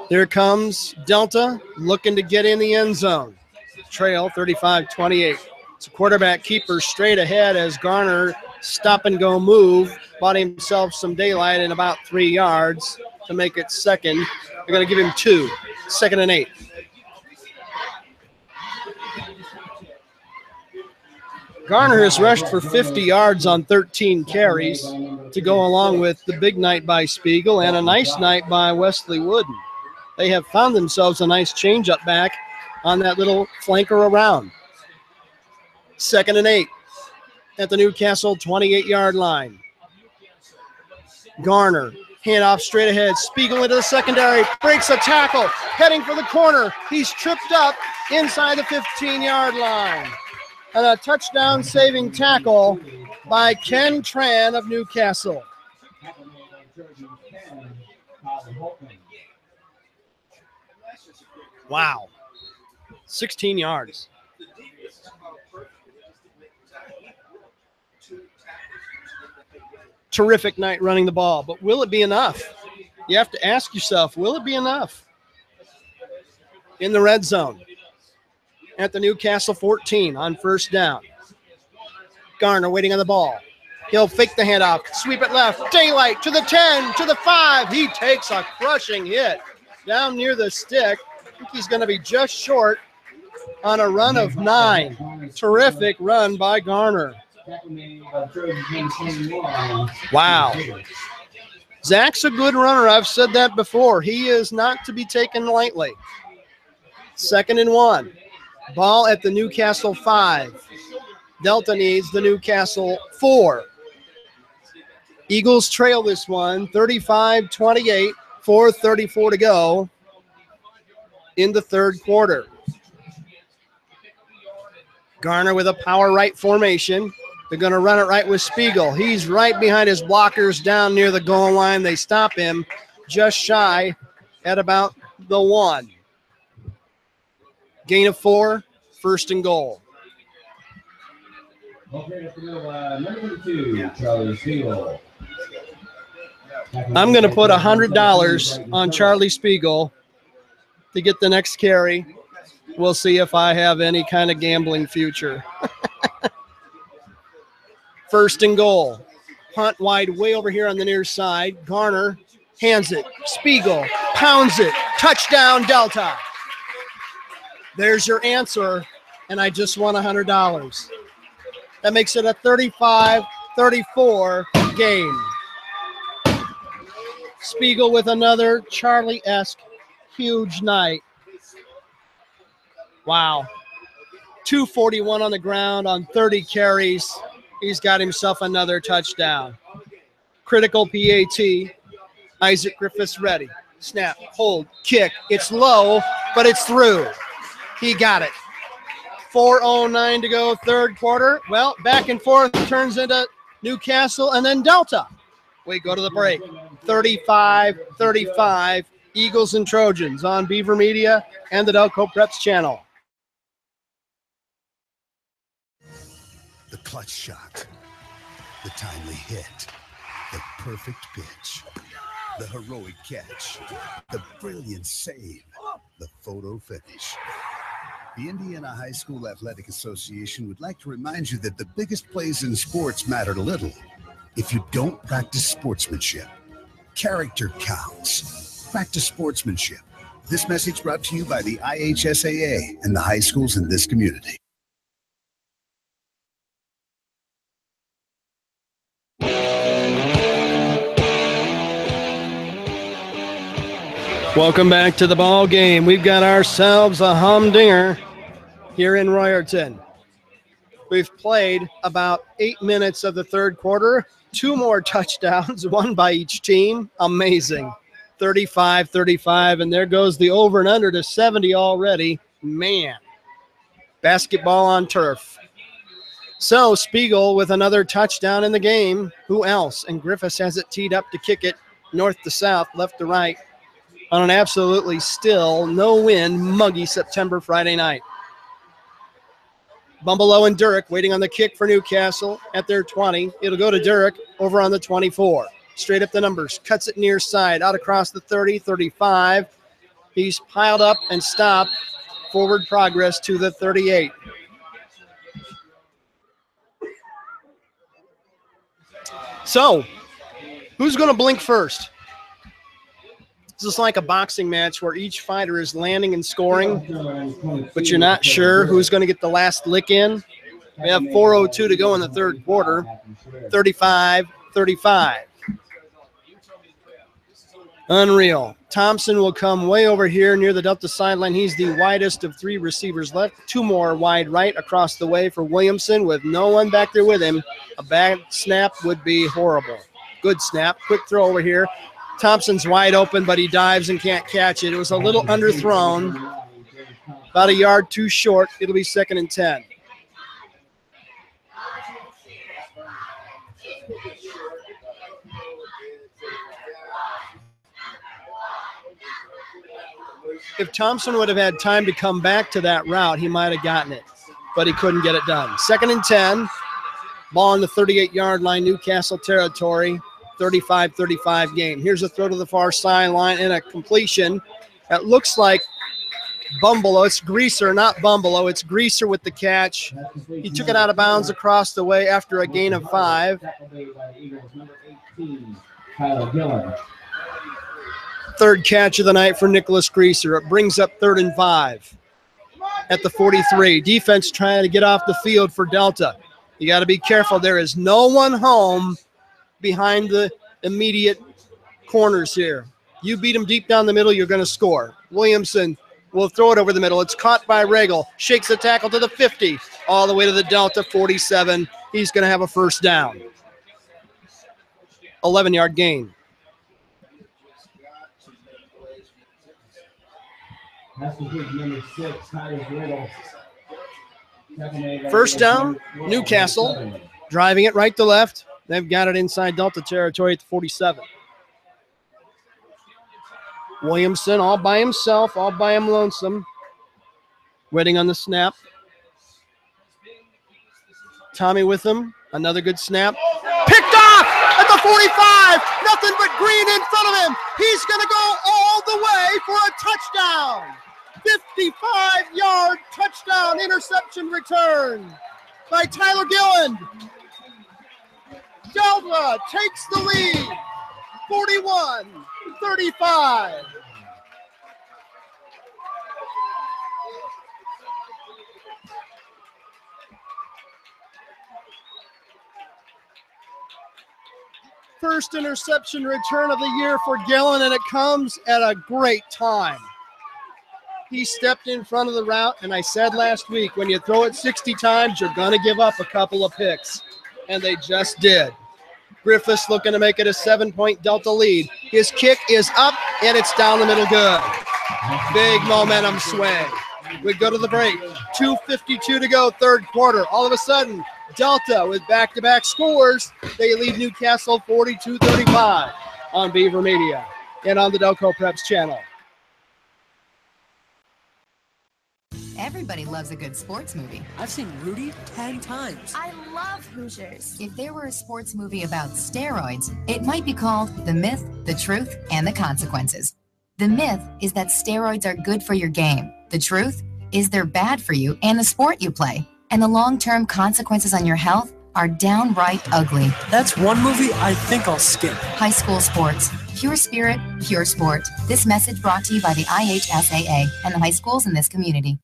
Here comes Delta looking to get in the end zone. Trail 35-28. It's a quarterback keeper straight ahead as Garner stop-and-go move. Bought himself some daylight in about 3 yards to make it second. They're going to give him 2. 2nd and 8. Garner has rushed for 50 yards on 13 carries to go along with the big night by Spiegel and a nice night by Wesley Wooden. They have found themselves a nice change-up back on that little flanker around. 2nd and 8 at the Newcastle 28-yard line. Garner, handoff straight ahead. Spiegel into the secondary, breaks a tackle, heading for the corner. He's tripped up inside the 15-yard line. And a touchdown-saving tackle by Ken Tran of Newcastle. Wow. 16 yards. Terrific night running the ball, but will it be enough? You have to ask yourself, will it be enough? In the red zone at the Newcastle 14 on first down. Garner waiting on the ball. He'll fake the handoff, sweep it left, daylight to the 10, to the 5. He takes a crushing hit down near the stick. I think he's going to be just short on a run of 9. Terrific run by Garner. Wow. Zach's a good runner. I've said that before. He is not to be taken lightly. 2nd and 1. Ball at the Newcastle 5. Delta needs the Newcastle 4. Eagles trail this one 35-28, 4:34 to go in the third quarter. Garner with a power right formation. They're going to run it right with Spiegel. He's right behind his blockers down near the goal line. They stop him just shy at about the 1. Gain of 4, 1st and goal. Number 2, Charlie Spiegel. I'm going to put $100 on Charlie Spiegel to get the next carry. We'll see if I have any kind of gambling future. 1st and goal. Punt wide way over here on the near side. Garner hands it. Spiegel pounds it. Touchdown, Delta. There's your answer, and I just won $100. That makes it a 35-34 game. Spiegel with another Charlie-esque huge night. Wow. 241 on the ground on 30 carries. He's got himself another touchdown. Critical PAT. Isaac Griffiths ready. Snap, hold, kick. It's low, but it's through. He got it. 4:09 to go, third quarter. Well, back and forth turns into Newcastle and then Delta. We go to the break. 35-35, Eagles and Trojans on Beaver Media and the Delco Preps channel. The clutch shot, the timely hit, the perfect pitch, the heroic catch, the brilliant save, the photo finish. The Indiana High School Athletic Association would like to remind you that the biggest plays in sports matter little if you don't practice sportsmanship. Character counts. Practice sportsmanship. This message brought to you by the IHSAA and the high schools in this community. Welcome back to the ball game. We've got ourselves a humdinger here in Royerton. We've played about 8 minutes of the third quarter. 2 more touchdowns, 1 by each team. Amazing. 35-35, and there goes the over and under to 70 already. Man, basketball on turf. So Spiegel with another touchdown in the game. Who else? And Griffiths has it teed up to kick it north to south, left to right. on an absolutely still, no wind, muggy September Friday night. Bumbelow and Durick waiting on the kick for Newcastle at their 20. It'll go to Durick over on the 24. Straight up the numbers, cuts it near side, out across the 30, 35. He's piled up and stopped. Forward progress to the 38. So, who's going to blink first? This is like a boxing match where each fighter is landing and scoring, but you're not sure who's going to get the last lick in. We have 4:02 to go in the third quarter, 35-35. Unreal. Thompson will come way over here near the Delta sideline. He's the widest of three receivers left. Two more wide right across the way for Williamson with no one back there with him. A bad snap would be horrible. Good snap. Quick throw over here. Thompson's wide open, but he dives and can't catch it. It was a little underthrown. About a yard too short. It'll be 2nd and 10. If Thompson would have had time to come back to that route, he might have gotten it, but he couldn't get it done. 2nd and 10. Ball on the 38-yard line, Newcastle territory. 35-35 game. Here's a throw to the far sideline and a completion. That looks like Bumbelow. It's Greaser, not Bumbelow. It's Greaser with the catch. He took it out of bounds across the way after a gain of 5. Third catch of the night for Nicholas Greaser. It brings up 3rd and 5 at the 43. Defense trying to get off the field for Delta. You got to be careful. There is no one home behind the immediate corners here. You beat them deep down the middle, you're going to score. Williamson will throw it over the middle. It's caught by Regal. Shakes the tackle to the 50, all the way to the Delta 47. He's going to have a first down. 11-yard gain. First down, Newcastle. Driving it right to left. They've got it inside Delta territory at the 47. Williamson all by himself, all by him lonesome. Waiting on the snap. Tommy with him. Another good snap. Picked off at the 45. Nothing but green in front of him. He's going to go all the way for a touchdown. 55-yard touchdown interception return by Tyler Gilland. Delta takes the lead, 41-35. First interception return of the year for Gillen, and it comes at a great time. He stepped in front of the route, and I said last week, when you throw it 60 times, you're going to give up a couple of picks, and they just did. Griffiths looking to make it a 7-point Delta lead. His kick is up, and it's down the middle good. Big momentum swing. We go to the break. 2:52 to go, third quarter. All of a sudden, Delta with back-to-back scores. They lead Newcastle 42-35 on Beaver Media and on the Delco Preps channel. Everybody loves a good sports movie. I've seen Rudy 10 times. I love Hoosiers. If there were a sports movie about steroids, it might be called The Myth, the Truth, and the Consequences. The myth is that steroids are good for your game. The truth is they're bad for you and the sport you play. And the long-term consequences on your health are downright ugly. That's one movie I think I'll skip. High school sports. Pure spirit, pure sport. This message brought to you by the IHSAA and the high schools in this community.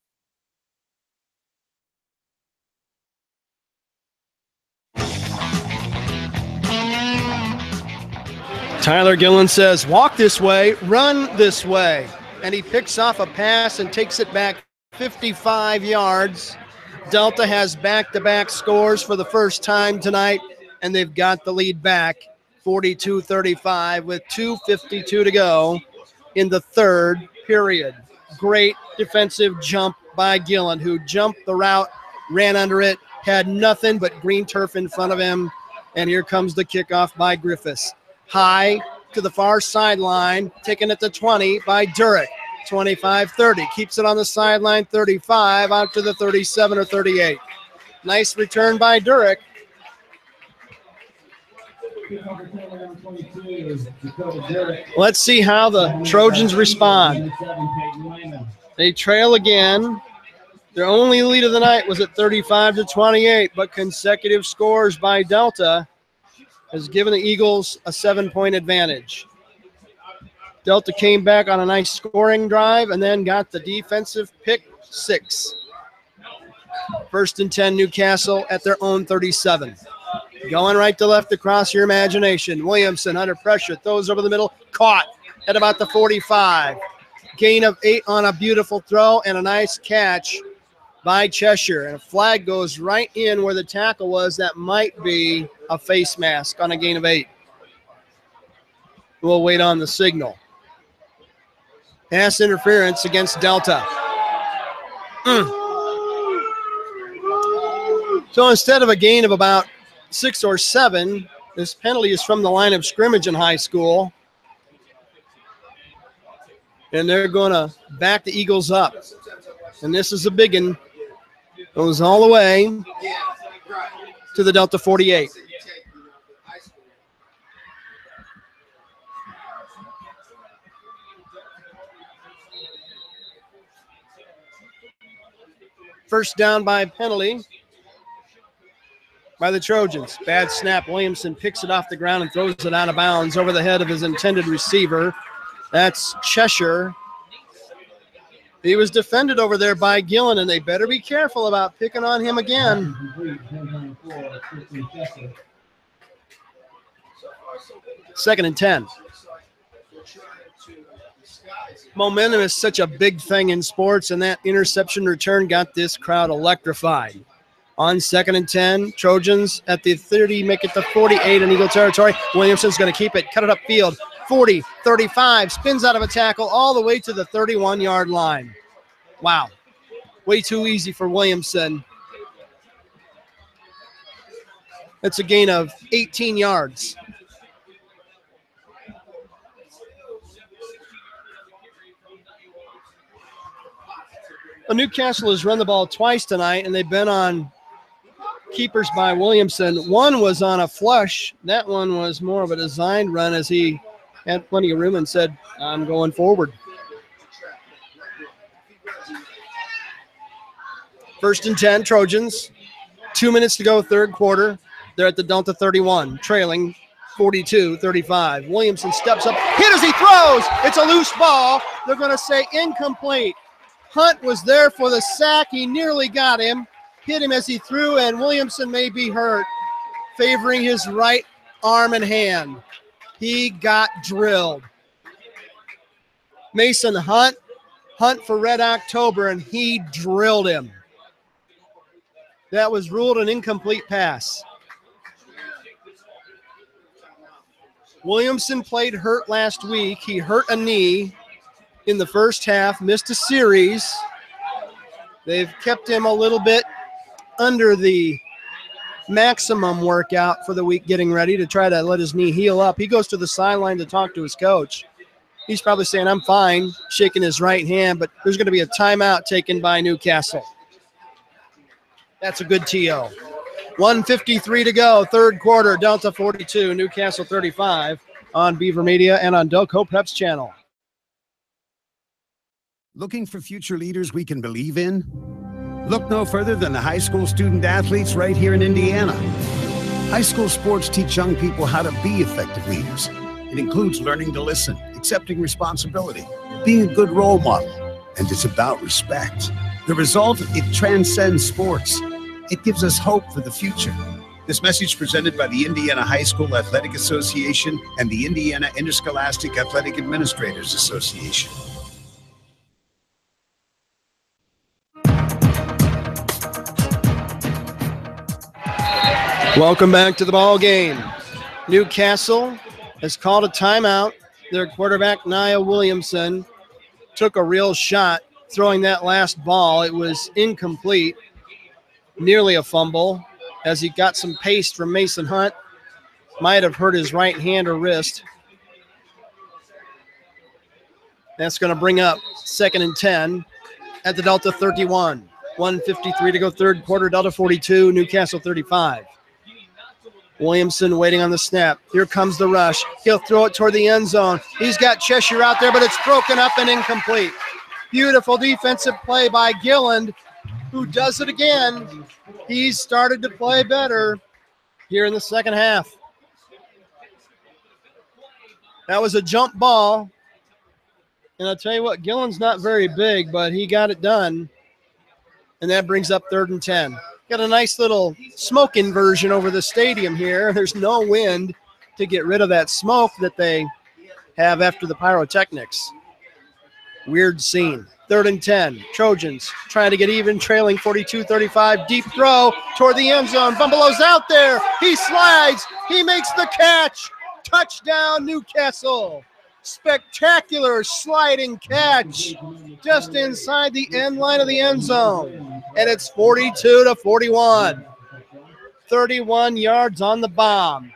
Tyler Gillen says, walk this way, run this way. And he picks off a pass and takes it back 55 yards. Delta has back-to-back scores for the first time tonight, and they've got the lead back 42-35 with 2:52 to go in the third period. Great defensive jump by Gillen, who jumped the route, ran under it, had nothing but green turf in front of him, and here comes the kickoff by Griffiths. High, to the far sideline, taking it to 20 by Durick. 25-30, keeps it on the sideline, 35, out to the 37 or 38. Nice return by Durick. Let's see how the Trojans respond. They trail again. Their only lead of the night was at 35-28, but consecutive scores by Delta has given the Eagles a 7-point advantage. Delta came back on a nice scoring drive and then got the defensive pick 6. 1st and 10, Newcastle at their own 37. Going right to left across your imagination. Williamson under pressure, throws over the middle, caught at about the 45. Gain of 8 on a beautiful throw and a nice catch by Cheshire. And a flag goes right in where the tackle was. That might be a face mask on a gain of 8. We'll wait on the signal. Pass interference against Delta. So instead of a gain of about 6 or 7, this penalty is from the line of scrimmage in high school. And they're going to back the Eagles up. And this is a big one. Goes all the way to the Delta 48. First down by penalty by the Trojans. Bad snap. Williamson picks it off the ground and throws it out of bounds over the head of his intended receiver. That's Cheshire. He was defended over there by Gillen, and they better be careful about picking on him again. 2nd and 10. Momentum is such a big thing in sports, and that interception return got this crowd electrified. On 2nd and 10, Trojans at the 30, make it to 48 in Eagle territory. Williamson's going to keep it, cut it upfield. 40, 35, spins out of a tackle all the way to the 31-yard line. Wow. Way too easy for Williamson. That's a gain of 18 yards. Well, Newcastle has run the ball twice tonight, and they've been on keepers by Williamson. One was on a flush. That one was more of a designed run as he had plenty of room and said, I'm going forward. 1st and 10, Trojans. 2 minutes to go, 3rd quarter. They're at the Delta 31, trailing 42-35. Williamson steps up, hit as he throws. It's a loose ball. They're going to say incomplete. Hunt was there for the sack. He nearly got him. Hit him as he threw, and Williamson may be hurt, favoring his right arm and hand. He got drilled. Mason Hunt for Red October, and he drilled him. That was ruled an incomplete pass. Williamson played hurt last week. He hurt a knee in the first half, missed a series. They've kept him a little bit under the maximum workout for the week, getting ready to try to let his knee heal up. He goes to the sideline to talk to his coach. He's probably saying, I'm fine, shaking his right hand, but there's going to be a timeout taken by Newcastle. That's a good TO. 1:53 to go, 3rd quarter, Delta 42, Newcastle 35 on Beaver Media and on Delco Preps channel. Looking for future leaders we can believe in? Look no further than the high school student athletes right here in Indiana. High school sports teach young people how to be effective leaders. It includes learning to listen, accepting responsibility, being a good role model, and it's about respect. The result, it transcends sports. It gives us hope for the future. This message presented by the Indiana High School Athletic Association and the Indiana Interscholastic Athletic Administrators Association. Welcome back to the ball game. Newcastle has called a timeout. Their quarterback, Nia Williamson, took a real shot throwing that last ball. It was incomplete, nearly a fumble, as he got some pace from Mason Hunt. Might have hurt his right hand or wrist. That's going to bring up 2nd and 10 at the Delta 31. 1:53 to go third quarter. Delta 42, Newcastle 35. Williamson waiting on the snap. Here comes the rush. He'll throw it toward the end zone. He's got Cheshire out there, but it's broken up and incomplete. Beautiful defensive play by Gilland, who does it again. He's started to play better here in the second half. That was a jump ball. And I'll tell you what, Gilland's not very big, but he got it done. And that brings up 3rd and 10. Got a nice little smoke inversion over the stadium here. There's no wind to get rid of that smoke that they have after the pyrotechnics. Weird scene. 3rd and 10. Trojans trying to get even, trailing 42-35. Deep throw toward the end zone. Bumbalo's out there. He slides. He makes the catch. Touchdown, Newcastle. Spectacular sliding catch just inside the end line of the end zone. And it's 42-41. 31 yards on the bomb.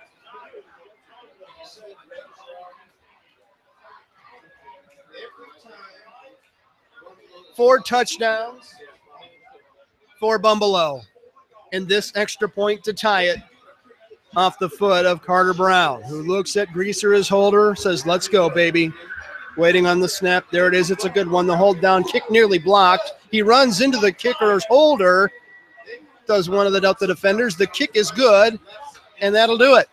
Four touchdowns for Bumbalo. And this extra point to tie it off the foot of Carter Brown, who looks at Greaser, his holder, says, let's go, baby. Waiting on the snap. There it is. It's a good one. The hold down kick nearly blocked. He runs into the kicker's holder. Does one of the Delta defenders. The kick is good, and that'll do it.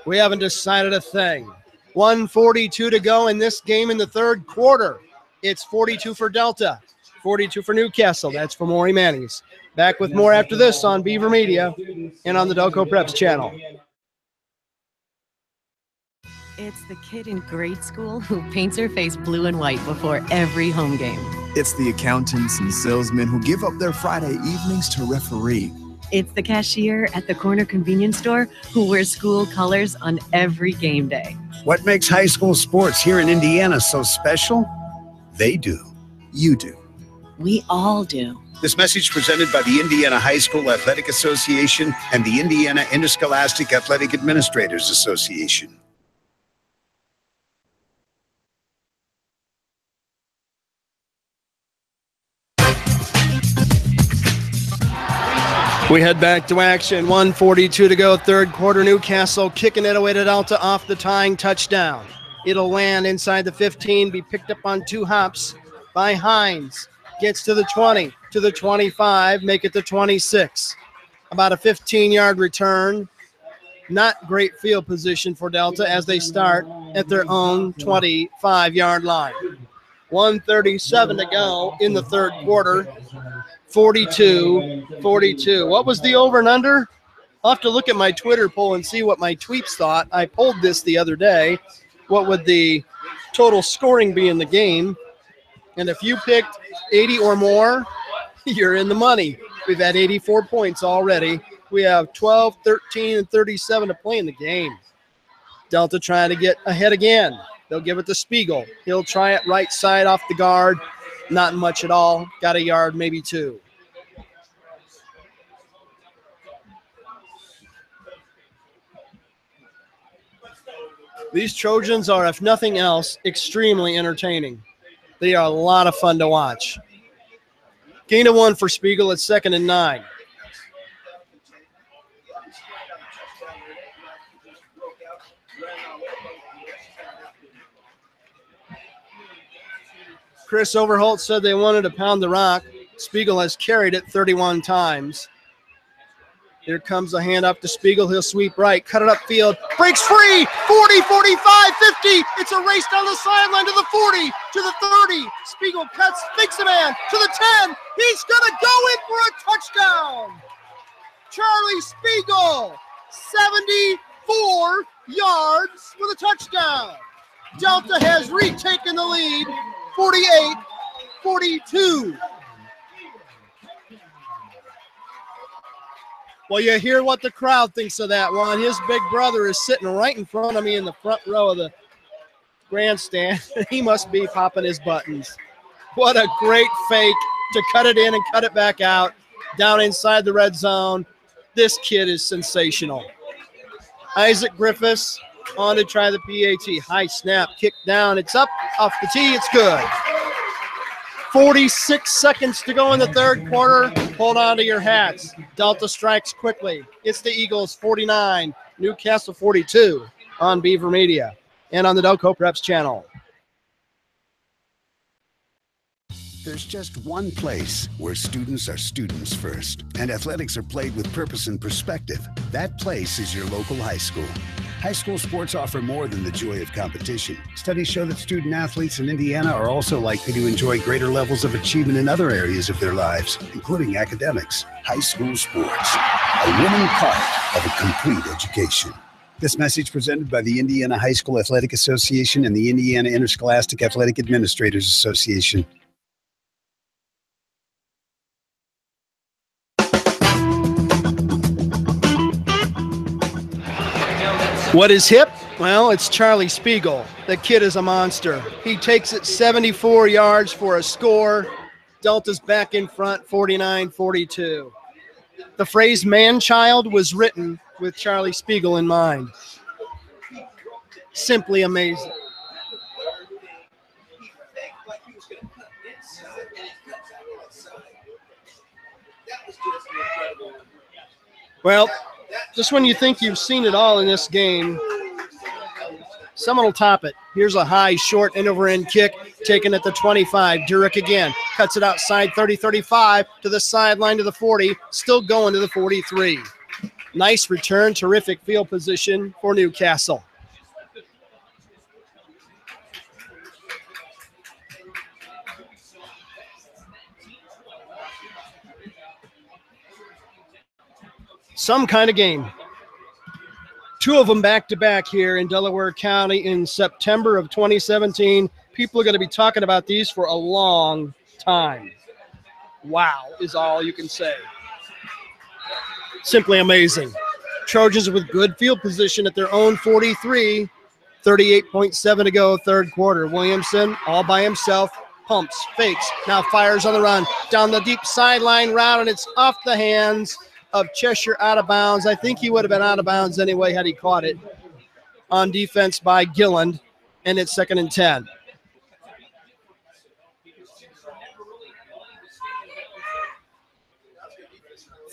We haven't decided a thing. 1:42 to go in this game in the third quarter. It's 42 for Delta, 42 for Newcastle. That's for Maury Mannings. Back with more after this on Beaver Media and on the Delco Preps channel. It's the kid in grade school who paints her face blue and white before every home game. It's the accountants and salesmen who give up their Friday evenings to referee. It's the cashier at the corner convenience store who wears school colors on every game day. What makes high school sports here in Indiana so special? They do. You do. We all do. This message presented by the Indiana High School Athletic Association and the Indiana Interscholastic Athletic Administrators Association. We head back to action. 1:42 to go, third quarter. Newcastle kicking it away to Delta off the tying touchdown. It'll land inside the 15, be picked up on 2 hops by Hines. Gets to the 20, to the 25, make it the 26. About a 15-yard return. Not great field position for Delta as they start at their own 25-yard line. 1:37 to go in the third quarter. 42-42. What was the over and under? I'll have to look at my Twitter poll and see what my tweets thought. I polled this the other day. What would the total scoring be in the game? And if you picked 80 or more, you're in the money. We've had 84 points already. We have 12, 13, and 37 to play in the game. Delta trying to get ahead again. They'll give it to Spiegel. He'll try it right side off the guard. Not much at all. Got a yard, maybe 2. These Trojans are, if nothing else, extremely entertaining. They are a lot of fun to watch. Gain of 1 for Spiegel at 2nd and 9. Chris Overholt said they wanted to pound the rock. Spiegel has carried it 31 times. Here comes a hand up to Spiegel. He'll sweep right, cut it upfield, breaks free, 40, 45, 50. It's a race down the sideline to the 40, to the 30. Spiegel cuts, fakes a man, to the 10. He's going to go in for a touchdown. Charlie Spiegel, 74 yards with a touchdown. Delta has retaken the lead, 48-42. Well, you hear what the crowd thinks of that one. His big brother is sitting right in front of me in the front row of the grandstand. He must be popping his buttons. What a great fake to cut it in and cut it back out down inside the red zone. This kid is sensational. Isaac Griffiths on to try the PAT. High snap, kick down. It's up off the tee. It's good. 46 seconds to go in the third quarter. Hold on to your hats. Delta strikes quickly. It's the Eagles 49, Newcastle 42 on Beaver Media and on the Delco Preps channel. There's just one place where students are students first, and athletics are played with purpose and perspective. That place is your local high school. High school sports offer more than the joy of competition. Studies show that student athletes in Indiana are also likely to enjoy greater levels of achievement in other areas of their lives, including academics. High school sports, a winning part of a complete education. This message presented by the Indiana High School Athletic Association and the Indiana Interscholastic Athletic Administrators Association. What is hip? Well, it's Charlie Spiegel. The kid is a monster. He takes it 74 yards for a score. Delta's back in front, 49-42. The phrase man-child was written with Charlie Spiegel in mind. Simply amazing. Well, just when you think you've seen it all in this game, someone will top it. Here's a high, short, end-over-end kick taken at the 25. Durick again. Cuts it outside 30-35 to the sideline to the 40. Still going to the 43. Nice return. Terrific field position for Newcastle. Some kind of game. Two of them back-to-back here in Delaware County in September of 2017. People are going to be talking about these for a long time. Wow is all you can say. Simply amazing. Trojans with good field position at their own 43. 38.7 to go, third quarter. Williamson all by himself. Pumps, fakes, now fires on the run. Down the deep sideline route, and it's off the hands of Cheshire, out of bounds. I think he would have been out of bounds anyway had he caught it. On defense by Gilland, and it's 2nd and 10.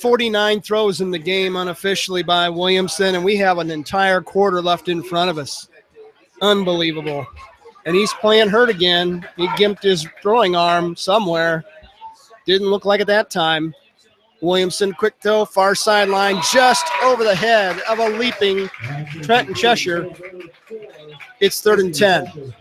.49 throws in the game unofficially by Williamson, and we have an entire quarter left in front of us. Unbelievable. And he's playing hurt again. He gimped his throwing arm somewhere. Didn't look like it that time. Williamson, quick throw, far sideline, just over the head of a leaping Trenton Cheshire. It's 3rd and 10.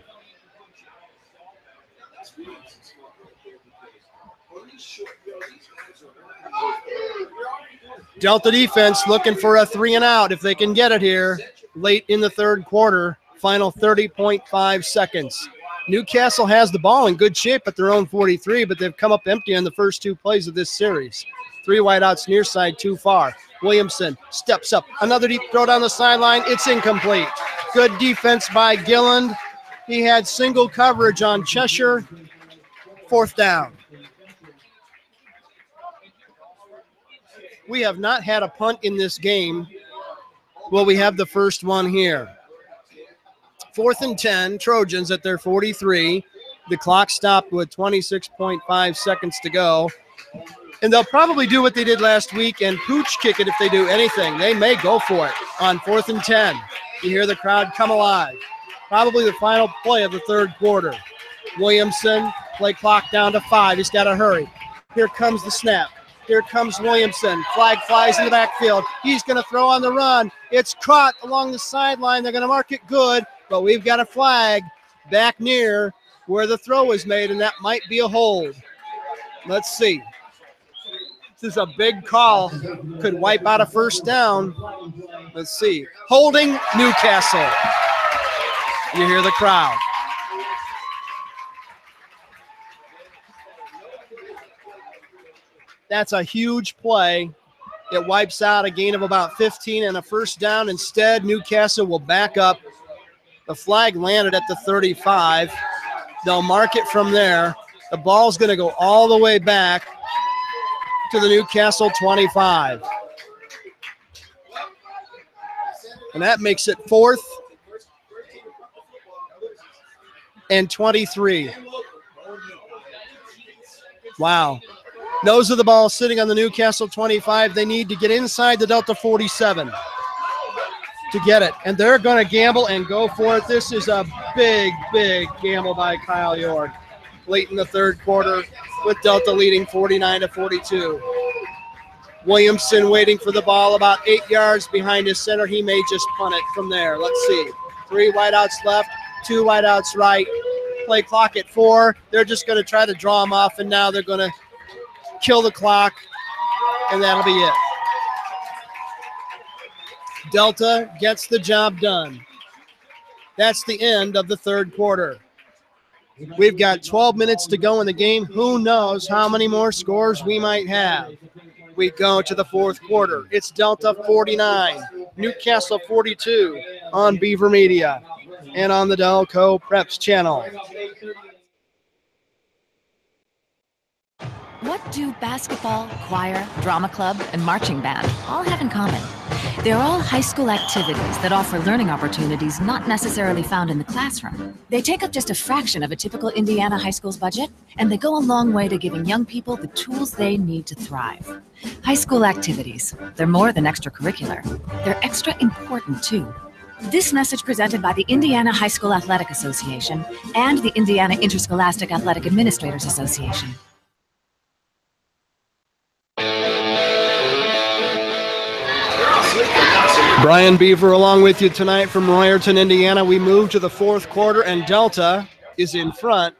Delta defense looking for a 3-and-out if they can get it here late in the third quarter. Final 30.5 seconds. Newcastle has the ball in good shape at their own 43, but they've come up empty on the first two plays of this series. 3 wideouts near side, too far. Williamson steps up. Another deep throw down the sideline. It's incomplete. Good defense by Gilland. He had single coverage on Cheshire. 4th down. We have not had a punt in this game. Well, we have the first one here. 4th and 10, Trojans at their 43. The clock stopped with 26.5 seconds to go. And they'll probably do what they did last week and pooch kick it if they do anything. They may go for it on 4th and 10. You hear the crowd come alive. Probably the final play of the third quarter. Williamson, play clock down to 5. He's got to hurry. Here comes the snap. Here comes Williamson. Flag flies in the backfield. He's going to throw on the run. It's caught along the sideline. They're going to mark it good, but we've got a flag back near where the throw was made, and that might be a hold. Let's see. This is a big call. Could wipe out a first down. Let's see. Holding Newcastle. You hear the crowd. That's a huge play. It wipes out a gain of about 15 and a first down. Instead, Newcastle will back up. The flag landed at the 35. They'll mark it from there. The ball's going to go all the way back to the Newcastle 25. And that makes it 4th and 23. Wow. Nose of the ball sitting on the Newcastle 25. They need to get inside the Delta 47 to get it. And they're going to gamble and go for it. This is a big, big gamble by Kyle York late in the third quarter with Delta leading 49-42. Williamson waiting for the ball about 8 yards behind his center. He may just punt it from there. Let's see. 3 wideouts left, 2 wideouts right. Play clock at 4. They're just going to try to draw them off, and now they're going to kill the clock, and that'll be it. Delta gets the job done. That's the end of the third quarter. We've got 12 minutes to go in the game. Who knows how many more scores we might have. We go to the fourth quarter. It's Delta 49, Newcastle 42 on Beaver Media and on the Delco Preps channel. What do basketball, choir, drama club, and marching band all have in common? They're all high school activities that offer learning opportunities not necessarily found in the classroom. They take up just a fraction of a typical Indiana high school's budget, and they go a long way to giving young people the tools they need to thrive. High school activities, they're more than extracurricular. They're extra important, too. This message presented by the Indiana High School Athletic Association and the Indiana Interscholastic Athletic Administrators Association. Brian Beaver along with you tonight from Royerton, Indiana. We move to the fourth quarter, and Delta is in front,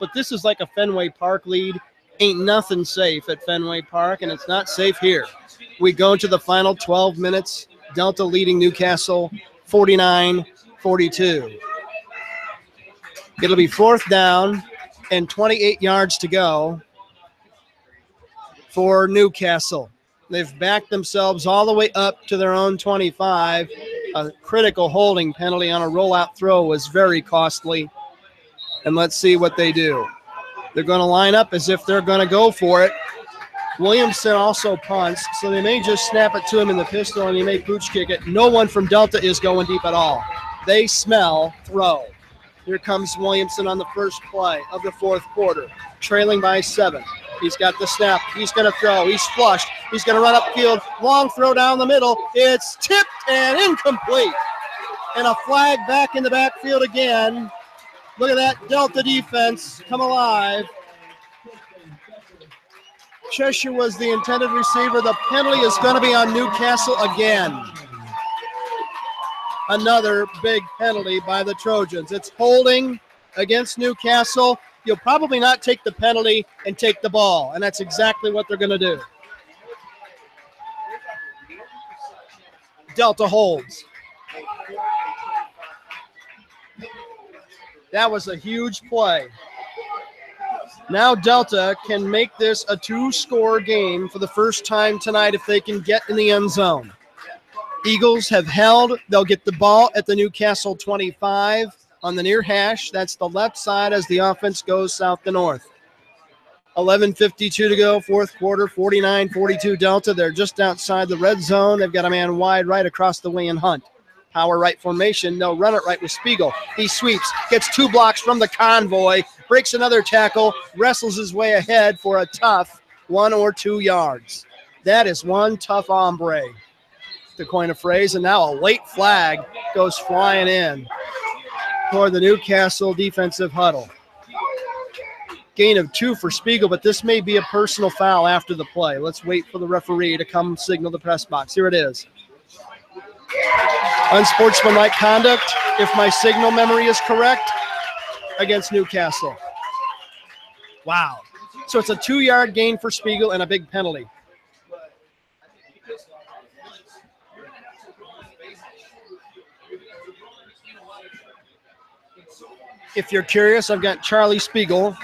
but this is like a Fenway Park lead. Ain't nothing safe at Fenway Park, and it's not safe here. We go to the final 12 minutes. Delta leading Newcastle 49-42. It'll be fourth down and 28 yards to go for Newcastle. They've backed themselves all the way up to their own 25. A critical holding penalty on a rollout throw was very costly. And let's see what they do. They're going to line up as if they're going to go for it. Williamson also punts, so they may just snap it to him in the pistol and he may pooch kick it. No one from Delta is going deep at all. They smell throw. Here comes Williamson on the first play of the fourth quarter, trailing by 7. He's got the snap. He's going to throw. He's flushed. He's going to run upfield. Long throw down the middle. It's tipped and incomplete. And a flag back in the backfield again. Look at that Delta defense come alive. Cheshire was the intended receiver. The penalty is going to be on Newcastle again. Another big penalty by the Trojans. It's holding against Newcastle. You'll probably not take the penalty and take the ball, and that's exactly what they're going to do. Delta holds. That was a huge play. Now Delta can make this a 2-score game for the first time tonight if they can get in the end zone. Eagles have held. They'll get the ball at the Newcastle 25 on the near hash. That's the left side as the offense goes south to north. 11:52 to go, fourth quarter, 49-42 Delta. They're just outside the red zone. They've got a man wide right across the wing in Hunt. Power right formation. They'll run it right with Spiegel. He sweeps, gets 2 blocks from the convoy, breaks another tackle, wrestles his way ahead for a tough 1 or 2 yards. That is one tough hombre, to coin a phrase. And now a late flag goes flying in toward the Newcastle defensive huddle. Gain of 2 for Spiegel, but this may be a personal foul after the play. Let's wait for the referee to come signal the press box. Here it is. Unsportsmanlike conduct, if my signal memory is correct, against Newcastle. Wow. So it's a 2-yard gain for Spiegel and a big penalty. If you're curious, I've got Charlie Spiegel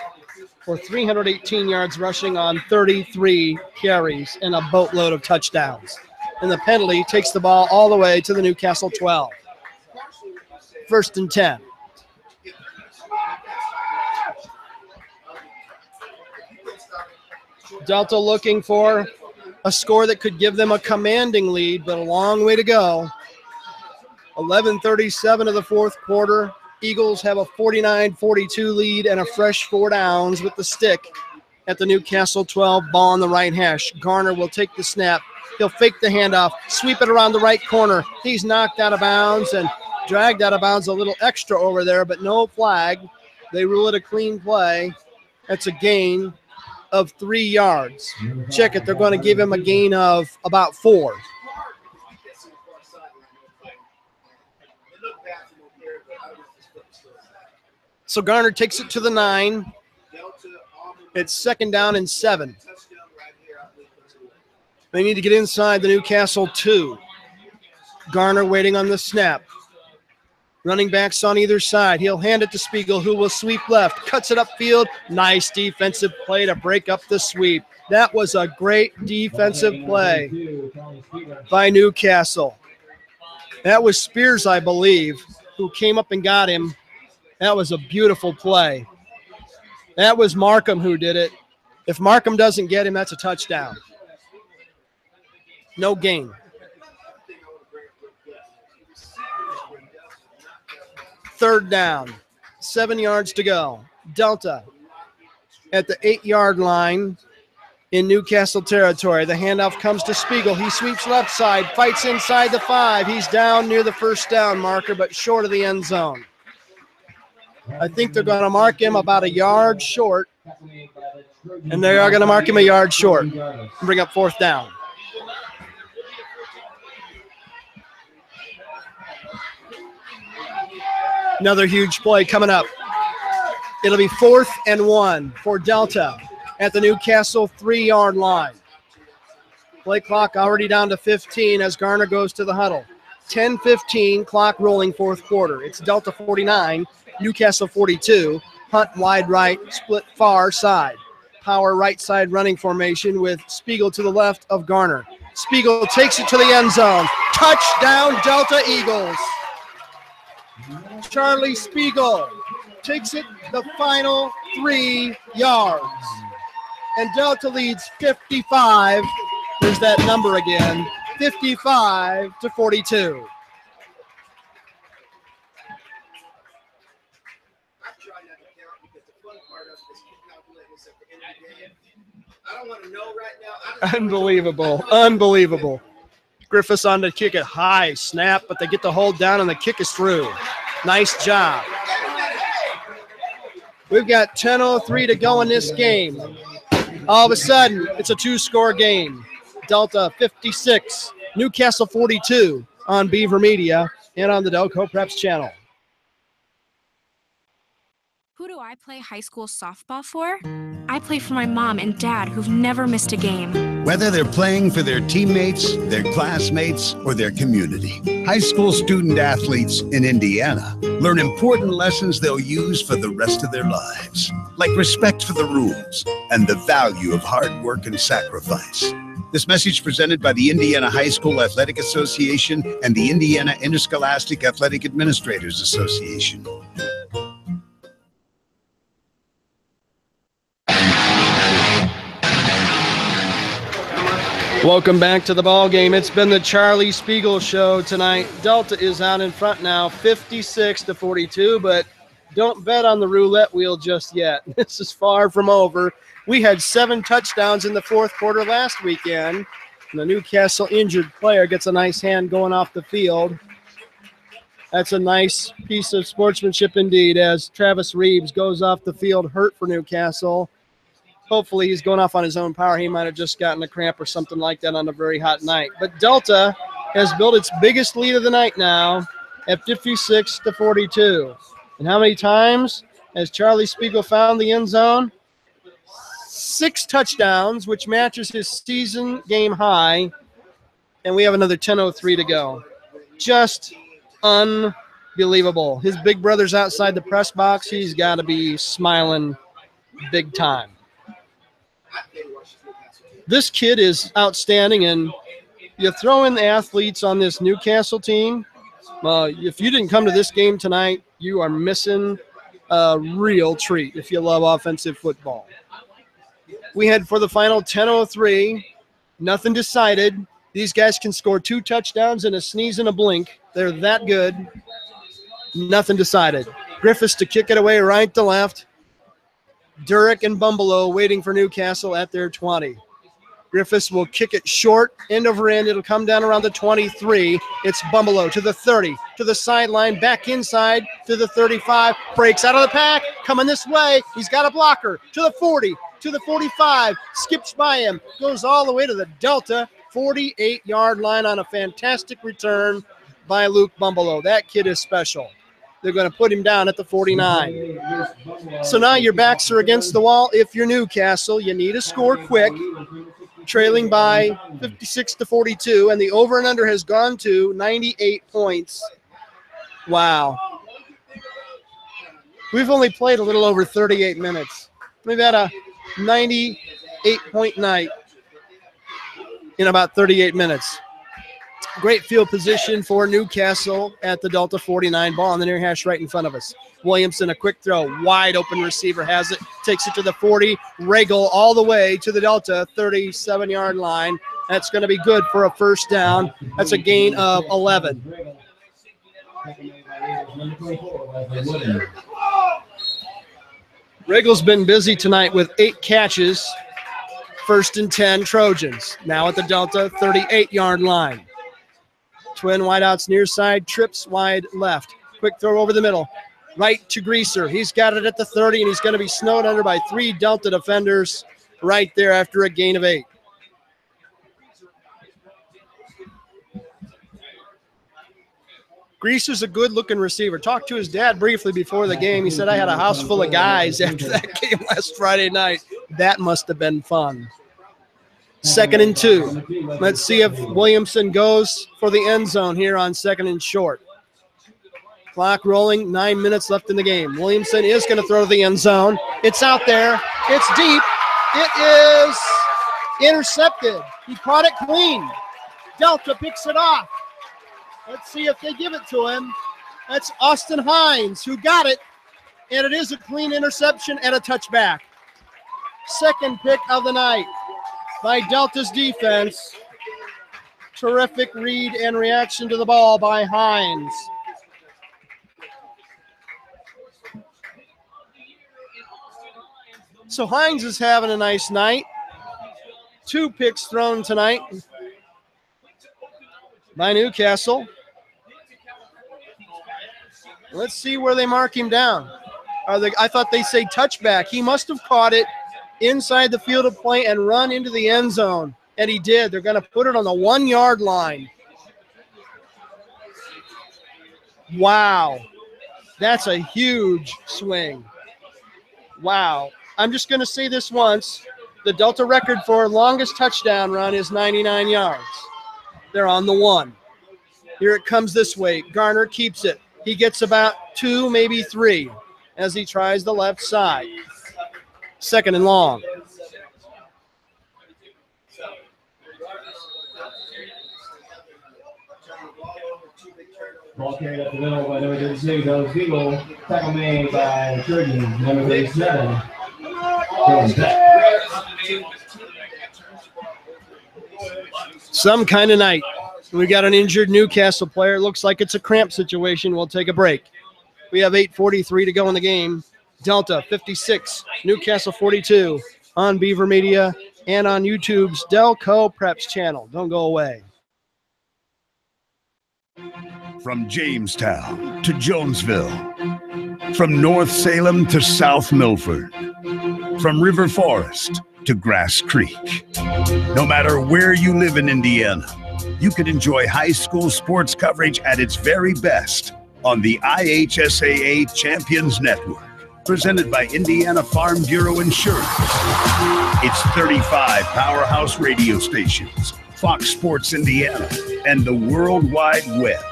for 318 yards rushing on 33 carries and a boatload of touchdowns. And the penalty takes the ball all the way to the Newcastle 12. 1st and 10. Delta looking for a score that could give them a commanding lead, but a long way to go. 11:37 of the fourth quarter. Eagles have a 49-42 lead and a fresh 4 downs with the stick at the Newcastle 12, ball on the right hash. Garner will take the snap. He'll fake the handoff, sweep it around the right corner. He's knocked out of bounds and dragged out of bounds a little extra over there, but no flag. They rule it a clean play. That's a gain of 3 yards. Check it. They're going to give him a gain of about 4. So Garner takes it to the 9. It's 2nd down and 7. They need to get inside the Newcastle 2. Garner waiting on the snap. Running backs on either side. He'll hand it to Spiegel, who will sweep left. Cuts it upfield. Nice defensive play to break up the sweep. That was a great defensive play by Newcastle. That was Spears, I believe, who came up and got him. That was a beautiful play. That was Markham who did it. If Markham doesn't get him, that's a touchdown. No gain. 3rd down. 7 yards to go. Delta at the 8-yard line in Newcastle territory. The handoff comes to Spiegel. He sweeps left side, fights inside the 5. He's down near the 1st down marker, but short of the end zone. I think they're going to mark him about a yard short, and they are going to mark him a yard short and bring up 4th down. Another huge play coming up. It'll be 4th and 1 for Delta at the Newcastle 3-yard line. Play clock already down to 15 as Garner goes to the huddle. 10-15, clock rolling, 4th quarter. It's Delta 49, Newcastle 42. Hunt wide right, split far side. Power right side running formation with Spiegel to the left of Garner. Spiegel takes it to the end zone. Touchdown, Delta Eagles. Charlie Spiegel takes it the final 3 yards. And Delta leads 55. There's that number again. 55-42. Unbelievable. Unbelievable. Griffiths on to kick it high. Snap, but they get the hold down and the kick is through. Nice job. We've got 10:03 to go in this game. All of a sudden, it's a 2-score game. Delta 56, Newcastle 42 on Beaver Media and on the Delco Preps channel. Who do I play high school softball for? I play for my mom and dad who've never missed a game. Whether they're playing for their teammates, their classmates, or their community, high school student athletes in Indiana learn important lessons they'll use for the rest of their lives, like respect for the rules and the value of hard work and sacrifice. This message presented by the Indiana High School Athletic Association and the Indiana Interscholastic Athletic Administrators Association. Welcome back to the ball game. It's been the Charlie Spiegel show tonight. Delta is out in front now, 56-42, but don't bet on the roulette wheel just yet. This is far from over. We had 7 touchdowns in the 4th quarter last weekend. And the Newcastle injured player gets a nice hand going off the field. That's a nice piece of sportsmanship indeed as Travis Reeves goes off the field hurt for Newcastle. Hopefully he's going off on his own power. He might have just gotten a cramp or something like that on a very hot night. But Delta has built its biggest lead of the night now at 56-42. And how many times has Charlie Spiegel found the end zone? 6 touchdowns, which matches his season game high. And we have another 10:03 to go. Just unbelievable. His big brother's outside the press box. He's got to be smiling big time. This kid is outstanding, and you throw in the athletes on this Newcastle team. If you didn't come to this game tonight, you are missing a real treat if you love offensive football. We head for the final 10:03. Nothing decided. These guys can score 2 touchdowns in a sneeze and a blink. They're that good. Nothing decided. Griffiths to kick it away right to left. Durick and Bumbleow waiting for Newcastle at their 20. Griffiths will kick it short, end over end. It'll come down around the 23. It's Bumbleow to the 30, to the sideline, back inside to the 35. Breaks out of the pack, coming this way. He's got a blocker to the 40, to the 45. Skips by him, goes all the way to the Delta 48-yard line on a fantastic return by Luke Bumbleow. That kid is special. They're going to put him down at the 49. So now your backs are against the wall. If you're Newcastle, you need to score quick. Trailing by 56-42, and the over and under has gone to 98 points. Wow. We've only played a little over 38 minutes. We've had a 98-point night in about 38 minutes. Great field position for Newcastle at the Delta 49. Ball on the near hash right in front of us. Williamson, a quick throw, wide open receiver, has it, takes it to the 40. Regal all the way to the Delta 37-yard line. That's going to be good for a first down. That's a gain of 11. Regal's been busy tonight with 8 catches. First and 10 Trojans. Now at the Delta 38-yard line. Twin wideouts near side, trips wide left. Quick throw over the middle. Right to Greaser. He's got it at the 30, and he's going to be snowed under by 3 Delta defenders right there after a gain of 8. Greaser's a good-looking receiver. Talked to his dad briefly before the game. He said, I had a house full of guys after that game last Friday night. That must have been fun. 2nd and 2. Let's see if Williamson goes for the end zone here on 2nd and short. Clock rolling, 9 minutes left in the game. Williamson is going to throw to the end zone. It's out there. It's deep. It is intercepted. He caught it clean. Delta picks it off. Let's see if they give it to him. That's Austin Hines who got it, and it is a clean interception and a touchback. 2nd pick of the night by Delta's defense. Terrific read and reaction to the ball by Hines. So Hines is having a nice night. 2 picks thrown tonight by Newcastle. Let's see where they mark him down. I thought they say touchback. He must have caught it inside the field of play and run into the end zone, and he did. They're going to put it on the 1-yard line. Wow. That's a huge swing. Wow. I'm just going to say this once. The Delta record for longest touchdown run is 99 yards. They're on the 1. Here it comes this way. Garner keeps it. He gets about 2, maybe 3, as he tries the left side. 2nd and long. Ball carried up the middle by number 36, that was Beagle. Tackle made by Trojans, number 37. Some kind of night. We got an injured Newcastle player. It looks like it's a cramp situation. We'll take a break. We have 8:43 to go in the game. Delta 56, Newcastle 42 on Beaver Media and on YouTube's Delco Preps channel. Don't go away. From Jamestown to Jonesville, from North Salem to South Milford, from River Forest to Grass Creek. No matter where you live in Indiana, you can enjoy high school sports coverage at its very best on the IHSAA Champions Network, presented by Indiana Farm Bureau Insurance. It's 35 powerhouse radio stations, Fox Sports Indiana, and the World Wide Web,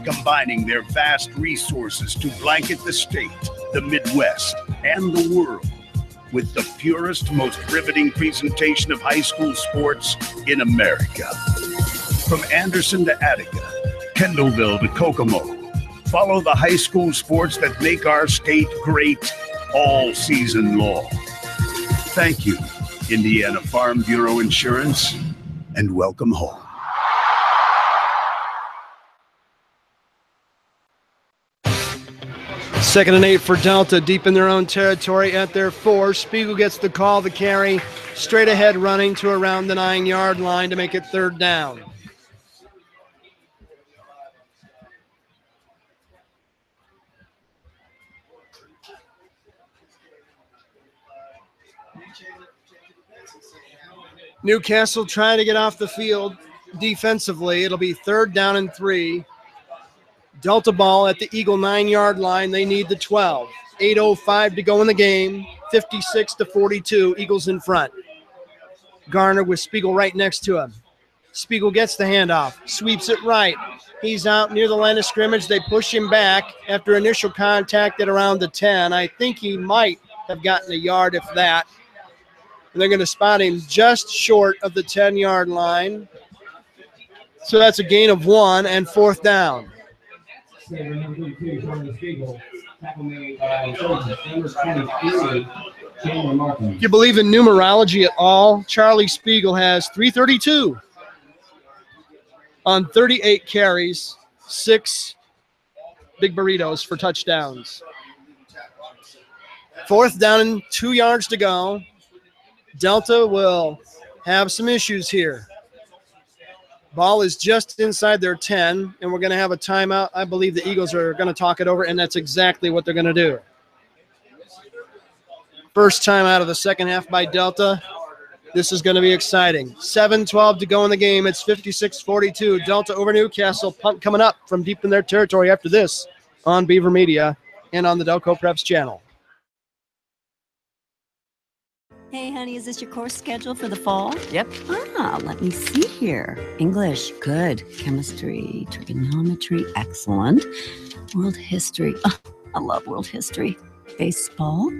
combining their vast resources to blanket the state, the Midwest, and the world with the purest, most riveting presentation of high school sports in America. From Anderson to Attica, Kendallville to Kokomo, follow the high school sports that make our state great all season long. Thank you, Indiana Farm Bureau Insurance, and welcome home. 2nd and 8 for Delta, deep in their own territory at their 4. Spiegel gets the call, the carry, straight ahead running to around the 9-yard line to make it 3rd down. Newcastle trying to get off the field defensively. It'll be 3rd down and 3. Delta ball at the Eagle 9-yard line. They need the 12. 8:05 to go in the game. 56-42. Eagles in front. Garner with Spiegel right next to him. Spiegel gets the handoff. Sweeps it right. He's out near the line of scrimmage. They push him back after initial contact at around the 10. I think he might have gotten a yard, if that. And they're going to spot him just short of the 10-yard line. So that's a gain of 1 and 4th down. If you believe in numerology at all, Charlie Spiegel has 332 on 38 carries, 6 big burritos for touchdowns. 4th down and 2 yards to go. Delta will have some issues here. Ball is just inside their 10, and we're going to have a timeout. I believe the Eagles are going to talk it over, and that's exactly what they're going to do. First time out of the second half by Delta. This is going to be exciting. 7:12 to go in the game. It's 56-42. Delta over Newcastle. Punt coming up from deep in their territory after this on Beaver Media and on the Delco Preps channel. Hey, honey, is this your course schedule for the fall? Yep. Let me see here. English, good. Chemistry, trigonometry, excellent. World history, I love world history. Baseball?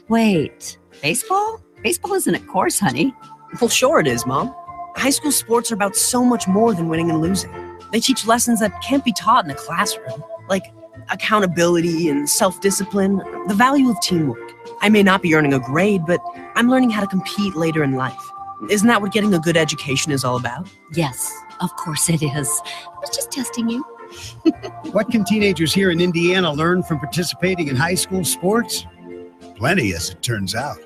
Wait, baseball? Baseball isn't a course, honey. Well, sure it is, Mom. High school sports are about so much more than winning and losing. They teach lessons that can't be taught in a classroom, like accountability and self-discipline, the value of teamwork. I may not be earning a grade, but I'm learning how to compete later in life. Isn't that what getting a good education is all about? Yes, of course it is. I was just testing you. What can teenagers here in Indiana learn from participating in high school sports? Plenty, as it turns out.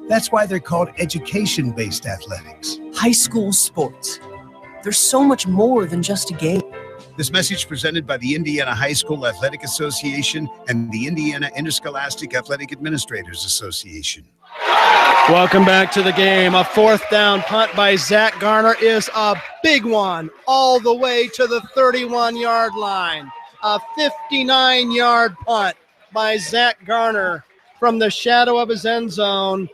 That's why they're called education-based athletics. High school sports. There's so much more than just a game. This message presented by the Indiana High School Athletic Association and the Indiana Interscholastic Athletic Administrators Association. Welcome back to the game. A 4th down punt by Zach Garner is a big one all the way to the 31-yard line. A 59-yard punt by Zach Garner from the shadow of his end zone.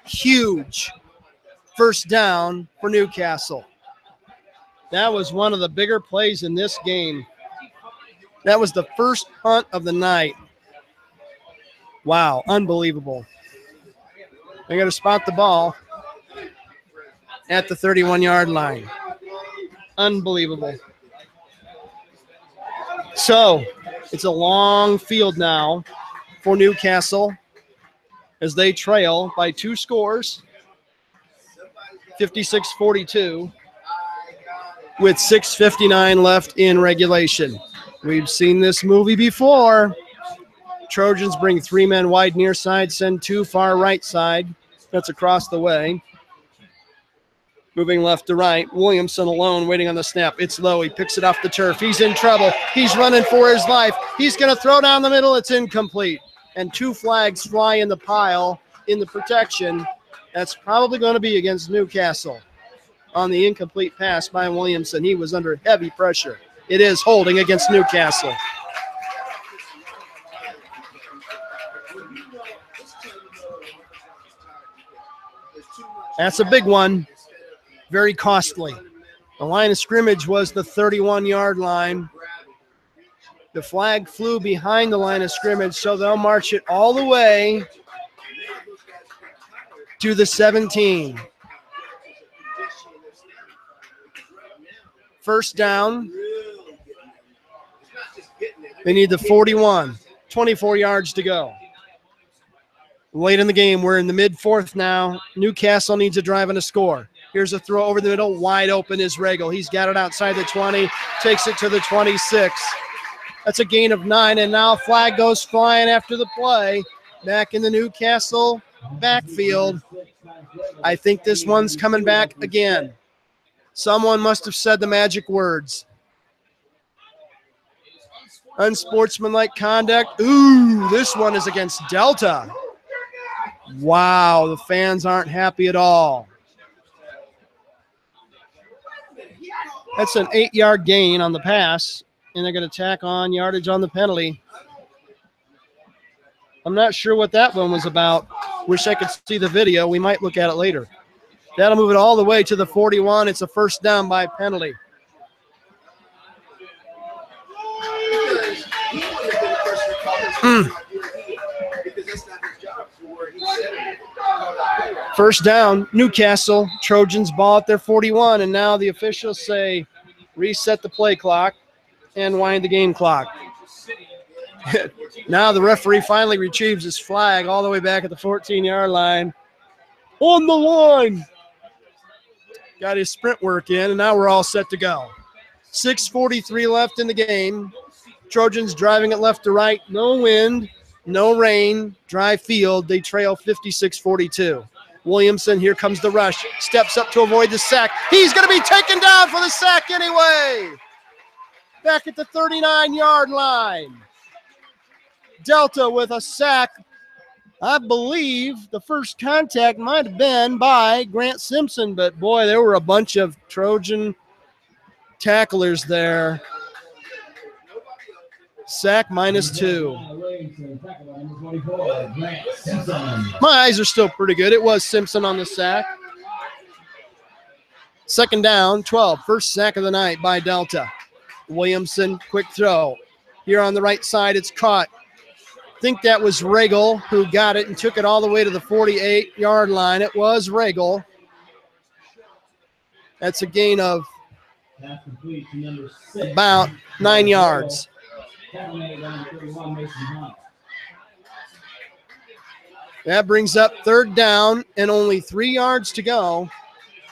Huge 1st down for Newcastle. That was one of the bigger plays in this game. That was the first punt of the night. Wow, unbelievable. They got to spot the ball at the 31-yard line. Unbelievable. So, it's a long field now for Newcastle as they trail by 2 scores, 56-42. With 6:59 left in regulation. We've seen this movie before. Trojans bring 3 men wide near side, send 2 far right side. That's across the way. Moving left to right. Williamson alone waiting on the snap. It's low. He picks it off the turf. He's in trouble. He's running for his life. He's going to throw down the middle. It's incomplete. And 2 flags fly in the pile in the protection. That's probably going to be against Newcastle. On the incomplete pass by Williamson. He was under heavy pressure. It is holding against Newcastle. That's a big one. Very costly. The line of scrimmage was the 31-yard line. The flag flew behind the line of scrimmage, so they'll march it all the way to the 17. 1st down. They need the 41. 24 yards to go. Late in the game, we're in the mid-4th now. Newcastle needs a drive and a score. Here's a throw over the middle. Wide open is Regal. He's got it outside the 20. Takes it to the 26. That's a gain of 9, and now a flag goes flying after the play. Back in the Newcastle backfield. I think this one's coming back again. Someone must have said the magic words. Unsportsmanlike conduct. Ooh, this one is against Delta. Wow, the fans aren't happy at all. That's an 8-yard gain on the pass, and they're going to tack on yardage on the penalty. I'm not sure what that one was about. Wish I could see the video. We might look at it later. That'll move it all the way to the 41. It's a first down by penalty. First down, Newcastle. Trojans ball at their 41, and now the officials say reset the play clock and wind the game clock. Now the referee finally retrieves his flag all the way back at the 14-yard line. On the line. Got his sprint work in, and now we're all set to go. 6:43 left in the game. Trojans driving it left to right. No wind, no rain, dry field. They trail 56-42. Williamson, here comes the rush. Steps up to avoid the sack. He's going to be taken down for the sack anyway. Back at the 39-yard line. Delta with a sack. I believe the first contact might have been by Grant Simpson, but boy, there were a bunch of Trojan tacklers there. Sack -2. My eyes are still pretty good. It was Simpson on the sack. Second down, 12. First sack of the night by Delta. Williamson, quick throw. Here on the right side, it's caught. I think that was Regal who got it and took it all the way to the 48-yard line. It was Regal. That's a gain of about 9 yards. That brings up third down and only 3 yards to go.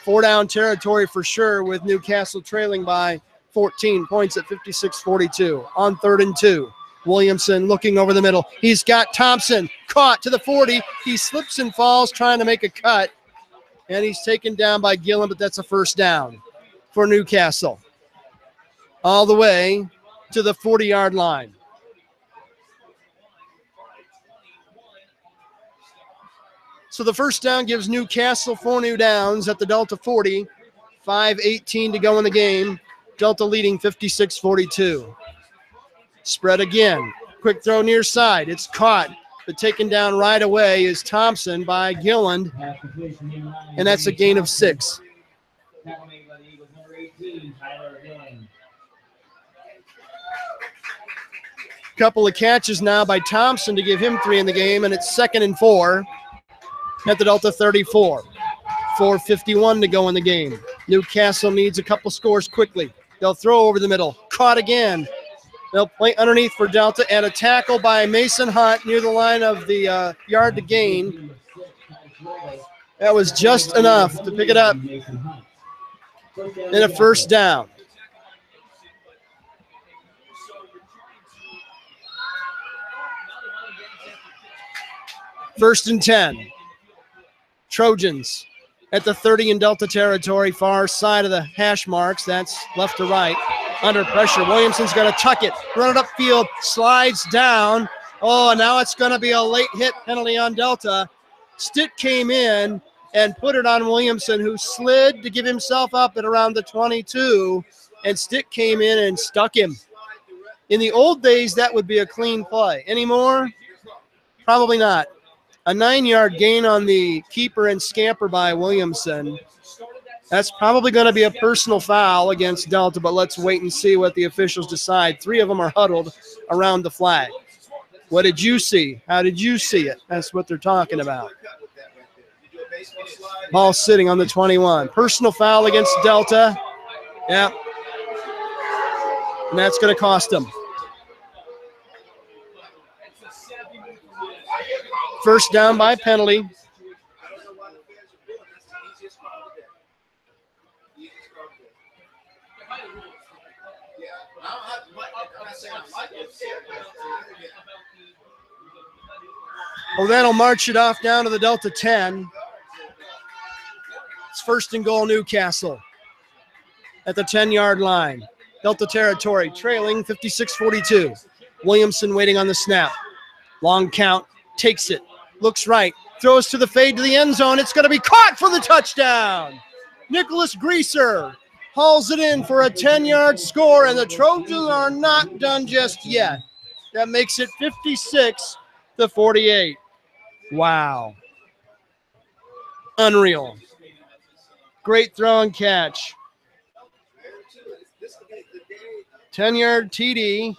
4-down territory for sure, with Newcastle trailing by 14 points at 56-42 on 3rd and 2. Williamson looking over the middle. He's got Thompson caught to the 40. He slips and falls trying to make a cut, and he's taken down by Gillen, but that's a first down for Newcastle. All the way to the 40-yard line. So the first down gives Newcastle 4 new downs at the Delta 40. 5:18 to go in the game. Delta leading 56-42. Spread again. Quick throw near side. It's caught, but taken down right away is Thompson by Gilland, and that's a gain of 6. Couple of catches now by Thompson to give him 3 in the game, and it's 2nd and 4 at the Delta 34. 4:51 to go in the game. Newcastle needs a couple scores quickly. They'll throw over the middle. Caught again. They'll play underneath for Delta, and a tackle by Mason Hunt near the line of the yard to gain. That was just enough to pick it up in a first down. First and 10. Trojans at the 30 in Delta territory, far side of the hash marks. That's left to right. Under pressure. Williamson's going to tuck it, run it upfield, slides down. Oh, now it's going to be a late hit penalty on Delta. Stitt came in and put it on Williamson, who slid to give himself up at around the 22, and Stitt came in and stuck him. In the old days, that would be a clean play. Anymore? Probably not. A 9-yard gain on the keeper and scamper by Williamson. That's probably going to be a personal foul against Delta, but let's wait and see what the officials decide. 3 of them are huddled around the flag. What did you see? How did you see it? That's what they're talking about. Ball sitting on the 21. Personal foul against Delta. Yeah. And that's going to cost them. First down by penalty. Well, that'll march it off down to the Delta 10. It's first and goal, Newcastle at the 10-yard line. Delta territory trailing 56-42. Williamson waiting on the snap. Long count, takes it, looks right, throws to the fade to the end zone. It's going to be caught for the touchdown. Nicholas Greaser hauls it in for a 10-yard score, and the Trojans are not done just yet. That makes it 56-48. Wow. Unreal. Great throw and catch. 10-yard TD.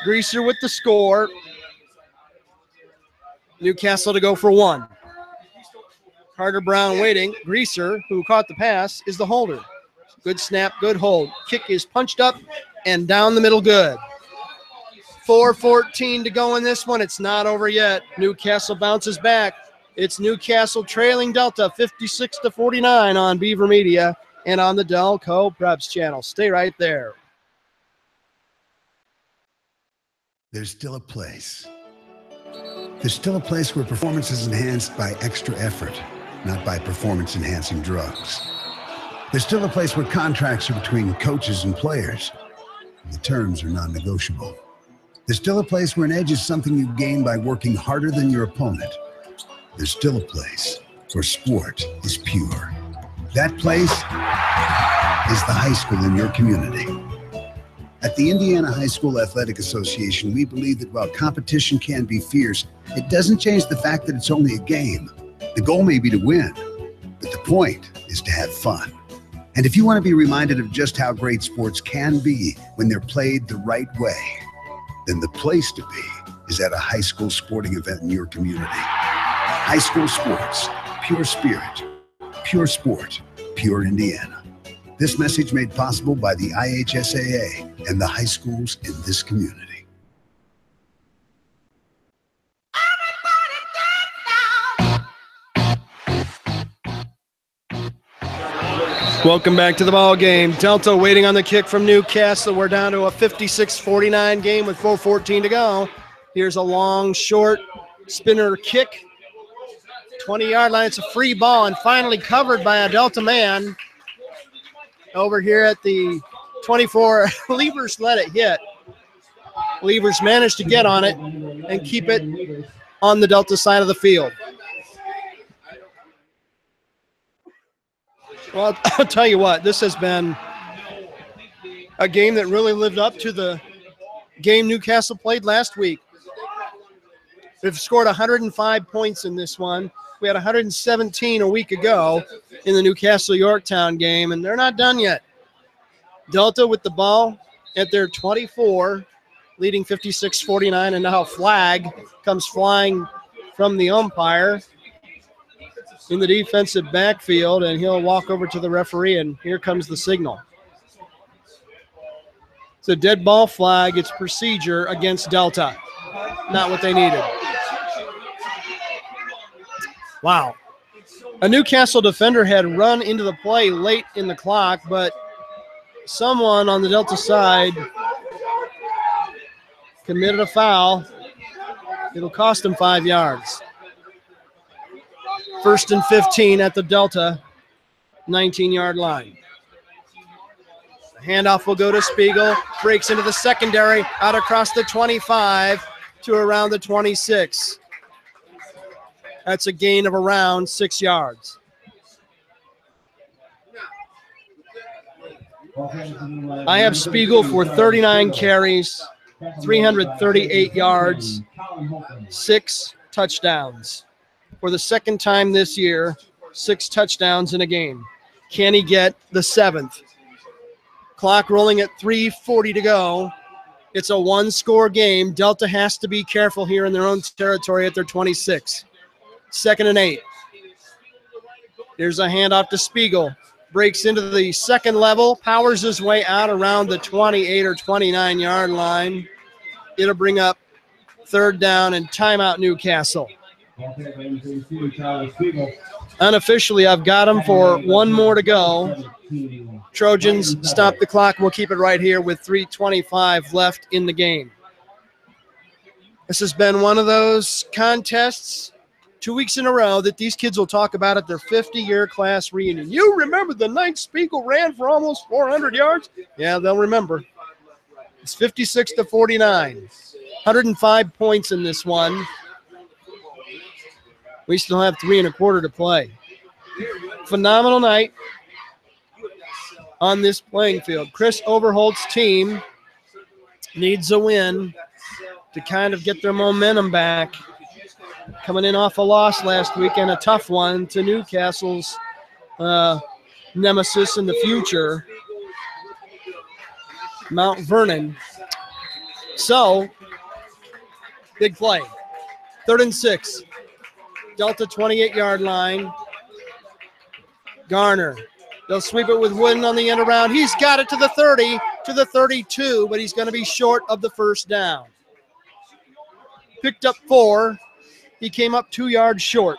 Greaser with the score. Newcastle to go for one. Carter Brown waiting. Greaser, who caught the pass, is the holder. Good snap, good hold. Kick is punched up and down the middle, good. 4:14 to go in this one. It's not over yet. Newcastle bounces back. It's Newcastle trailing Delta 56-49 on Beaver Media and on the Delco Preps channel. Stay right there. There's still a place. There's still a place where performance is enhanced by extra effort, not by performance-enhancing drugs. There's still a place where contracts are between coaches and players. The terms are non-negotiable. There's still a place where an edge is something you gain by working harder than your opponent. There's still a place where sport is pure. That place is the high school in your community. At the Indiana High School Athletic Association, we believe that while competition can be fierce, it doesn't change the fact that it's only a game. The goal may be to win, but the point is to have fun. And if you want to be reminded of just how great sports can be when they're played the right way, then the place to be is at a high school sporting event in your community. High school sports, pure spirit, pure sport, pure Indiana. This message made possible by the IHSAA and the high schools in this community. Welcome back to the ball game. Delta waiting on the kick from Newcastle. We're down to a 56-49 game with 4:14 to go. Here's a long, short spinner kick. 20-yard line. It's a free ball and finally covered by a Delta man. Over here at the 24, Levers let it hit. Levers managed to get on it and keep it on the Delta side of the field. Well, I'll tell you what, this has been a game that really lived up to the game Newcastle played last week. They've scored 105 points in this one. We had 117 a week ago in the Newcastle-Yorktown game, and they're not done yet. Delta with the ball at their 24, leading 56-49, and now a flag comes flying from the umpire in the defensive backfield, and he'll walk over to the referee, and here comes the signal. It's a dead ball flag. It's procedure against Delta. Not what they needed. Wow. A Newcastle defender had run into the play late in the clock, but someone on the Delta side committed a foul. It'll cost him 5 yards. 1st and 15 at the Delta 19-yard line. The handoff will go to Spiegel. Breaks into the secondary, out across the 25 to around the 26. That's a gain of around 6 yards. I have Spiegel for 39 carries, 338 yards, 6 touchdowns. For the second time this year, 6 touchdowns in a game. Can he get the 7th? Clock rolling at 3:40 to go. It's a one-score game. Delta has to be careful here in their own territory at their 26. 2nd and 8. Here's a handoff to Spiegel. Breaks into the second level, powers his way out around the 28 or 29-yard line. It'll bring up 3rd down and timeout Newcastle. Unofficially, I've got them for one more to go. Trojans stop the clock. We'll keep it right here with 3:25 left in the game. This has been one of those contests 2 weeks in a row that these kids will talk about at their 50-year class reunion. You remember the night Spiegel ran for almost 400 yards? Yeah, they'll remember. It's 56-49. 105 points in this one. We still have 3 1/4 to play. Phenomenal night on this playing field. Chris Overholt's team needs a win to kind of get their momentum back. Coming in off a loss last week and a tough one to Newcastle's nemesis in the future, Mount Vernon. So, big play. 3rd and 6. Delta 28-yard line. Garner. They'll sweep it with Wooden on the end around. He's got it to the 30, to the 32, but he's going to be short of the first down. Picked up 4. He came up 2 yards short.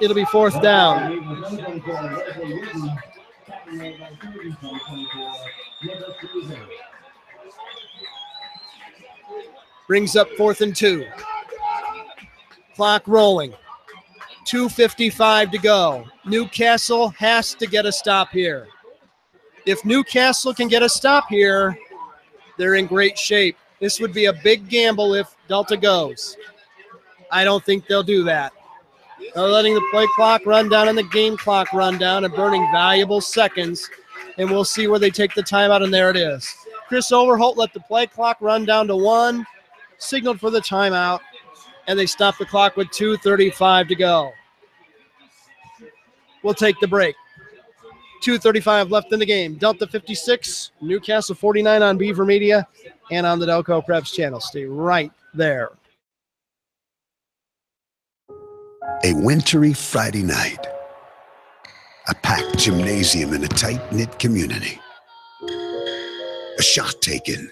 It'll be 4th down. Brings up 4th and 2. Clock rolling. 2:55 to go. Newcastle has to get a stop here. If Newcastle can get a stop here, they're in great shape. This would be a big gamble if Delta goes. I don't think they'll do that. They're letting the play clock run down and the game clock run down and burning valuable seconds, and we'll see where they take the timeout, and there it is. Chris Overholt let the play clock run down to 1, signaled for the timeout, and they stop the clock with 2:35 to go. We'll take the break. 2:35 left in the game. Delta 56, Newcastle 49 on Beaver Media and on the Delco Preps channel. Stay right there. A wintry Friday night. A packed gymnasium in a tight-knit community. A shot taken.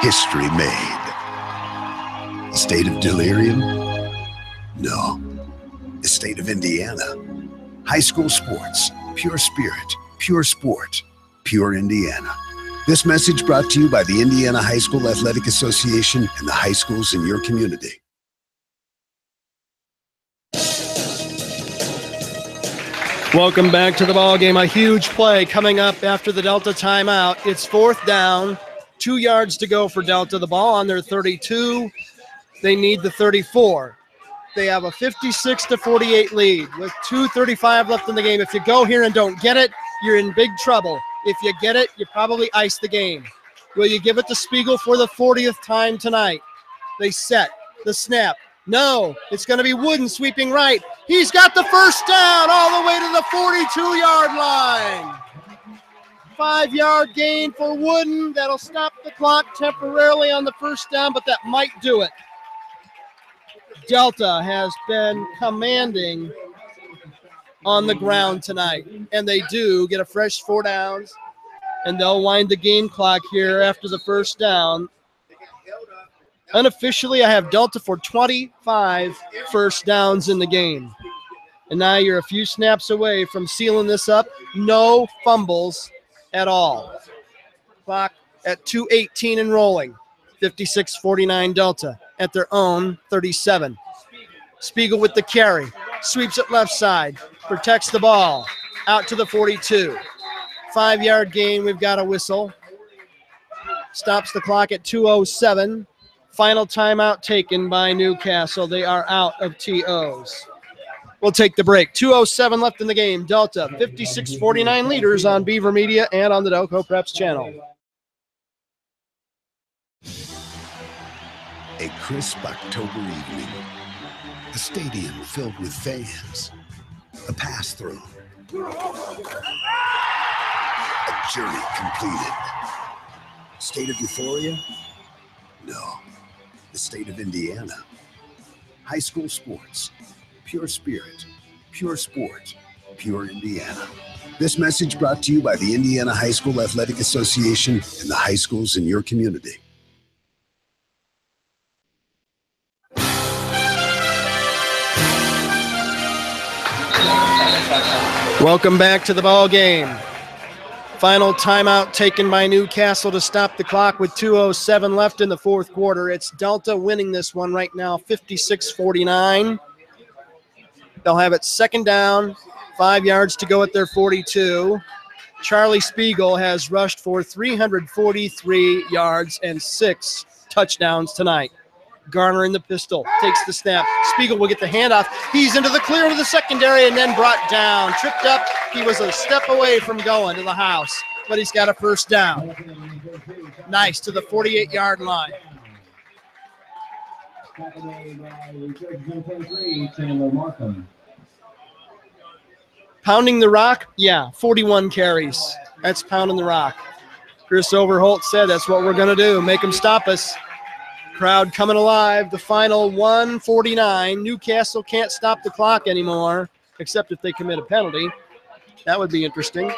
History made. A state of delirium? No. A state of Indiana. High school sports. Pure spirit. Pure sport. Pure Indiana. This message brought to you by the Indiana High School Athletic Association and the high schools in your community. Welcome back to the ball game. A huge play coming up after the Delta timeout. It's 4th down, 2 yards to go for Delta. The ball on their 32. They need the 34. They have a 56-48 lead with 2:35 left in the game. If you go here and don't get it, you're in big trouble. If you get it, you probably ice the game. Will you give it to Spiegel for the 40th time tonight? They set the snap. No, it's going to be Wooden sweeping right. He's got the first down all the way to the 42-yard line. 5-yard gain for Wooden. That'll stop the clock temporarily on the first down, but that might do it. Delta has been commanding on the ground tonight, and they do get a fresh 4 downs, and they'll wind the game clock here after the first down. Unofficially, I have Delta for 25 first downs in the game. And now you're a few snaps away from sealing this up. No fumbles at all. Clock at 2:18 and rolling. 56-49 Delta at their own 37. Spiegel with the carry. Sweeps it left side. Protects the ball. Out to the 42. 5-yard gain. We've got a whistle. Stops the clock at 2:07. Final timeout taken by Newcastle. They are out of TOs. We'll take the break. 2:07 left in the game. Delta 56-49 leaders on Beaver Media and on the Delco Preps channel. A crisp October evening. A stadium filled with fans. A pass-through. A journey completed. State of euphoria? No. The state of Indiana. High school sports. Pure spirit. Pure sport. Pure Indiana. This message brought to you by the Indiana High School Athletic Association and the high schools in your community. – Welcome back to the ball game. Final timeout taken by Newcastle to stop the clock with 2:07 left in the fourth quarter. It's Delta winning this one right now, 56-49. They'll have it second down, 5 yards to go at their 42. Charlie Spiegel has rushed for 343 yards and 6 touchdowns tonight. Garner in the pistol, takes the snap. Spiegel will get the handoff. He's into the clear into the secondary and then brought down. Tripped up. He was a step away from going to the house, but he's got a first down. Nice to the 48-yard line. Pounding the rock? Yeah, 41 carries. That's pounding the rock. Chris Overholt said that's what we're going to do, make them stop us. Crowd coming alive. The final 1:49. Newcastle can't stop the clock anymore, except if they commit a penalty. That would be interesting.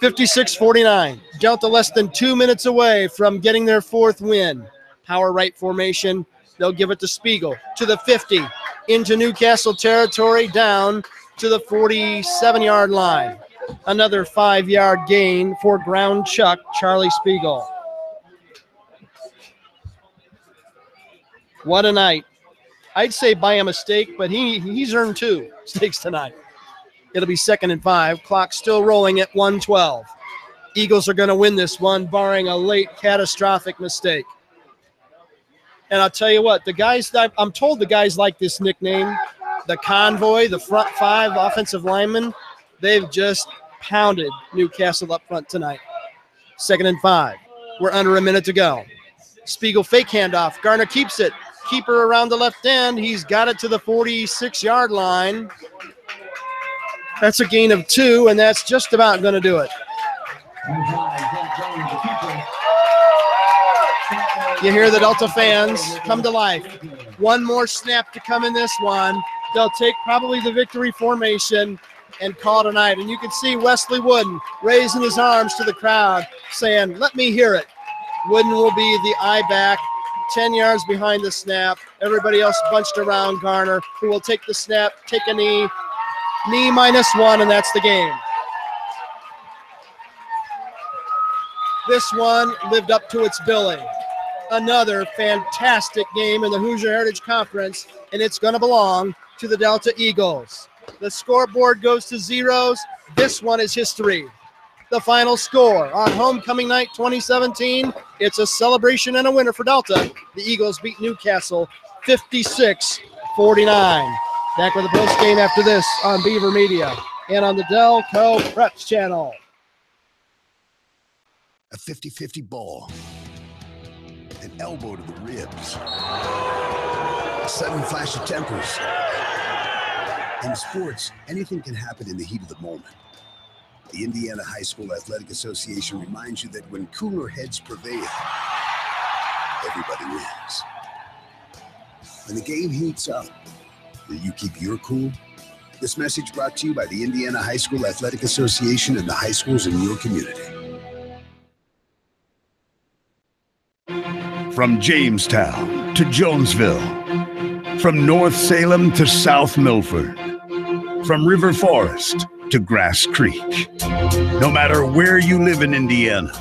56-49. Delta less than 2 minutes away from getting their fourth win. Power right formation. They'll give it to Spiegel. To the 50. Into Newcastle territory. Down to the 47-yard line. Another 5-yard gain for ground chuck, Charlie Spiegel. What a night. I'd say by a mistake, but he's earned 2 mistakes tonight. It'll be 2nd and 5. Clock still rolling at 1:12. Eagles are going to win this one, barring a late catastrophic mistake. And I'll tell you what, the guys, I'm told the guys like this nickname, the Convoy, the front 5 offensive linemen. They've just pounded Newcastle up front tonight. 2nd and 5. We're under a minute to go. Spiegel fake handoff. Garner keeps it. Keeper around the left end. He's got it to the 46-yard line. That's a gain of 2, and that's just about going to do it. You hear the Delta fans come to life. One more snap to come in this one. They'll take probably the victory formation and call it a night. And you can see Wesley Wooden raising his arms to the crowd saying, let me hear it. Wooden will be the eye back, 10 yards behind the snap. Everybody else bunched around Garner, who will take the snap, take a knee -1, and that's the game. This one lived up to its billing. Another fantastic game in the Hoosier Heritage Conference, and it's going to belong to the Delta Eagles. The scoreboard goes to zeros. This one is history. The final score on homecoming night 2017, it's a celebration and a winner for Delta. The Eagles beat Newcastle 56-49. Back with a post game after this on Beaver Media and on the Delco Preps channel. A 50-50 ball. An elbow to the ribs. A sudden flash of tempers. In sports, anything can happen in the heat of the moment. The Indiana High School Athletic Association reminds you that when cooler heads prevail, everybody wins. When the game heats up, will you keep your cool? This message brought to you by the Indiana High School Athletic Association and the high schools in your community. From Jamestown to Jonesville, from North Salem to South Milford, from River Forest to Grass Creek. No matter where you live in Indiana,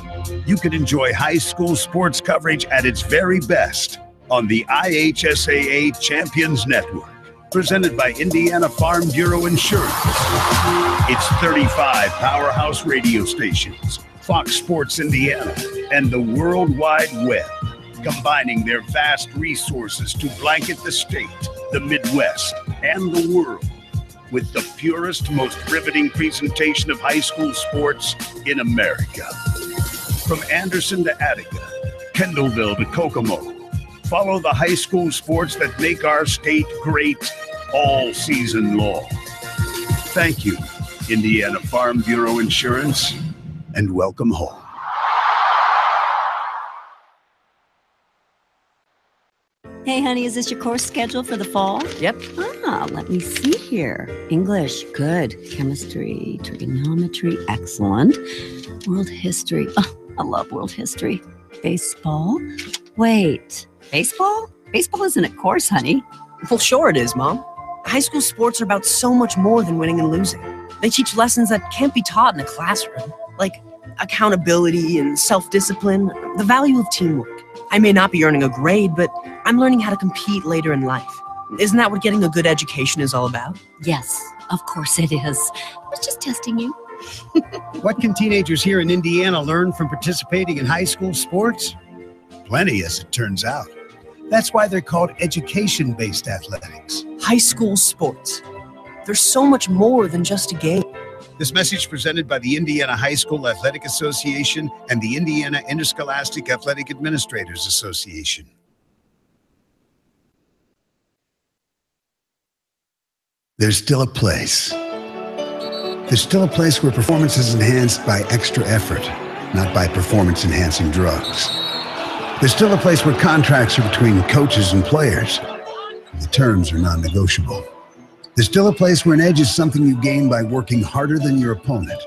you can enjoy high school sports coverage at its very best on the IHSAA Champions Network, presented by Indiana Farm Bureau Insurance. It's 35 powerhouse radio stations, Fox Sports Indiana, and the World Wide Web, combining their vast resources to blanket the state, the Midwest, and the world with the purest, most riveting presentation of high school sports in America. From Anderson to Attica, Kendallville to Kokomo, follow the high school sports that make our state great all season long. Thank you, Indiana Farm Bureau Insurance, and welcome home. Hey, honey, is this your course schedule for the fall? Yep. Let me see here. English, good. Chemistry, trigonometry, excellent. World history, oh, I love world history. Baseball? Wait, baseball? Baseball isn't a course, honey. Well, sure it is, Mom. High school sports are about so much more than winning and losing. They teach lessons that can't be taught in a classroom, like accountability and self-discipline, the value of teamwork. I may not be earning a grade, but I'm learning how to compete later in life. Isn't that what getting a good education is all about? Yes, of course it is. I was just testing you. What can teenagers here in Indiana learn from participating in high school sports? Plenty, as it turns out. That's why they're called education-based athletics. High school sports. There's so much more than just a game. This message presented by the Indiana High School Athletic Association and the Indiana Interscholastic Athletic Administrators Association. There's still a place. There's still a place where performance is enhanced by extra effort, not by performance-enhancing drugs. There's still a place where contracts are between coaches and players. The terms are non-negotiable. There's still a place where an edge is something you gain by working harder than your opponent.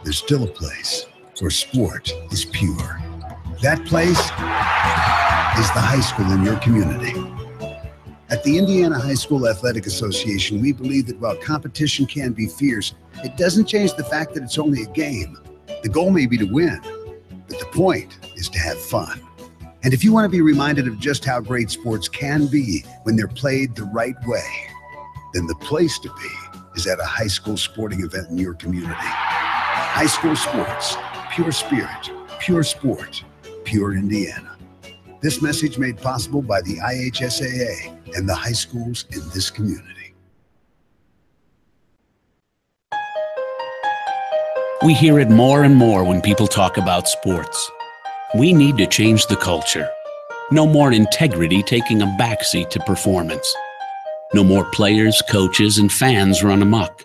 There's still a place where sport is pure. That place is the high school in your community. At the Indiana High School Athletic Association, we believe that while competition can be fierce, it doesn't change the fact that it's only a game. The goal may be to win, but the point is to have fun. And if you want to be reminded of just how great sports can be when they're played the right way, then the place to be is at a high school sporting event in your community. High school sports, pure spirit, pure sport, pure Indiana. This message made possible by the IHSAA and the high schools in this community. We hear it more and more when people talk about sports. We need to change the culture. No more integrity taking a backseat to performance. No more players, coaches, and fans run amok.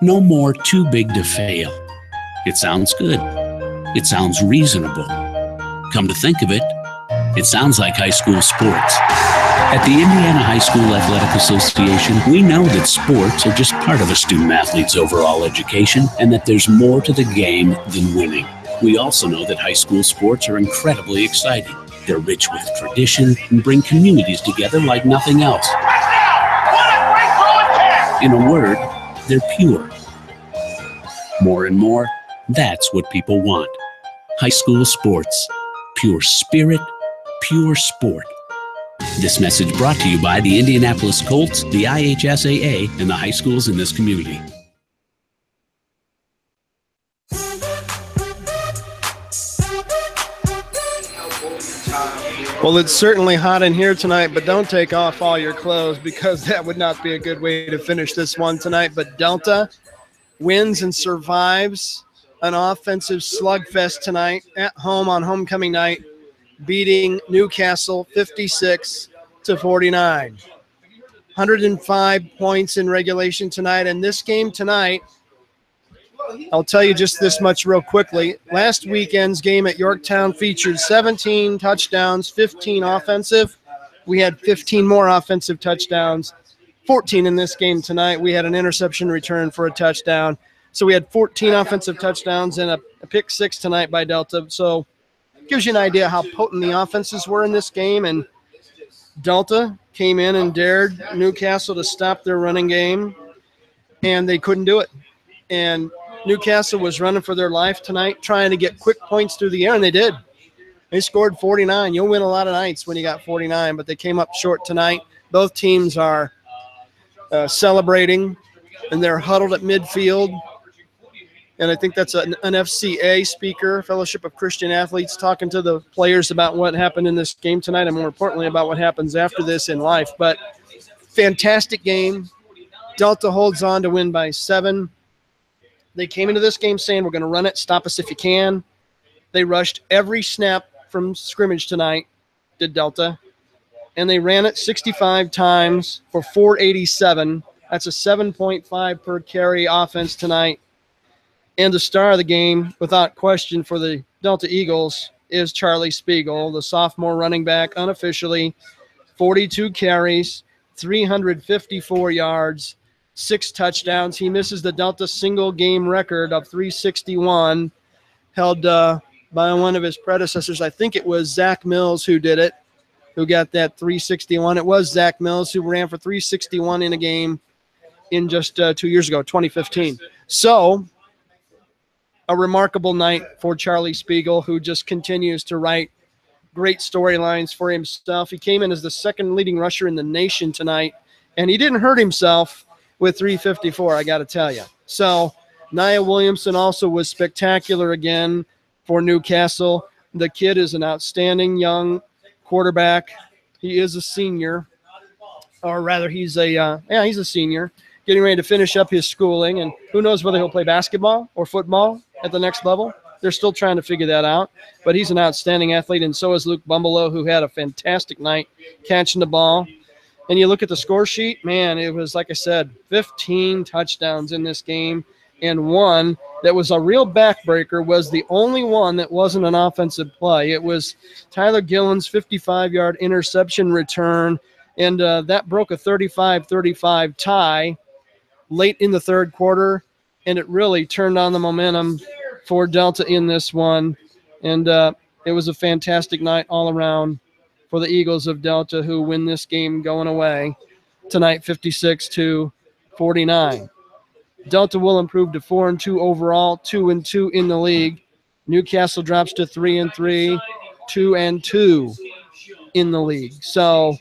No more too big to fail. It sounds good. It sounds reasonable. Come to think of it, it sounds like high school sports. At the Indiana High School Athletic Association, we know that sports are just part of a student-athlete's overall education and that there's more to the game than winning. We also know that high school sports are incredibly exciting. They're rich with tradition and bring communities together like nothing else. In a word, they're pure. More and more, that's what people want. High school sports. Pure spirit, pure sport. This message brought to you by the Indianapolis Colts, the IHSAA, and the high schools in this community. Well, it's certainly hot in here tonight, but don't take off all your clothes because that would not be a good way to finish this one tonight. But Delta wins and survives an offensive slugfest tonight at home on homecoming night, beating Newcastle 56-49. 105 points in regulation tonight. And this game tonight, I'll tell you just this much real quickly. Last weekend's game at Yorktown featured 17 touchdowns, 15 offensive. We had 15 more offensive touchdowns, 14 in this game tonight. We had an interception return for a touchdown. So we had 14 offensive touchdowns and a pick six tonight by Delta. So it gives you an idea how potent the offenses were in this game. And Delta came in and dared Newcastle to stop their running game, and they couldn't do it. And Newcastle was running for their life tonight, trying to get quick points through the air, and they did. They scored 49. You'll win a lot of nights when you got 49, but they came up short tonight. Both teams are celebrating, and they're huddled at midfield. And I think that's an FCA speaker, Fellowship of Christian Athletes, talking to the players about what happened in this game tonight and more importantly about what happens after this in life. But fantastic game. Delta holds on to win by 7. They came into this game saying, we're going to run it, stop us if you can. They rushed every snap from scrimmage tonight, did Delta. And they ran it 65 times for 487. That's a 7.5 per carry offense tonight. And the star of the game, without question, for the Delta Eagles is Charlie Spiegel, the sophomore running back, unofficially. 42 carries, 354 yards, 6 touchdowns. He misses the Delta single game record of 361, held by one of his predecessors. I think it was Zach Mills who did it, who got that 361. It was Zach Mills who ran for 361 in a game in just 2 years ago, 2015. So, a remarkable night for Charlie Spiegel, who just continues to write great storylines for himself. He came in as the second leading rusher in the nation tonight, and he didn't hurt himself with 354, I got to tell you. So, Nia Williamson also was spectacular again for Newcastle. The kid is an outstanding young quarterback. He is a senior, or rather he's a senior, getting ready to finish up his schooling, and who knows whether he'll play basketball or football at the next level. They're still trying to figure that out, but he's an outstanding athlete, and so is Luke Bumblelow, who had a fantastic night catching the ball. And you look at the score sheet, man, it was, like I said, 15 touchdowns in this game, and one that was a real backbreaker was the only one that wasn't an offensive play. It was Tyler Gillen's 55-yard interception return, and that broke a 35-35 tie late in the third quarter, and it really turned on the momentum for Delta in this one. And it was a fantastic night all around for the Eagles of Delta, who win this game going away tonight 56-49. Delta will improve to 4-2 overall, 2-2 in the league. Newcastle drops to 3-3, 2-2 in the league. So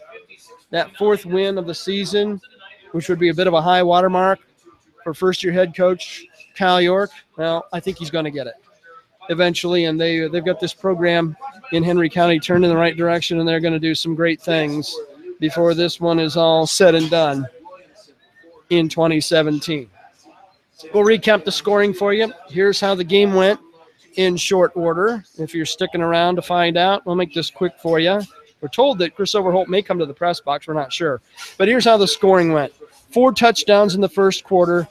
that fourth win of the season, which would be a bit of a high watermark for first-year head coach Kyle York, well, I think he's going to get it eventually, and they've got this program in Henry County turned in the right direction, and they're going to do some great things before this one is all said and done in 2017. We'll recap the scoring for you. Here's how the game went in short order. If you're sticking around to find out, we'll make this quick for you. We're told that Chris Overholt may come to the press box. We're not sure. But here's how the scoring went. 4 touchdowns in the first quarter,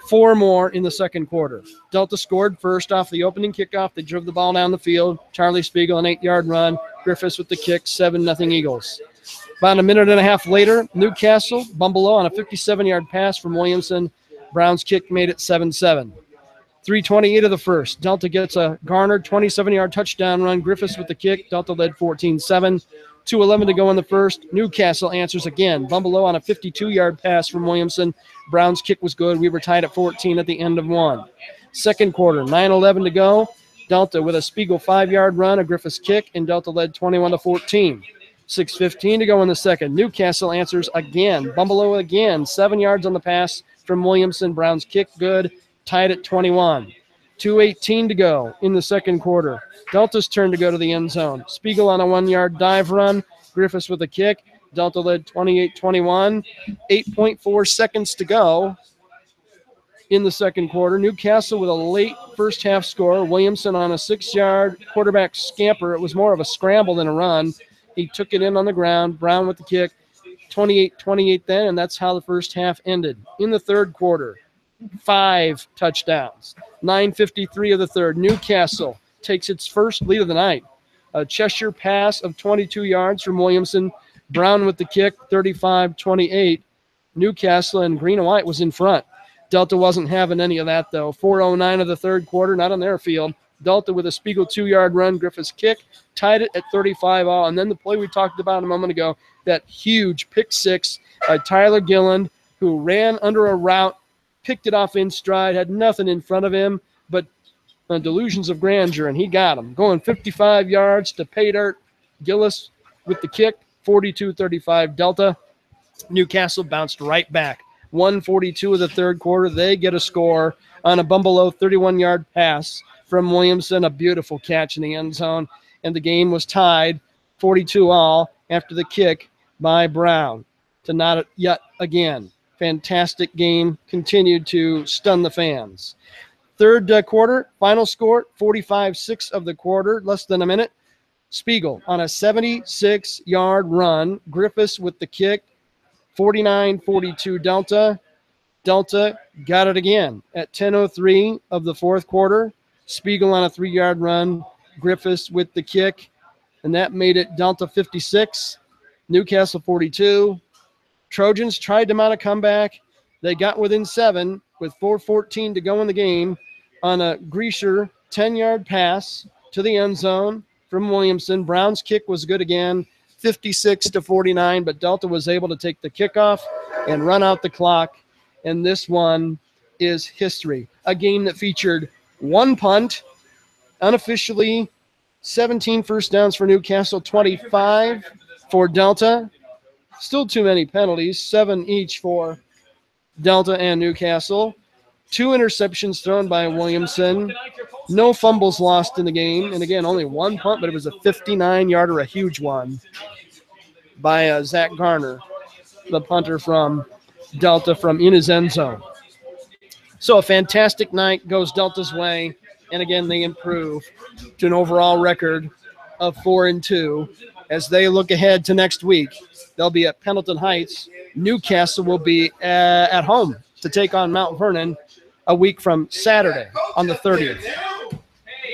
4 more in the second quarter. Delta scored first off the opening kickoff. They drove the ball down the field. Charlie Spiegel, an 8-yard run. Griffiths with the kick, 7-0 Eagles. About a minute and a half later, Newcastle, Bumblelow on a 57-yard pass from Williamson. Brown's kick made it 7-7. 3:28 of the first. Delta gets a garnered 27-yard touchdown run. Griffiths with the kick. Delta led 14-7. 2:11 to go in the first. Newcastle answers again. Bumblelow on a 52-yard pass from Williamson. Brown's kick was good. We were tied at 14 at the end of one. Second quarter, 9:11 to go. Delta with a Spiegel 5-yard run, a Griffiths kick, and Delta led 21-14. 6:15 to go in the second. Newcastle answers again. Bumblelow again, 7 yards on the pass from Williamson. Brown's kick good, tied at 21. 2:18 to go in the second quarter. Delta's turn to go to the end zone. Spiegel on a 1-yard dive run. Griffiths with a kick. Delta led 28-21. 8.4 seconds to go in the second quarter. Newcastle with a late first half score. Williamson on a 6-yard quarterback scamper. It was more of a scramble than a run. He took it in on the ground. Brown with the kick. 28-28 then, and that's how the first half ended. In the third quarter, 5 touchdowns. 9:53 of the third. Newcastle takes its first lead of the night. A Cheshire pass of 22 yards from Williamson. Brown with the kick, 35-28. Newcastle and green and white was in front. Delta wasn't having any of that, though. 4:09 of the third quarter, not on their field. Delta with a Spiegel 2-yard run. Griffiths kick, tied it at 35 all. And then the play we talked about a moment ago, that huge pick six by Tyler Gillen, who ran under a route, picked it off in stride, had nothing in front of him but delusions of grandeur, and he got him. Going 55 yards to pay dirt. Gillis with the kick, 42-35 Delta. Newcastle bounced right back. 1:42 of the third quarter. They get a score on a Bumblelow 31-yard pass from Williamson, a beautiful catch in the end zone, and the game was tied 42 all after the kick by Brown to not yet again. Fantastic game, continued to stun the fans. Third quarter, final score, 45-6 of the quarter, less than a minute. Spiegel on a 76-yard run. Griffiths with the kick, 49-42 Delta. Delta got it again at 10:03 of the fourth quarter. Spiegel on a 3-yard run. Griffiths with the kick, and that made it Delta 56, Newcastle 42. Trojans tried to mount a comeback. They got within 7 with 4:14 to go in the game on a Grisher 10-yard pass to the end zone from Williamson. Brown's kick was good again, 56-49, but Delta was able to take the kickoff and run out the clock, and this one is history. a game that featured one punt, unofficially 17 first downs for Newcastle, 25 for Delta. Still too many penalties, 7 each for Delta and Newcastle. 2 interceptions thrown by Williamson. No fumbles lost in the game. And again, only one punt, but it was a 59-yarder, a huge one by Zach Garner, the punter from Delta from in his end zone. So a fantastic night goes Delta's way. And again, they improve to an overall record of 4-2. As they look ahead to next week, they'll be at Pendleton Heights. Newcastle will be at home to take on Mount Vernon a week from Saturday on the 30th.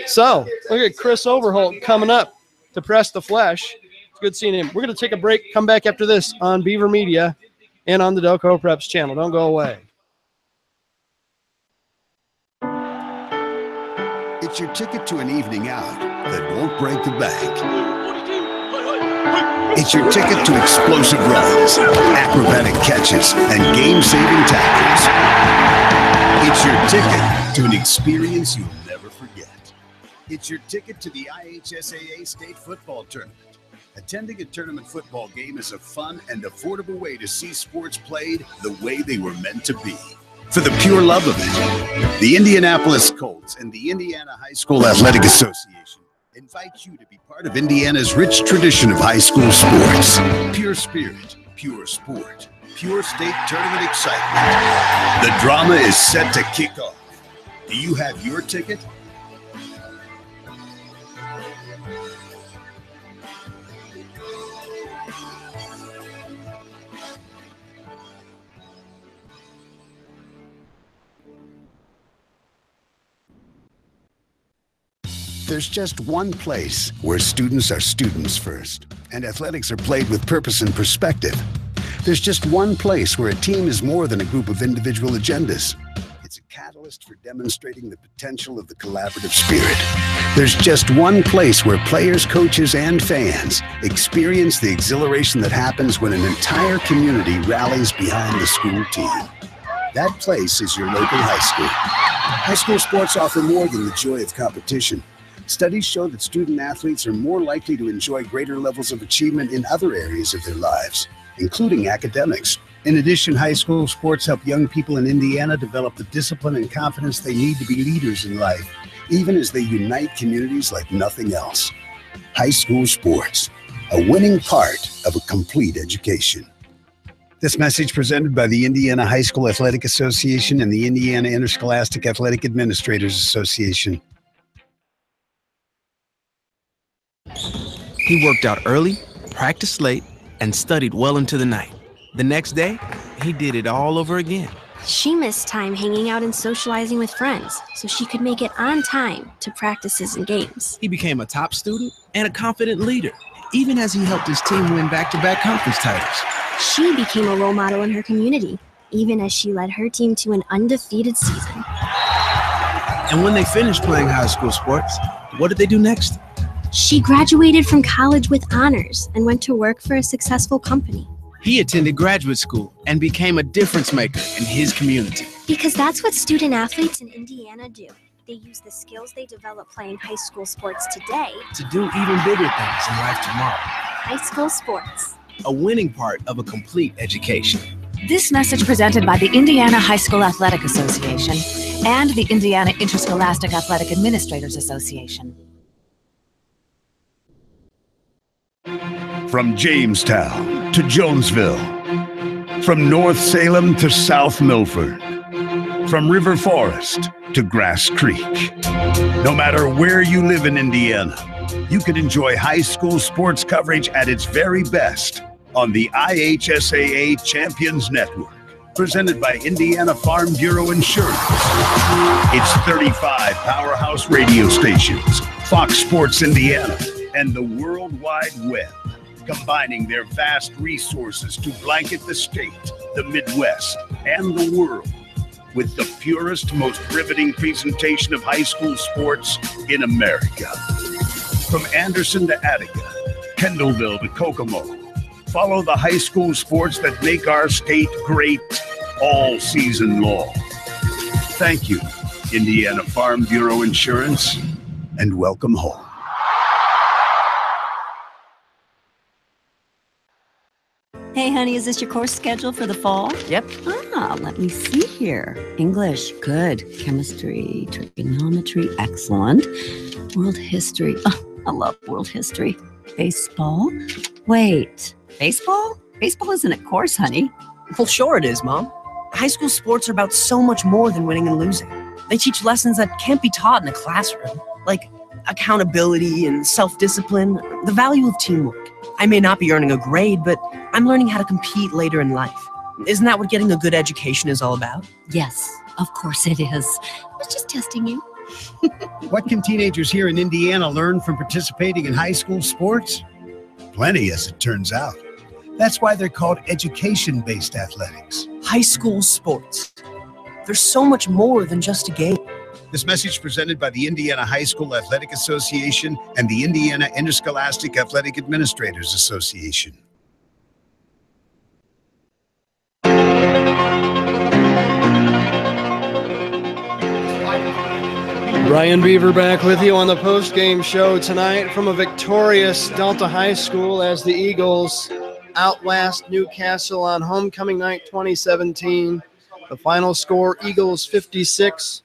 So look at Chris Overholt coming up to press the flesh. It's good seeing him. We're going to take a break, come back after this on Beaver Media and on the Delco Preps channel. Don't go away. It's your ticket to an evening out that won't break the bank. It's your ticket to explosive runs, acrobatic catches, and game-saving tackles. It's your ticket to an experience you'll never forget. It's your ticket to the IHSAA State Football Tournament. Attending a tournament football game is a fun and affordable way to see sports played the way they were meant to be. For the pure love of it, the Indianapolis Colts and the Indiana High School Athletic Association invite you to be part of Indiana's rich tradition of high school sports. Pure spirit, pure sport, pure state tournament excitement. The drama is set to kick off. Do you have your ticket? There's just one place where students are students first, and athletics are played with purpose and perspective. There's just one place where a team is more than a group of individual agendas. It's a catalyst for demonstrating the potential of the collaborative spirit. There's just one place where players, coaches, and fans experience the exhilaration that happens when an entire community rallies behind the school team. That place is your local high school. High school sports offer more than the joy of competition. Studies show that student athletes are more likely to enjoy greater levels of achievement in other areas of their lives, including academics. In addition, high school sports help young people in Indiana develop the discipline and confidence they need to be leaders in life, even as they unite communities like nothing else. High school sports, a winning part of a complete education. This message presented by the Indiana High School Athletic Association and the Indiana Interscholastic Athletic Administrators Association. He worked out early, practiced late, and studied well into the night. The next day, he did it all over again. She missed time hanging out and socializing with friends so she could make it on time to practices and games. He became a top student and a confident leader, even as he helped his team win back-to-back conference titles. She became a role model in her community, even as she led her team to an undefeated season. And when they finished playing high school sports, what did they do next? She graduated from college with honors and went to work for a successful company. He attended graduate school and became a difference maker in his community. Because that's what student athletes in Indiana do. They use the skills they develop playing high school sports today to do even bigger things in life tomorrow. High school sports, a winning part of a complete education. This message presented by the Indiana High School Athletic Association and the Indiana Interscholastic Athletic Administrators Association. From Jamestown to Jonesville, from North Salem to South Milford, from River Forest to Grass Creek. No matter where you live in Indiana, you can enjoy high school sports coverage at its very best on the IHSAA Champions Network, presented by Indiana Farm Bureau Insurance. It's 35 powerhouse radio stations, Fox Sports Indiana, and the World Wide Web, combining their vast resources to blanket the state, the Midwest, and the world with the purest, most riveting presentation of high school sports in America. From Anderson to Attica, Kendallville to Kokomo, follow the high school sports that make our state great all season long. Thank you Indiana Farm Bureau Insurance, and welcome home. Hey, honey, is this your course schedule for the fall? Yep. Let me see here. English, good. Chemistry, trigonometry, excellent. World history, I love world history. Baseball, wait, baseball? Baseball isn't a course, honey. Well, sure it is, Mom. High school sports are about so much more than winning and losing. They teach lessons that can't be taught in a classroom, like accountability and self-discipline, the value of teamwork. I may not be earning a grade, but I'm learning how to compete later in life. Isn't that what getting a good education is all about? Yes, of course it is. I was just testing you. What can teenagers here in Indiana learn from participating in high school sports? Plenty, as it turns out. That's why they're called education-based athletics. High school sports. There's so much more than just a game. This message presented by the Indiana High School Athletic Association and the Indiana Interscholastic Athletic Administrators Association. Brian Beaver back with you on the post-game show tonight from a victorious Delta High School as the Eagles outlast Newcastle on homecoming night 2017. The final score, Eagles 56,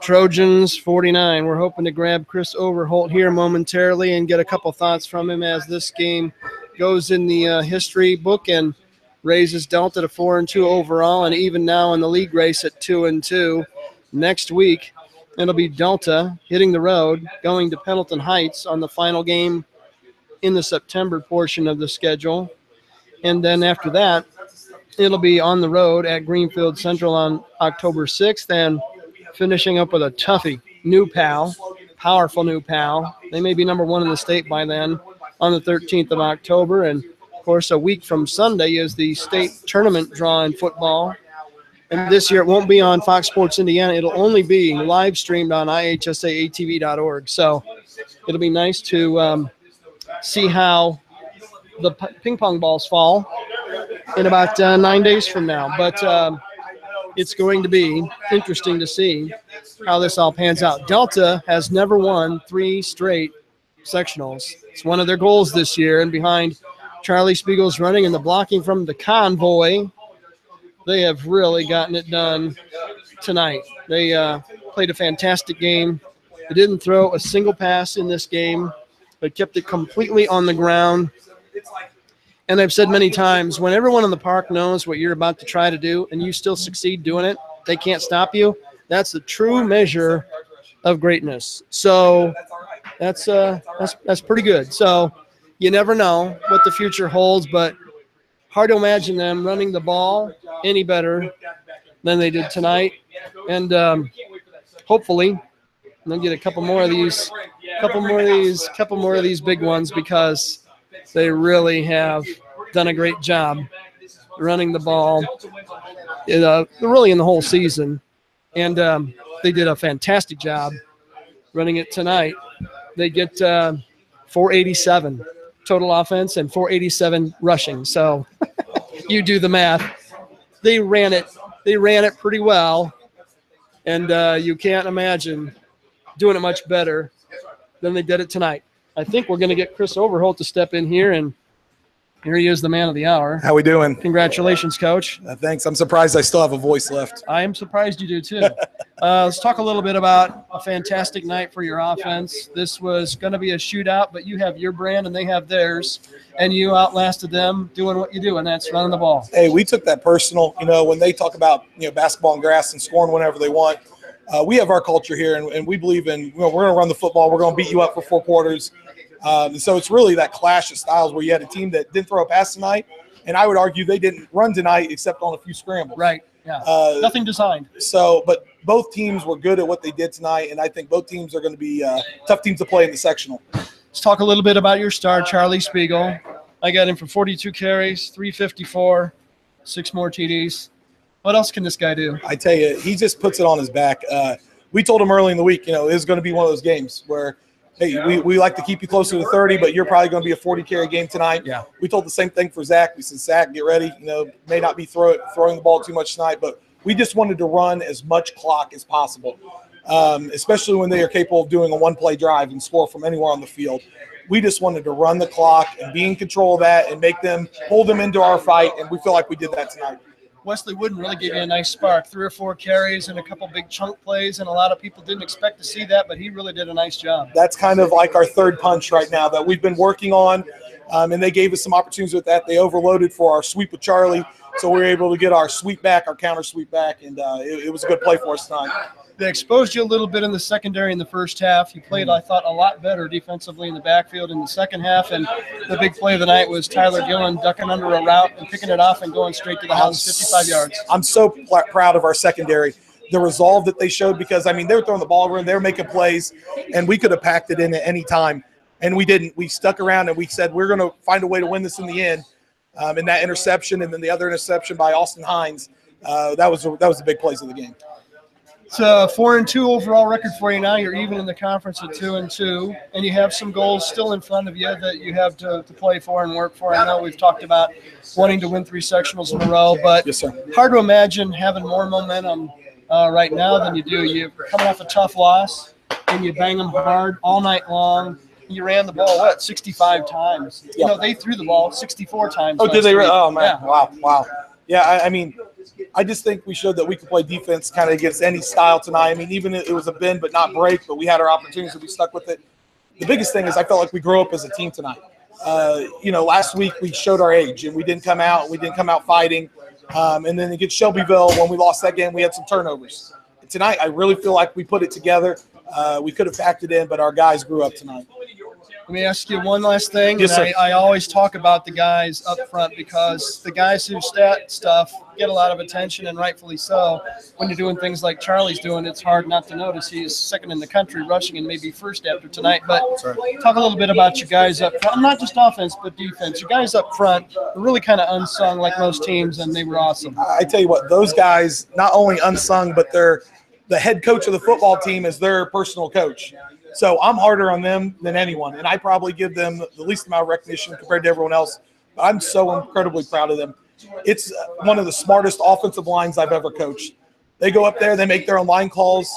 Trojans 49. We're hoping to grab Chris Overholt here momentarily and get a couple thoughts from him as this game goes in the history book and raises Delta to 4-2 overall, and even now in the league race at 2-2. Next week, it'll be Delta hitting the road, going to Pendleton Heights on the final game in the September portion of the schedule. And then after that, it'll be on the road at Greenfield Central on October 6th and finishing up with a toughie, New Pal, powerful New Pal. They may be number one in the state by then on the 13th of October. And, of course, a week from Sunday is the state tournament draw in football. And this year it won't be on Fox Sports Indiana. It'll only be live streamed on ihsaatv.org. So it'll be nice to see how the ping pong balls fall in about 9 days from now. But it's going to be interesting to see how this all pans out. Delta has never won 3 straight sectionals. It's one of their goals this year. And behind Charlie Spiegel's running and the blocking from the convoy, they have really gotten it done tonight. They played a fantastic game. They didn't throw a single pass in this game. They kept it completely on the ground. And I've said many times, when everyone in the park knows what you're about to try to do and you still succeed doing it, they can't stop you. That's the true measure of greatness. So that's pretty good. So you never know what the future holds, but hard to imagine them running the ball any better than they did tonight. And hopefully they'll get a couple more of these big ones, because they really have done a great job running the ball really in the whole season. And they did a fantastic job running it tonight. They get 487 total offense and 487 rushing. So you do the math. They ran it pretty well. And you can't imagine doing it much better than they did it tonight. I think we're going to get Chris Overholt to step in here, and here he is, the man of the hour. How we doing? Congratulations, Coach. Thanks. I'm surprised I still have a voice left. I am surprised you do, too. Let's talk a little bit about a fantastic night for your offense. This was going to be a shootout, but you have your brand and they have theirs, and you outlasted them doing what you do, and that's running the ball. Hey, we took that personal. You know, when they talk about, basketball and grass and scoring whenever they want, we have our culture here, and we believe in, we're going to run the football. We're going to beat you up for 4 quarters. So it's really that clash of styles where you had a team that didn't throw a pass tonight, and I would argue they didn't run tonight except on a few scrambles. Right, yeah. Nothing designed. So, but both teams were good at what they did tonight, and I think both teams are going to be tough teams to play in the sectional. Let's talk a little bit about your star, Charlie Spiegel. I got him for 42 carries, 354, 6 more TDs. What else can this guy do? I tell you, he just puts it on his back. We told him early in the week, it was going to be one of those games where, hey, we like to keep you closer to 30, but you're probably going to be a 40-carry game tonight. Yeah. We told the same thing for Zach. We said, Zach, get ready. May not be throwing the ball too much tonight, but we just wanted to run as much clock as possible. especially when they are capable of doing a one-play drive and score from anywhere on the field. We just wanted to run the clock and be in control of that and make them hold them into our fight, and we feel like we did that tonight. Wesley Wooden really gave you a nice spark, 3 or 4 carries and a couple big chunk plays, and a lot of people didn't expect to see that, but he really did a nice job. That's kind of like our third punch right now that we've been working on, and they gave us some opportunities with that. They overloaded for our sweep with Charlie, so we were able to get our sweep back, our counter sweep back, and it was a good play for us tonight. They exposed you a little bit in the secondary in the first half. You played, I thought, a lot better defensively in the backfield in the second half. And the big play of the night was Tyler Gillen ducking under a route and picking it off and going straight to the house, 55 yards. I'm so proud of our secondary. The resolve that they showed, because, I mean, they were throwing the ball around, they were making plays, and we could have packed it in at any time. And we didn't. We stuck around, and we said we're going to find a way to win this in the end. And that interception and then the other interception by Austin Hines, that was the big plays of the game. It's a 4-2 overall record for you now. You're even in the conference at 2-2, and you have some goals still in front of you that you have to play for and work for. I know we've talked about wanting to win 3 sectionals in a row, but yes, sir. Hard to imagine having more momentum right now than you do. You're coming off a tough loss, and you bang them hard all night long. You ran the ball, 65 times? You know, they threw the ball 64 times. Oh, did they? Oh, man. Yeah. Wow. Yeah, I mean, I just think we showed that we could play defense kind of against any style tonight. I mean, even if it was a bend but not break, but we had our opportunities and we stuck with it. The biggest thing is I felt like we grew up as a team tonight. Last week we showed our age and we didn't come out fighting. And then against Shelbyville, when we lost that game, we had some turnovers. Tonight, I really feel like we put it together. We could have packed it in, but our guys grew up tonight. Let me ask you one last thing. Yes, sir. I always talk about the guys up front because the guys who stat stuff get a lot of attention, and rightfully so. When you're doing things like Charlie's doing, it's hard not to notice he's second in the country rushing and maybe first after tonight. But talk a little bit about your guys up front, not just offense but defense. Your guys up front are really kind of unsung like most teams, and they were awesome. I tell you what, those guys, not only unsung, but they're the head coach of the football team is their personal coach. So I'm harder on them than anyone, and I probably give them the least amount of recognition compared to everyone else. But I'm so incredibly proud of them. It's one of the smartest offensive lines I've ever coached. They go up there, they make their own line calls.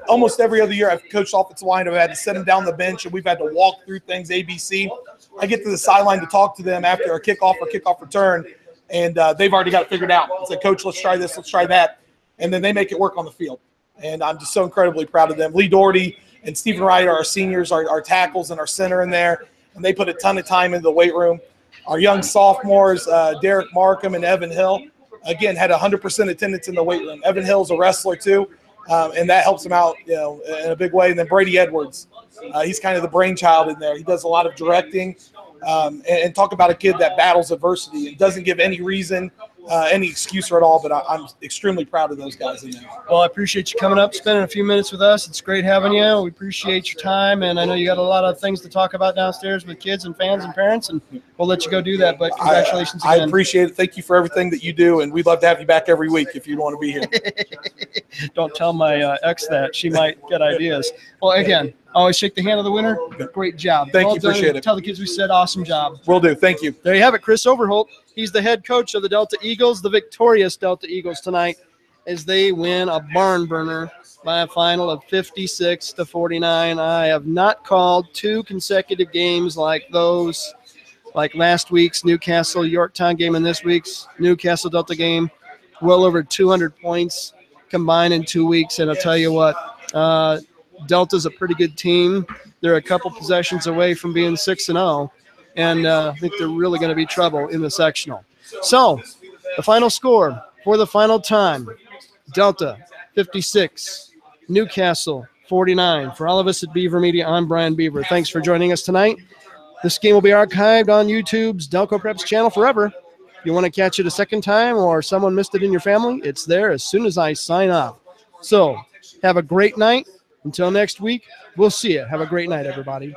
Almost every other year I've coached offensive line, I've had to set them down the bench, and we've had to walk through things ABC. I get to the sideline to talk to them after a kickoff or kickoff return, and they've already got it figured out. It's like, Coach, let's try this, let's try that. And then they make it work on the field. And I'm just so incredibly proud of them. Lee Doherty and Stephen Wright are our seniors, our tackles and our center in there, and they put a ton of time into the weight room. Our young sophomores, Derek Markham and Evan Hill, again, had 100% attendance in the weight room. Evan Hill's a wrestler too, and that helps him out, in a big way. And then Brady Edwards, he's kind of the brainchild in there. He does a lot of directing, and talk about a kid that battles adversity and doesn't give any reason, any excuse at all, but I'm extremely proud of those guys in there. Well, I appreciate you coming up, spending a few minutes with us. It's great having you. We appreciate your time, and I know you got a lot of things to talk about downstairs with kids and fans and parents, and we'll let you go do that, but congratulations again. I appreciate it. Thank you for everything that you do, and we'd love to have you back every week if you want to be here. Don't tell my ex that. She might get ideas. Well, again, always shake the hand of the winner. Great job. Thank you. Appreciate it. Tell the kids we said awesome job. Will do. Thank you. There you have it, Chris Overholt. He's the head coach of the Delta Eagles, the victorious Delta Eagles tonight, as they win a barn burner by a final of 56-49. I have not called 2 consecutive games like those, like last week's Newcastle Yorktown game and this week's Newcastle Delta game. Well over 200 points combined in 2 weeks, and I'll tell you what, Delta's a pretty good team. They're a couple possessions away from being 6-0. And I think they're really going to be trouble in the sectional. So the final score for the final time, Delta 56, Newcastle 49. For all of us at Beaver Media, I'm Brian Beaver. Thanks for joining us tonight. This game will be archived on YouTube's Delco Preps channel forever. If you want to catch it a second time or someone missed it in your family, it's there as soon as I sign off. So have a great night. Until next week, we'll see you. Have a great night, everybody.